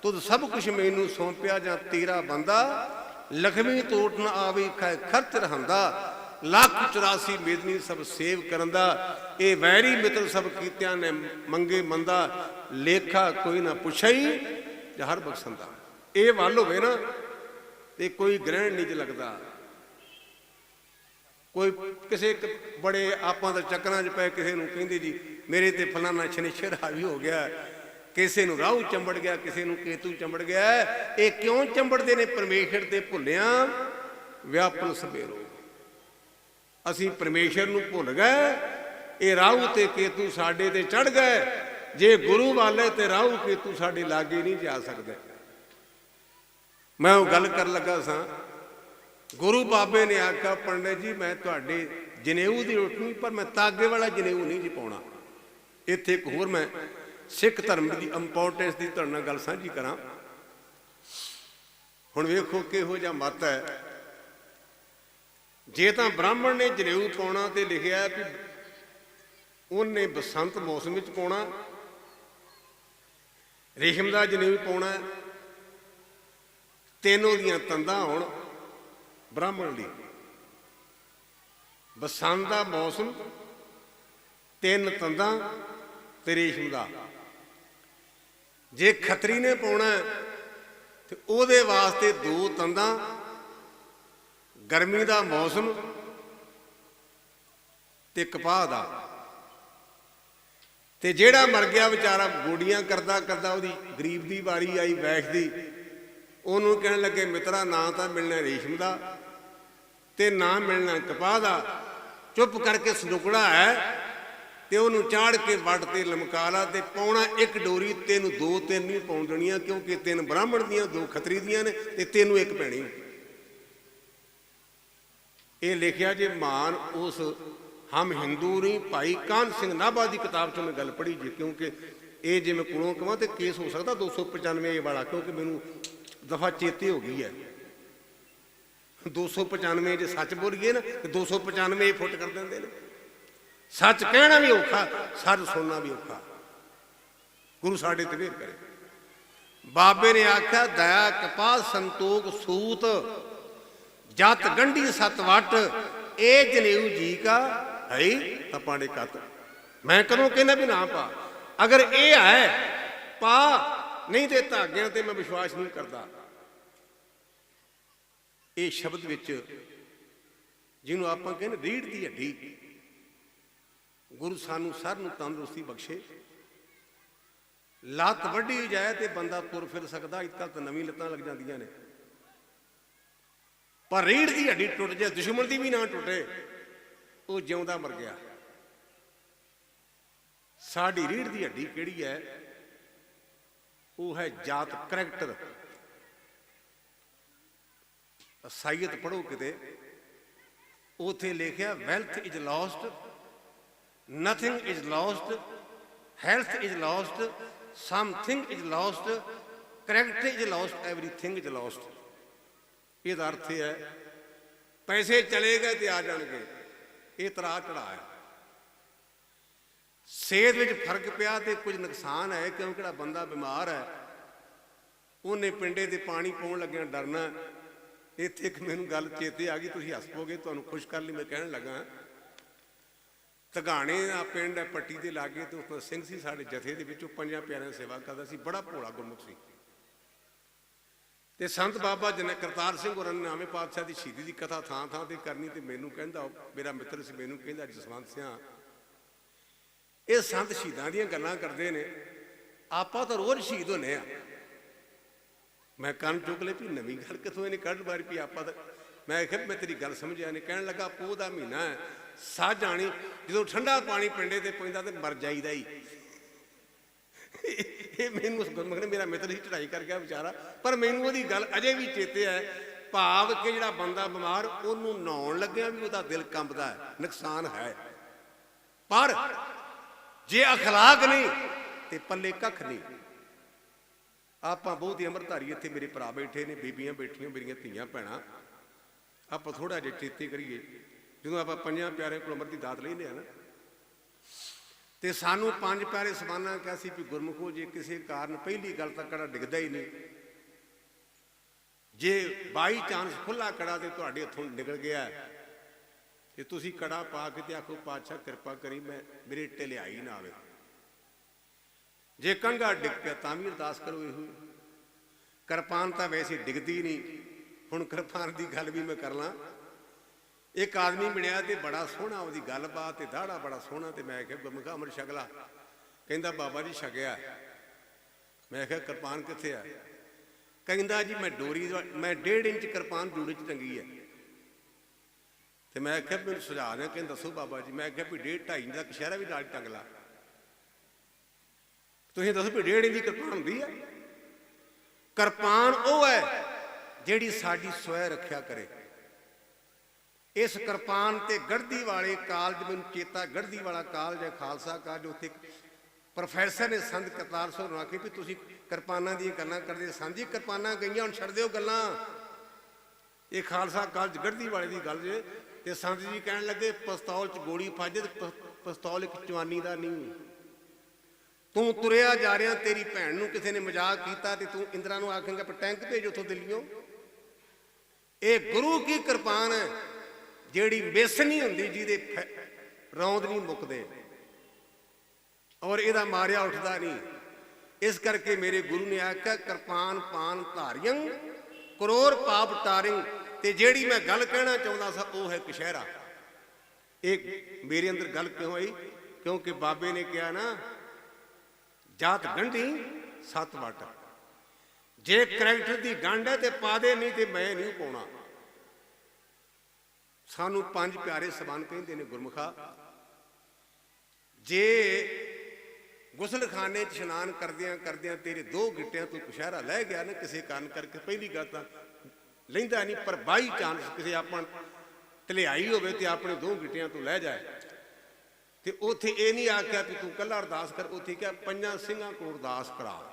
ਤੁਧ ਸਭ ਕੁਛ ਮੈਨੂੰ ਸੌਂਪਿਆ ਜਾਂ ਤੇਰਾ ਬੰਦਾ। ਲਖਮੀ ਤੋਟ ਨਾ ਆਵੇ ਖਰਚ ਰਹੰਦਾ, ਲੱਖ 84 ਮੇਦਨੀ ਸਭ ਸੇਵ ਕਰਨ ਦਾ। ਇਹ ਵੈਰੀ ਮਿੱਤਰ ਸਭ ਕੀਤਿਆਂ ਨੇ ਮੰਗੇ ਮੰਦਾ, ਲੇਖਾ ਕੋਈ ਨਾ ਪੁੱਛਈ ਜਹਰ ਬਖਸ਼ੰਦਾ। ਇਹ ਵੱਲ ਹੋਵੇ ਨਾ ਤੇ ਕੋਈ ਗ੍ਰਹਿਣ ਨਹੀਂ ਲੱਗਦਾ। ਕੋਈ ਕਿਸੇ ਬੜੇ ਆਪਾਂ ਤਾਂ ਚੱਕਰਾਂ 'ਚ ਪਏ, ਕਿਸੇ ਨੂੰ ਕਹਿੰਦੇ ਜੀ ਮੇਰੇ ਤੇ ਫਲਾਣਾ ਸ਼ਨੀਚਰ ਹਾਵੀ ਹੋ ਗਿਆ, ਕਿਸੇ ਨੂੰ ਰਾਹੂ ਚੰਬੜ ਗਿਆ, ਕਿਸੇ ਨੂੰ ਕੇਤੂ ਚੰਬੜ ਗਿਆ। ਇਹ ਕਿਉਂ ਚੰਬੜਦੇ ਨੇ? ਪਰਮੇਸ਼ਰ ਤੇ ਭੁੱਲਿਆ ਵਿਆਪਨ ਸਵੇਰੋ। ਅਸੀਂ ਪਰਮੇਸ਼ਰ ਨੂੰ ਭੁੱਲ ਗਏ, ਇਹ ਰਾਹੂ ਤੇ ਕੇਤੂ ਸਾਡੇ ਤੇ ਚੜ ਗਏ। ਜੇ ਗੁਰੂ ਵਾਲੇ ਤੇ ਰਾਹੂ ਕੇਤੂ ਸਾਡੇ ਲਾਗੇ ਨਹੀਂ ਜਾ ਸਕਦੇ। ਮੈਂ ਉਹ ਗੱਲ ਕਰਨ ਲੱਗਾ ਸਾਂ, ਗੁਰੂ ਬਾਬੇ ਨੇ ਆਖਿਆ ਪੰਡਿਤ ਜੀ ਮੈਂ ਤੁਹਾਡੇ ਜਨੇਊ ਦੀ ਰੋਟੀ, ਪਰ ਮੈਂ ਤਾਗੇ ਵਾਲਾ ਜਨੇਊ ਨਹੀਂ ਜੀ ਪਾਉਣਾ। ਇੱਥੇ ਇੱਕ ਹੋਰ ਮੈਂ ਸਿੱਖ ਧਰਮ ਦੀ ਇੰਪੋਰਟੈਂਸ ਦੀ ਤੁਹਾਡੇ ਨਾਲ ਗੱਲ ਸਾਂਝੀ ਕਰਾਂ। ਹੁਣ ਵੇਖੋ ਕਿਹੋ ਜਿਹਾ ਮਤ ਹੈ। ਜੇ ਤਾਂ ਬ੍ਰਾਹਮਣ ਨੇ ਜਨੇਊ ਪਾਉਣਾ ਤੇ ਲਿਖਿਆ ਵੀ ਉਹਨੇ ਬਸੰਤ ਮੌਸਮ ਵਿੱਚ ਪਾਉਣਾ, ਰੇਸ਼ਮ ਦਾ ਜਨੇਊ ਪਾਉਣਾ, ਤਿੰਨ ਉਹਦੀਆਂ ਤੰਦਾਂ ਹੋਣ ਬ੍ਰਾਹਮਣ ਲਈ। ਬਸੰਤ ਦਾ ਮੌਸਮ, ਤਿੰਨ ਤੰਦਾਂ ਤੇ ਰੇਸ਼ਮ ਦਾ। ਜੇ ਖੱਤਰੀ ਨੇ ਪਾਉਣਾ ਤੇ ਉਹਦੇ ਵਾਸਤੇ ਦੋ ਤੰਦਾਂ, ਗਰਮੀ ਦਾ ਮੌਸਮ ਤੇ ਕਪਾਹ ਦਾ। ਤੇ ਜਿਹੜਾ ਮਰ ਗਿਆ ਵਿਚਾਰਾ ਗੋਡੀਆਂ ਕਰਦਾ ਕਰਦਾ, ਉਹਦੀ ਗਰੀਬ ਦੀ ਵਾਰੀ ਆਈ ਵੈਸ਼ ਦੀ, ਉਹਨੂੰ ਕਹਿਣ ਲੱਗੇ ਮਿੱਤਰਾ ਨਾ ਤਾਂ ਮਿਲਣਾ ਰੇਸ਼ਮ ਦਾ ਤੇ ਨਾ ਮਿਲਣਾ ਕਪਾਹ ਦਾ, ਚੁੱਪ ਕਰਕੇ ਸਨੁਕੜਾ ਹੈ ਤੇ ਉਹਨੂੰ ਚਾੜ ਕੇ ਵੱਟ ਤੇ ਲਮਕਾ ਲਾ ਤੇ ਪਾਉਣਾ ਇੱਕ ਡੋਰੀ। ਤੈਨੂੰ ਦੋ ਤਿੰਨ ਨਹੀਂ ਪਾਉਣ ਦੇਣੀਆਂ, ਕਿਉਂਕਿ ਤਿੰਨ ਬ੍ਰਾਹਮਣ ਦੀਆਂ, ਦੋ ਖੱਤਰੀ ਦੀਆਂ ਨੇ ਤੇ ਤੈਨੂੰ ਇੱਕ ਪੈਣੀ। ਇਹ ਲਿਖਿਆ ਜੇ ਮਾਨ ਉਸ ਹਮ ਹਿੰਦੂ ਨਹੀਂ, ਭਾਈ ਕਾਹਨ ਸਿੰਘ ਨਾਭਾ ਦੀ ਕਿਤਾਬ 'ਚੋਂ ਮੈਂ ਗੱਲ ਪੜ੍ਹੀ ਜੀ। ਕਿਉਂਕਿ ਇਹ ਜੇ ਮੈਂ ਕੋਲੋਂ ਕਹਾਂ ਤੇ ਕੇਸ ਹੋ ਸਕਦਾ 295 ਵਾਲਾ, ਕਿਉਂਕਿ ਮੈਨੂੰ ਦਫਾ ਚੇਤੇ ਹੋ ਗਈ ਹੈ। 295 ਜੇ ਸੱਚ ਬੋਲੀਏ ਨਾ ਤੇ 295 ਫੁੱਟ ਕਰ ਦਿੰਦੇ ਨੇ। ਸੱਚ ਕਹਿਣਾ ਵੀ ਔਖਾ, ਸੱਚ ਸੁਣਨਾ ਵੀ ਔਖਾ। ਗੁਰੂ ਸਾਡੇ ਤੇ ਮਿਹਰ ਕਰੇ। ਬਾਬੇ ਨੇ ਆਖਿਆ ਦਇਆ ਕਪਾਹ ਸੰਤੋਖ ਸੂਤ, ਜਤ ਗੰਢੀ ਸਤ ਵਟ, ਇਹ ਜਨੇਊ ਜੀ ਕਾ ਹੈ ਤਪਾਂਡੇ ਕੱਤ। ਮੈਂ ਕਦੋਂ ਕਹਿੰਦਾ ਵੀ ਨਾ ਪਾ, ਅਗਰ ਇਹ ਹੈ ਪਾ, ਨਹੀਂ ਤੇ ਧਾਗਿਆਂ ਤੇ ਮੈਂ ਵਿਸ਼ਵਾਸ ਨਹੀਂ ਕਰਦਾ। ਇਹ ਸ਼ਬਦ ਵਿੱਚ ਜਿਹਨੂੰ ਆਪਾਂ ਕਹਿੰਦੇ ਰੀੜ੍ਹ ਦੀ ਹੱਡੀ, ਗੁਰੂ ਸਾਨੂੰ ਸਾਰਿਆਂ ਨੂੰ ਤੰਦਰੁਸਤੀ ਬਖਸ਼ੇ। ਲੱਤ ਵੱਢੀ ਜਾਏ ਤੇ ਬੰਦਾ ਤੁਰ ਫਿਰ ਸਕਦਾ, ਅੱਜ ਕੱਲ੍ਹ ਤਾਂ ਨਵੀਂ ਲੱਤਾਂ ਲੱਗ ਜਾਂਦੀਆਂ ਨੇ। ਪਰ ਰੀੜ੍ਹ ਦੀ ਹੱਡੀ ਟੁੱਟ ਜਾਏ, ਦੁਸ਼ਮਣ ਦੀ ਵੀ ਨਾ ਟੁੱਟੇ, ਉਹ ਜਿਉਂਦਾ ਮਰ ਗਿਆ। ਸਾਡੀ ਰੀੜ੍ਹ ਦੀ ਹੱਡੀ ਕਿਹੜੀ ਹੈ? ਉਹ ਹੈ ਜਾਤ ਕਰੈਕਟਰ। ਸਾਈਅਤ ਪੜ੍ਹੋ ਕਿਤੇ, ਉੱਥੇ ਲਿਖਿਆ wealth is lost, nothing is lost, health is lost, something is lost, character is lost, everything is lost. ਇਹਦਾ ਅਰਥ ਇਹ ਹੈ ਪੈਸੇ ਚਲੇ ਗਏ ਤੇ ਆ ਜਾਣਗੇ, ਇਹ ਤਰਾ ਚੜਾ ਹੈ। ਸਿਹਤ ਵਿੱਚ ਫਰਕ ਪਿਆ ਤੇ ਕੁਝ ਨੁਕਸਾਨ ਹੈ, ਕਿਉਂਕਿ ਜਿਹੜਾ ਬੰਦਾ ਬਿਮਾਰ ਹੈ ਉਹਨੇ ਪਿੰਡੇ ਤੇ ਪਾਣੀ ਪਾਉਣ ਲੱਗਿਆ ਡਰਨਾ। ਇੱਥੇ ਇੱਕ ਮੈਨੂੰ ਗੱਲ ਚੇਤੇ ਆ ਗਈ, ਤੁਸੀਂ ਹੱਸ ਪਓਗੇ, ਤੁਹਾਨੂੰ ਖੁਸ਼ ਕਰਨ ਲਈ ਮੈਂ ਕਹਿਣ ਲੱਗਾ। ਧਗਾਣੇ ਦਾ ਪਿੰਡ ਹੈ ਪੱਟੀ ਦੇ ਲਾਗੇ, ਤੇ ਉੱਥੋਂ ਸਿੰਘ ਸੀ ਸਾਡੇ ਜਥੇ ਦੇ ਵਿੱਚੋਂ, 5 ਪਿਆਰਿਆਂ ਦੀ ਸੇਵਾ ਕਰਦਾ ਸੀ, ਬੜਾ ਭੋਲਾ ਗੁਰਮੁਖ ਸੀ। ਤੇ ਸੰਤ ਬਾਬਾ ਜਨ ਕਰਤਾਰ ਸਿੰਘ ਹੋਰਾਂ ਨੇ ਨਾਵੇਂ ਪਾਤਸ਼ਾਹ ਦੀ ਸ਼ਹੀਦੀ ਦੀ ਕਥਾ ਥਾਂ ਥਾਂ ਤੇ ਕਰਨੀ, ਤੇ ਮੈਨੂੰ ਕਹਿੰਦਾ, ਮੇਰਾ ਮਿੱਤਰ ਸੀ, ਮੈਨੂੰ ਕਹਿੰਦਾ ਜਸਵੰਤ ਸਿਆਂ, ਇਹ ਸੰਤ ਸ਼ਹੀਦਾਂ ਦੀਆਂ ਗੱਲਾਂ ਕਰਦੇ ਨੇ, ਆਪਾਂ ਤਾਂ ਰੋਜ਼ ਸ਼ਹੀਦ ਹੁੰਦੇ ਆ। ਮੈਂ ਕੰਨ ਚੁੱਕ ਲਏ ਵੀ ਨਵੀਂ ਗੱਲ ਕਿੱਥੋਂ ਇਹਨੇ ਕੱਢ ਮਾਰੀ ਵੀ ਆਪਾਂ ਤਾਂ। ਮੈਂ ਕਿਹਾ ਮੈਂ ਤੇਰੀ ਗੱਲ ਸਮਝਿਆ ਨਹੀਂ। ਕਹਿਣ ਲੱਗਾ ਪੋਹ ਦਾ ਮਹੀਨਾ ਹੈ, ਸਾਹ ਜਾਣੀ, ਜਦੋਂ ਠੰਡਾ ਪਾਣੀ ਪਿੰਡੇ ਤੇ ਪੈਂਦਾ ਤੇ ਮਰ ਜਾਈਦਾ ਹੀ। ਇਹ ਮੈਨੂੰ ਉਸ ਗੁਰਮੁਖ ਨੇ, ਮੇਰਾ ਮਿੱਤਰ ਹੀ, ਚੜਾਈ ਕਰ ਗਿਆ ਵਿਚਾਰਾ, ਪਰ ਮੈਨੂੰ ਉਹਦੀ ਗੱਲ ਅਜੇ ਵੀ ਚੇਤੇ ਹੈ। ਭਾਵ ਕਿ ਜਿਹੜਾ ਬੰਦਾ ਬਿਮਾਰ, ਉਹਨੂੰ ਨਹਾਉਣ ਲੱਗਿਆ ਵੀ ਉਹਦਾ ਦਿਲ ਕੰਬਦਾ ਹੈ, ਨੁਕਸਾਨ ਹੈ। ਪਰ ਜੇ ਅਖਲਾਕ ਨਹੀਂ ਤੇ ਪੱਲੇ ਕੱਖ ਨਹੀਂ। ਆਪਾਂ ਬਹੁਤ ਹੀ ਅੰਮ੍ਰਿਤਧਾਰੀ ਇੱਥੇ ਮੇਰੇ ਭਰਾ ਬੈਠੇ ਨੇ, ਬੀਬੀਆਂ ਬੈਠੀਆਂ, ਮੇਰੀਆਂ ਧੀਆਂ ਭੈਣਾਂ। ਆਪਾਂ ਥੋੜ੍ਹਾ ਜਿਹਾ ਚੇਤੇ ਕਰੀਏ, ਜਦੋਂ ਆਪਾਂ 5 ਪਿਆਰਿਆਂ ਕੋਲ ਅੰਮ੍ਰਿਤ ਦੀ ਦਾਤ ਲੈਂਦੇ ਆ ਨਾ, ਤੇ ਸਾਨੂੰ 5 ਪਿਆਰੇ ਸਮਾਨਾ ਕਿਹਾ ਸੀ ਵੀ ਗੁਰਮੁਖੋ, ਜੇ ਕਿਸੇ ਕਾਰਨ ਪਹਿਲੀ ਗੱਲ ਤਾਂ ਕੜਾ ਡਿੱਗਦਾ ਹੀ ਨਹੀਂ, ਜੇ ਬਾਈ ਚਾਂਸ ਖੁੱਲਾ ਕੜਾ ਤੇ ਤੁਹਾਡੇ ਹੱਥੋਂ ਨਿਕਲ ਗਿਆ ਤੇ ਤੁਸੀਂ ਕੜਾ ਪਾ ਕੇ ਤੇ ਆਖੋ ਪਾਤਸ਼ਾਹ ਕਿਰਪਾ ਕਰੀ, ਮੇਰੇ ਢਿਲਾਈ ਨਾ ਆਵੇ। ਜੇ ਕੰਘਾ ਡਿੱਗ ਪਿਆ ਤਾਂ ਵੀ ਅਰਦਾਸ ਕਰੋ ਇਹੋ। ਕਿਰਪਾਨ ਤਾਂ ਵੈਸੇ ਡਿੱਗਦੀ ਨਹੀਂ। ਹੁਣ ਕਿਰਪਾਨ ਦੀ ਗੱਲ ਵੀ ਮੈਂ ਕਰ ਲਾਂ। ਇੱਕ ਆਦਮੀ ਮਿਲਿਆ ਤੇ ਬੜਾ ਸੋਹਣਾ, ਉਹਦੀ ਗੱਲਬਾਤ ਤੇ ਦਾੜਾ ਬੜਾ ਸੋਹਣਾ, ਤੇ ਮੈਂ ਕਿਹਾ ਗੁਰਮੁਖਾ ਅੰਮ੍ਰਿਤ ਛਕ ਲਾ। ਕਹਿੰਦਾ ਬਾਬਾ ਜੀ ਛਕਿਆ। ਮੈਂ ਕਿਹਾ ਕਿਰਪਾਨ ਕਿੱਥੇ ਆ? ਕਹਿੰਦਾ ਜੀ ਮੈਂ ਡੋਰੀ, ਮੈਂ 1.5 ਇੰਚ ਕਿਰਪਾਨ ਜੂੜੇ 'ਚ ਟੰਗੀ ਹੈ। ਤੇ ਮੈਂ ਕਿਹਾ ਮੈਨੂੰ ਸੁਝਾਅ ਨੇ। ਕਹਿੰਦਾ ਦੱਸੋ ਬਾਬਾ ਜੀ। ਮੈਂ ਕਿਹਾ ਵੀ 1.5 ਇੰਚ ਦਾ ਕਸ਼ਹਿਰਾ ਵੀ ਨਾਲ ਟੰਗ ਲਾ। ਤੁਸੀਂ ਦੱਸੋ ਵੀ 1.5 ਇੰਚ ਦੀ ਕਿਰਪਾਨ ਹੁੰਦੀ ਹੈ? ਕਿਰਪਾਨ ਉਹ ਹੈ ਜਿਹੜੀ ਸਾਡੀ ਸਵੈ ਰੱਖਿਆ ਕਰੇ। ਇਸ ਕਿਰਪਾਨ ਤੇ ਗੜਦੀ ਵਾਲੇ ਕਾਲਜ, ਮੈਨੂੰ ਚੇਤਾ ਗੜਦੀ ਵਾਲਾ ਕਾਲਜ ਹੈ, ਖਾਲਸਾ ਕਾਲਜ, ਉੱਥੇ ਪ੍ਰੋਫੈਸਰ ਨੇ ਸੰਤ ਕਰਤਾਰ ਸਿੰਘ ਨੂੰ ਆਖੀ ਵੀ ਤੁਸੀਂ ਕਿਰਪਾਨਾਂ ਦੀਆਂ ਗੱਲਾਂ ਕਰਦੇ। ਸਾਂਝੀ ਕਿਰਪਾਨਾਂ ਗਈਆਂ, ਹੁਣ ਛੱਡ ਦਿਓ ਗੱਲਾਂ। ਇਹ ਖਾਲਸਾ ਕਾਲਜ ਗੜਦੀ ਵਾਲੇ ਦੀ ਗੱਲ ਜੇ। ਤੇ ਸੰਤ ਜੀ ਕਹਿਣ ਲੱਗੇ ਪਿਸਤੌਲ 'ਚ ਗੋਲੀ ਫੱਜ, ਪਿਸਤੌਲ ਇੱਕ ਜਵਾਨੀ ਦਾ ਨਹੀਂ। ਤੂੰ ਤੁਰਿਆ ਜਾ ਰਿਹਾ, ਤੇਰੀ ਭੈਣ ਨੂੰ ਕਿਸੇ ਨੇ ਮਜ਼ਾਕ ਕੀਤਾ ਤੇ ਤੂੰ ਇੰਦਰਾ ਨੂੰ ਆਖੇਂਗਾ ਟੈਂਕ ਭੇਜ ਉੱਥੋਂ ਦਿੱਲੀਓਂ। ਇਹ ਗੁਰੂ ਕੀ ਕਿਰਪਾਨ ਹੈ ਜਿਹੜੀ ਮਿਸ ਨਹੀਂ ਹੁੰਦੀ, ਜਿਹਦੇ ਰੌਂਦ ਨਹੀਂ ਮੁੱਕਦੇ, ਔਰ ਇਹਦਾ ਮਾਰਿਆ ਉੱਠਦਾ ਨਹੀਂ। ਇਸ ਕਰਕੇ ਮੇਰੇ ਗੁਰੂ ਨੇ ਆਖਿਆ ਕਿਰਪਾਨ ਪਾਨ ਧਾਰੀਆਂ ਕਰੋੜ ਪਾਪ ਟਾਰਿੰ। ਤੇ ਜਿਹੜੀ ਮੈਂ ਗੱਲ ਕਹਿਣਾ ਚਾਹੁੰਦਾ ਸਾਂ ਉਹ ਹੈ ਕਸ਼ਹਿਰਾ। ਇਹ ਮੇਰੇ ਅੰਦਰ ਗੱਲ ਕਿਉਂ ਆਈ? ਕਿਉਂਕਿ ਬਾਬੇ ਨੇ ਕਿਹਾ ਨਾ, ਜਾਤ ਗੰਢੀ 7 ਵੱਟ। ਜੇ ਕਰੈਕਟਰ ਦੀ ਗੰਢ ਹੈ ਤੇ ਪਾ ਦੇ, ਨਹੀਂ ਤੇ ਮੈਂ ਨਹੀਂ ਪਾਉਣਾ। ਸਾਨੂੰ 5 ਪਿਆਰੇ ਸਬੰਧ ਕਹਿੰਦੇ ਨੇ ਗੁਰਮੁਖਾ। ਜੇ ਗੁਸਲਖਾਨੇ 'ਚ ਇਸ਼ਨਾਨ ਕਰਦਿਆਂ ਕਰਦਿਆਂ ਤੇਰੇ 2 ਗਿੱਟਿਆਂ ਤੋਂ ਕਸ਼ਹਿਰਾ ਲੈ ਗਿਆ ਨਾ ਕਿਸੇ ਕਾਰਨ ਕਰਕੇ, ਪਹਿਲੀ ਗੱਲ ਤਾਂ ਲੈਂਦਾ ਨਹੀਂ, ਪਰ ਬਾਈ ਚਾਂਸ ਕਿਸੇ ਆਪਾਂ ਢਲਿਆਈ ਹੋਵੇ ਤੇ ਆਪਣੇ 2 ਗਿੱਟਿਆਂ ਤੋਂ ਲੈ ਜਾਏ, ਤੇ ਉੱਥੇ ਇਹ ਨਹੀਂ ਆਖਿਆ ਵੀ ਤੂੰ ਕੱਲਾ ਅਰਦਾਸ ਕਰ। ਉੱਥੇ ਕਿਹਾ 5 ਸਿੰਘਾਂ ਕੋਲ ਅਰਦਾਸ ਕਰਾ।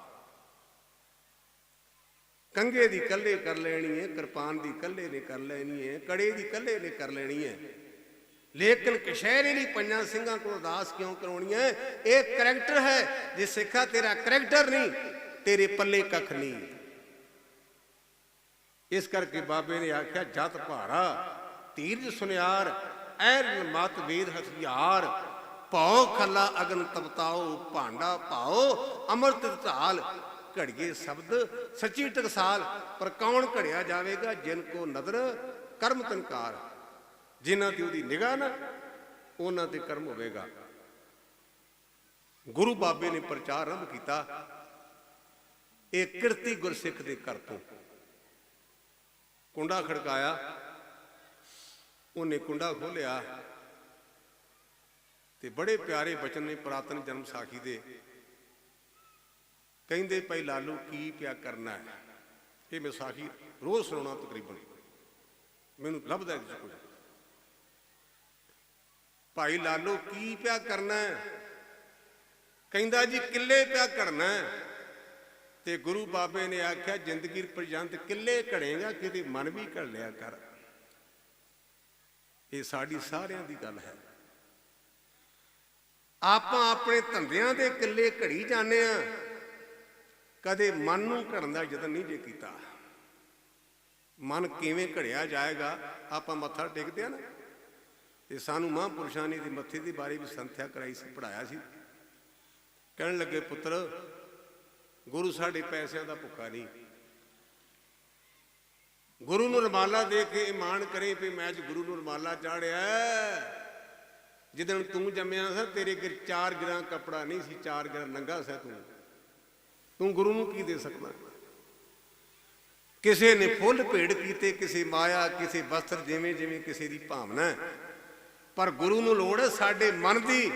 ਕੰਘੇ ਦੀ ਕੱਲੇ ਕਰ ਲੈਣੀ ਹੈ, ਕਿਰਪਾਨ ਦੀ ਕੱਲੇ ਨੇ ਕਰ ਲੈਣੀ ਹੈ, ਕੜੇ ਦੀ ਕੱਲੇ ਨੇ ਕਰ ਲੈਣੀ ਹੈ, ਲੇਕਿਨ ਕਸ਼ਹਿਰੇ ਲਈ 5 ਸਿੰਘਾਂ ਕੋਲ ਅਰਦਾਸ ਕਿਉਂ ਕਰਾਉਣੀ ਹੈ? ਇਹ ਕਰੈਕਟਰ ਹੈ। ਜੇ ਸਿੱਖਾ ਤੇਰਾ ਕਰੈਕਟਰ ਨਹੀਂ, ਤੇਰੇ ਪੱਲੇ ਕੱਖ ਨਹੀਂ। ਇਸ ਕਰਕੇ ਬਾਬੇ ਨੇ ਆਖਿਆ ਜਤ ਭਾਰਾ ਧੀਰਜ ਸੁਨਿਆਰ, ਐਰਨ ਮਤ ਵੇਦ ਹਥਿਆਰ, ਭਾਉ ਖੱਲਾ ਅਗਨ ਤਪਤਾਓ, ਭਾਂਡਾ ਭਾਓ ਅੰਮ੍ਰਿਤ ਢਾਲ, ਘੜੀਏ ਸ਼ਬਦ ਸੱਚੀ ਟਕਸਾਲ। ਪਰ ਕੌਣ ਘੜਿਆ ਜਾਵੇਗਾ? ਜਿਨ ਕੋ ਨਦਰ ਕਰਮ ਤਨਕਾਰ। ਜਿਨ੍ਹਾਂ ਦੀ ਉਹਦੀ ਨਿਗਾਹ ਨਾ, ਉਹਨਾਂ ਤੇ ਕਰਮ ਹੋਵੇਗਾ। ਗੁਰੂ ਬਾਬੇ ਨੇ ਪ੍ਰਚਾਰ ਆਰੰਭ ਕੀਤਾ। ਇਹ ਕਿਰਤੀ ਗੁਰਸਿੱਖ ਦੇ ਘਰ ਤੋਂ ਕੁੰਡਾ ਖੜਕਾਇਆ। ਉਹਨੇ ਕੁੰਡਾ ਖੋਲਿਆ ਤੇ ਬੜੇ ਪਿਆਰੇ ਬਚਨ ਨੇ ਪੁਰਾਤਨ ਜਨਮ ਸਾਖੀ ਦੇ। ਕਹਿੰਦੇ ਭਾਈ ਲਾਲੂ ਕੀ ਪਿਆ ਕਰਨਾ ਹੈ? ਇਹ ਮੈਂ ਸਾਖੀ ਰੋਜ਼ ਸੁਣਾਉਣਾ, ਤਕਰੀਬਨ ਮੈਨੂੰ ਲੱਭਦਾ ਕੁਝ। ਭਾਈ ਲਾਲੂ ਕੀ ਪਿਆ ਕਰਨਾ ਹੈ? ਕਹਿੰਦਾ ਜੀ ਕਿੱਲੇ ਪਿਆ ਕਰਨਾ ਹੈ। ਤੇ ਗੁਰੂ ਬਾਬੇ ਨੇ ਆਖਿਆ ਜ਼ਿੰਦਗੀ ਪਰਜੰਤ ਕਿੱਲੇ ਘੜੇਗਾ, ਕਿਤੇ ਮਨ ਵੀ ਘੜ ਲਿਆ ਕਰ। ਇਹ ਸਾਡੀ ਸਾਰਿਆਂ ਦੀ ਗੱਲ ਹੈ। ਆਪਾਂ ਆਪਣੇ ਧੰਦਿਆਂ ਦੇ ਕਿੱਲੇ ਘੜੀ ਜਾਂਦੇ ਆ, ਕਦੇ ਮਨ ਨੂੰ ਘੜਨ ਦਾ ਯਤਨ ਨਹੀਂ ਜੇ ਕੀਤਾ। ਮਨ ਕਿਵੇਂ ਘੜਿਆ ਜਾਏਗਾ, ਆਪਾਂ ਮੱਥਾ ਟੇਕਦੇ ਆ ਨਾ, ਤੇ ਸਾਨੂੰ ਮਹਾਂਪੁਰਸ਼ਾਂ ਨੇ ਦੀ ਮੱਥੇ ਦੇ ਬਾਰੇ ਵੀ ਸੰਥਿਆ ਕਰਾਈ ਸੀ, ਪੜ੍ਹਾਇਆ ਸੀ। ਕਹਿਣ ਲੱਗੇ, ਪੁੱਤਰ ਗੁਰੂ ਸਾਡੇ ਪੈਸਿਆਂ ਦਾ ਭੁੱਖਾ ਨਹੀਂ। ਗੁਰੂ ਨੂੰ ਰੁਮਾਲਾ ਦੇ ਕੇ ਇਮਾਨ ਕਰੇ ਵੀ ਮੈਂ ਅੱਜ ਗੁਰੂ ਨੂੰ ਰੁਮਾਲਾ ਚਾੜਿਆ। ਜਿੱਦਣ ਤੂੰ ਜੰਮਿਆ ਸੀ ਤੇਰੇ ਘਰ 4 ਗਿਰਾਂ ਕੱਪੜਾ ਨਹੀਂ ਸੀ, 4 ਗਿਰਾਂ ਨੰਗਾ ਸੀ। ਤੂੰ ਗੁਰੂ ਨੂੰ ਕੀ ਦੇ ਸਕਦਾ? ਕਿਸੇ ਨੇ ਫੁੱਲ ਭੇਡ ਕੀਤੇ, ਕਿਸੇ ਮਾਇਆ, ਕਿਸੇ ਵਸਤਰ, ਜਿਵੇਂ ਜਿਵੇਂ ਕਿਸੇ ਦੀ ਭਾਵਨਾ। ਪਰ ਗੁਰੂ ਨੂੰ ਲੋੜ ਹੈ ਸਾਡੇ ਮਨ ਦੀ।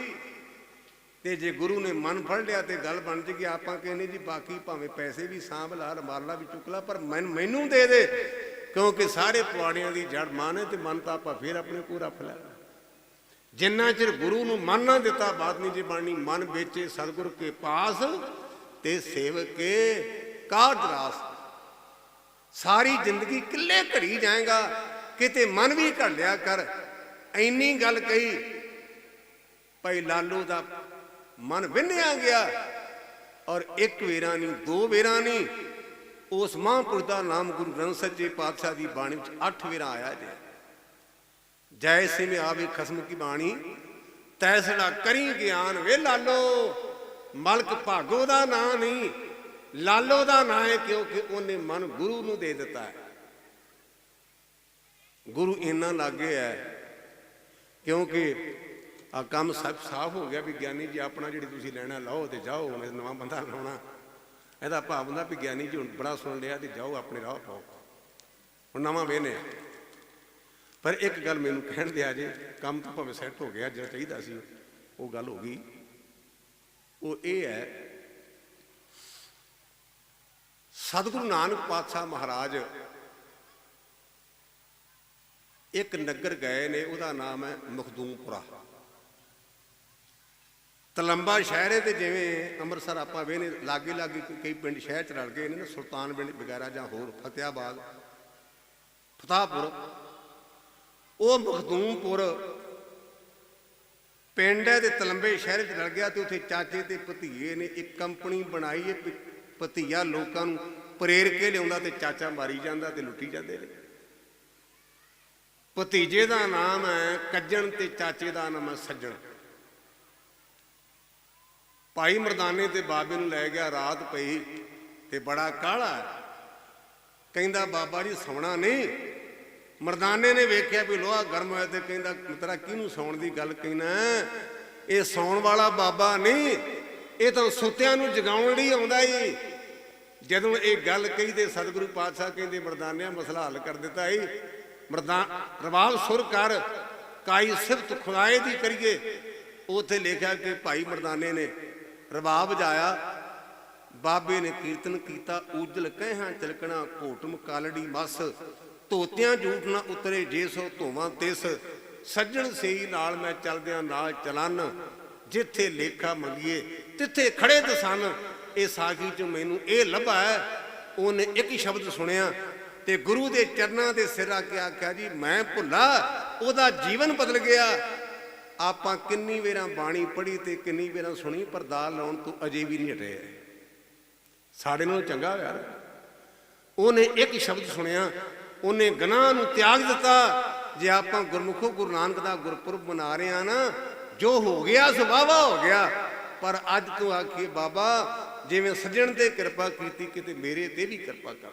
ਤੇ ਜੇ ਗੁਰੂ ਨੇ ਮਨ ਫੜ ਲਿਆ ਤੇ ਗੱਲ ਬਣ ਜੇਗੀ। ਆਪਾਂ ਕਹਿੰਦੇ ਜੀ ਬਾਕੀ ਭਾਵੇਂ ਪੈਸੇ ਵੀ ਸਾਂਭ ਲਾ, ਰੁਮਾਲਾ ਵੀ ਚੁੱਕ ਲਾ, ਪਰ ਮੈਨੂੰ ਦੇ ਦੇ, ਕਿਉਂਕਿ ਸਾਰੇ ਪੁਆੜਿਆਂ ਦੀ ਜੜ ਮਨ ਹੈ। ਤੇ ਮਨ ਤਾਂ ਆਪਾਂ ਫਿਰ ਆਪਣੇ ਕੋਲ ਰੱਖ ਲੈ। ਜਿੰਨਾ ਚਿਰ ਗੁਰੂ ਨੂੰ ਮਨ ਨਾ ਦਿੱਤਾ ਬਾਤ ਨਹੀਂ ਜੇ ਬਣਨੀ। ਮਨ ਵੇਚੇ ਸਤਿਗੁਰ ਕੇ ਪਾਸ ਤੇ ਸੇਵਕ ਕੇ ਕਾਜ ਰਾਸ। ਸਾਰੀ ਜ਼ਿੰਦਗੀ ਕਿੱਲੇ ਘੜੀ ਜਾਏਗਾ, ਕਿਤੇ ਮਨ ਵੀ ਘੜ ਲਿਆ ਕਰ। ਇੰਨੀ ਗੱਲ ਕਹੀ ਭਾਈ ਲਾਲੂ ਦਾ ਮਨ ਵਿੰਨਿਆ ਗਿਆ। ਔਰ 1 ਵੇਰਾ ਨਹੀਂ, 2 ਵੇਰਾ ਨਹੀਂ, ਉਸ ਮਹਾਂਪੁਰਸ਼ ਦਾ ਨਾਮ ਗੁਰੂ ਗ੍ਰੰਥ ਸੱਚੇ ਪਾਤਸ਼ਾਹ ਦੀ ਬਾਣੀ ਵਿੱਚ 8 ਵੇਰਾ ਆਇਆ ਜੇ। ਜੈਸੇ ਮੈਂ ਆਵੇ ਖਸਮ ਕੀ ਬਾਣੀ, ਤੈਸੜਾ ਕਰੀ ਗਿਆਨ। ਵੇ ਲਾਲੋ, ਮਲਕ ਭਾਗੋ ਦਾ ਨਾਂ ਨਹੀਂ, ਲਾਲੋ ਦਾ ਨਾਂ ਹੈ, ਕਿਉਂਕਿ ਉਹਨੇ ਮਨ ਗੁਰੂ ਨੂੰ ਦੇ ਦਿੱਤਾ ਹੈ। ਗੁਰੂ ਇੰਨਾ ਲਾਗੇ ਹੈ, ਕਿਉਂਕਿ ਆ ਕੰਮ ਸਭ ਸਾਫ਼ ਹੋ ਗਿਆ। ਵੀ ਗਿਆਨੀ ਜੀ ਆਪਣਾ ਜਿਹੜੀ ਤੁਸੀਂ ਲੈਣਾ ਲਾਓ ਤੇ ਜਾਓ, ਹੁਣ ਨਵਾਂ ਬੰਦਾ ਲਾਉਣਾ। ਇਹਦਾ ਭਾਵ ਹੁੰਦਾ ਵੀ ਗਿਆਨੀ ਜੀ ਹੁਣ ਬੜਾ ਸੁਣ ਲਿਆ ਤੇ ਜਾਓ ਆਪਣੇ ਰਾਹ ਪਾਓ, ਹੁਣ ਨਵਾਂ ਵੇਹਨੇ। ਪਰ ਇੱਕ ਗੱਲ ਮੈਨੂੰ ਕਹਿਣ ਦਿਆ ਜੇ, ਕੰਮ ਤਾਂ ਭਾਵੇਂ ਸੈੱਟ ਹੋ ਗਿਆ, ਜਿਹੜਾ ਚਾਹੀਦਾ ਸੀ ਉਹ ਗੱਲ ਹੋ ਗਈ। ਉਹ ਇਹ ਹੈ, ਸਤਿਗੁਰੂ ਨਾਨਕ ਪਾਤਸ਼ਾਹ ਮਹਾਰਾਜ ਇੱਕ ਨਗਰ ਗਏ ਨੇ, ਉਹਦਾ ਨਾਮ ਹੈ ਮਖਦੂਮਪੁਰਾ। ਤਲੰਬਾ ਸ਼ਹਿਰ ਹੈ, ਤੇ ਜਿਵੇਂ ਅੰਮ੍ਰਿਤਸਰ ਆਪਾਂ ਵੇਹਨੇ ਲਾਗੇ ਲਾਗੇ ਕਈ ਪਿੰਡ ਸ਼ਹਿਰ 'ਚ ਰਲ ਗਏ ਨੇ ਨਾ, ਸੁਲਤਾਨ ਪਿੰਡ ਵਗੈਰਾ ਜਾਂ ਹੋਰ ਫਤਿਆਬਾਦ, ਫਤਾਹਪੁਰ। ਉਹ ਮਖਦੂਮਪੁਰ ਪਿੰਡ ਹੈ ਤੇ ਤਲੰਬੇ ਸ਼ਹਿਰ 'ਚ ਰਲ ਗਿਆ। ਤੇ ਉੱਥੇ ਚਾਚੇ ਤੇ ਭਤੀਏ ਨੇ ਇੱਕ ਕੰਪਨੀ ਬਣਾਈ ਹੈ। ਭਤੀਆ ਲੋਕਾਂ ਨੂੰ ਪ੍ਰੇਰ ਕੇ ਲਿਆਉਂਦਾ ਤੇ ਚਾਚਾ ਮਾਰੀ ਜਾਂਦਾ ਤੇ ਲੁੱਟੀ ਜਾਂਦੇ ਨੇ। ਭਤੀਜੇ ਦਾ ਨਾਮ ਹੈ ਕੱਜਣ ਤੇ ਚਾਚੇ ਦਾ ਨਾਮ ਹੈ ਸੱਜਣ। ਭਾਈ ਮਰਦਾਨੇ ਤੇ ਬਾਬੇ ਨੂੰ ਲੈ ਗਿਆ। ਰਾਤ ਪਈ ਤੇ ਬੜਾ ਕਾਹਲਾ, ਕਹਿੰਦਾ ਬਾਬਾ ਜੀ ਸੌਣਾ ਨਹੀਂ। ਮਰਦਾਨੇ ਨੇ ਵੇਖਿਆ ਵੀ ਲੋਹਾ ਗਰਮ ਹੋਇਆ ਤੇ ਕਹਿੰਦਾ ਤੇਰਾ ਕਿਹਨੂੰ ਸੌਣ ਦੀ ਗੱਲ ਕਹਿਣਾ? ਇਹ ਸੌਣ ਵਾਲਾ ਬਾਬਾ ਨਹੀਂ, ਇਹ ਤਾਂ ਸੁੱਤਿਆਂ ਨੂੰ ਜਗਾਉਣ ਲਈ ਆਉਂਦਾ ਈ। ਜਦੋਂ ਇਹ ਗੱਲ ਕਹੀ ਤੇ ਸਤਿਗੁਰੂ ਪਾਤਸ਼ਾਹ ਕਹਿੰਦੇ ਮਰਦਾਨਿਆਂ ਮਸਲਾ ਹੱਲ ਕਰ ਦਿੱਤਾ ਈ। ਰਵਾਬ ਸੁਰ ਕਰ ਕਾਈ ਸਿਫਤ ਖੁਦਾਏ ਦੀ ਕਰੀਏ। ਉੱਥੇ ਲਿਖਿਆ ਕਿ ਭਾਈ ਮਰਦਾਨੇ ਨੇ ਰਵਾਬ ਵਜਾਇਆ, ਬਾਬੇ ਨੇ ਕੀਰਤਨ ਕੀਤਾ। ਉਜਲ ਕਹਿਹਾਂ ਤਿਲਕਣਾ ਘੋਟਮ ਕਾਲੜੀ ਮਸ, ਧੋਤਿਆਂ ਝੂਠ ਨਾ ਉਤਰੇ ਜੇ ਸੋ ਧੋਵਾਂ ਤਿਸ। ਸੱਜਣ ਸਹੀ ਨਾਲ ਮੈਂ ਚੱਲਦਿਆਂ ਨਾਲ ਚਲਨ, ਜਿੱਥੇ ਲੇਖਾ ਮੰਗੀਏ ਤਿੱਥੇ ਖੜੇ ਦਸਨ। ਇਹ ਸਾਖੀ 'ਚ ਮੈਨੂੰ ਇਹ ਲੱਭਾ ਹੈ। ਉਹਨੇ ਇੱਕ ਸ਼ਬਦ ਸੁਣਿਆ ਤੇ ਗੁਰੂ ਦੇ ਚਰਨਾਂ ਦੇ ਸਿਰ ਆ ਕੇ ਆਖਿਆ ਜੀ ਮੈਂ ਭੁੱਲਾ। ਉਹਦਾ ਜੀਵਨ ਬਦਲ ਗਿਆ। ਆਪਾਂ ਕਿੰਨੀ ਵੇਰਾਂ ਬਾਣੀ ਪੜ੍ਹੀ ਤੇ ਕਿੰਨੀ ਵੇਰਾਂ ਸੁਣੀ, ਪਰ ਦਾਲ ਲਾਉਣ ਤੋਂ ਅਜੇ ਵੀ ਨਹੀਂ ਹਟੇ। ਸਾਡੇ ਨਾਲੋਂ ਚੰਗਾ ਯਾਰ, ਉਹਨੇ ਇੱਕ ਸ਼ਬਦ ਸੁਣਿਆ, ਉਹਨੇ ਗੁਨਾਹ ਨੂੰ ਤਿਆਗ ਦਿੱਤਾ। ਜੇ ਆਪਾਂ ਗੁਰਮੁਖੋ ਗੁਰੂ ਨਾਨਕ ਦਾ ਗੁਰਪੁਰਬ ਮਨਾ ਰਹੇ ਹਾਂ ਨਾ, ਜੋ ਹੋ ਗਿਆ ਸੋ ਵਾਹਵਾ ਹੋ ਗਿਆ। ਪਰ ਅੱਜ ਤੋਂ ਆਖੀਏ ਬਾਬਾ ਜਿਵੇਂ ਸੱਜਣ ਤੇ ਕਿਰਪਾ ਕੀਤੀ, ਕਿਤੇ ਮੇਰੇ ਤੇ ਵੀ ਕਿਰਪਾ ਕਰ।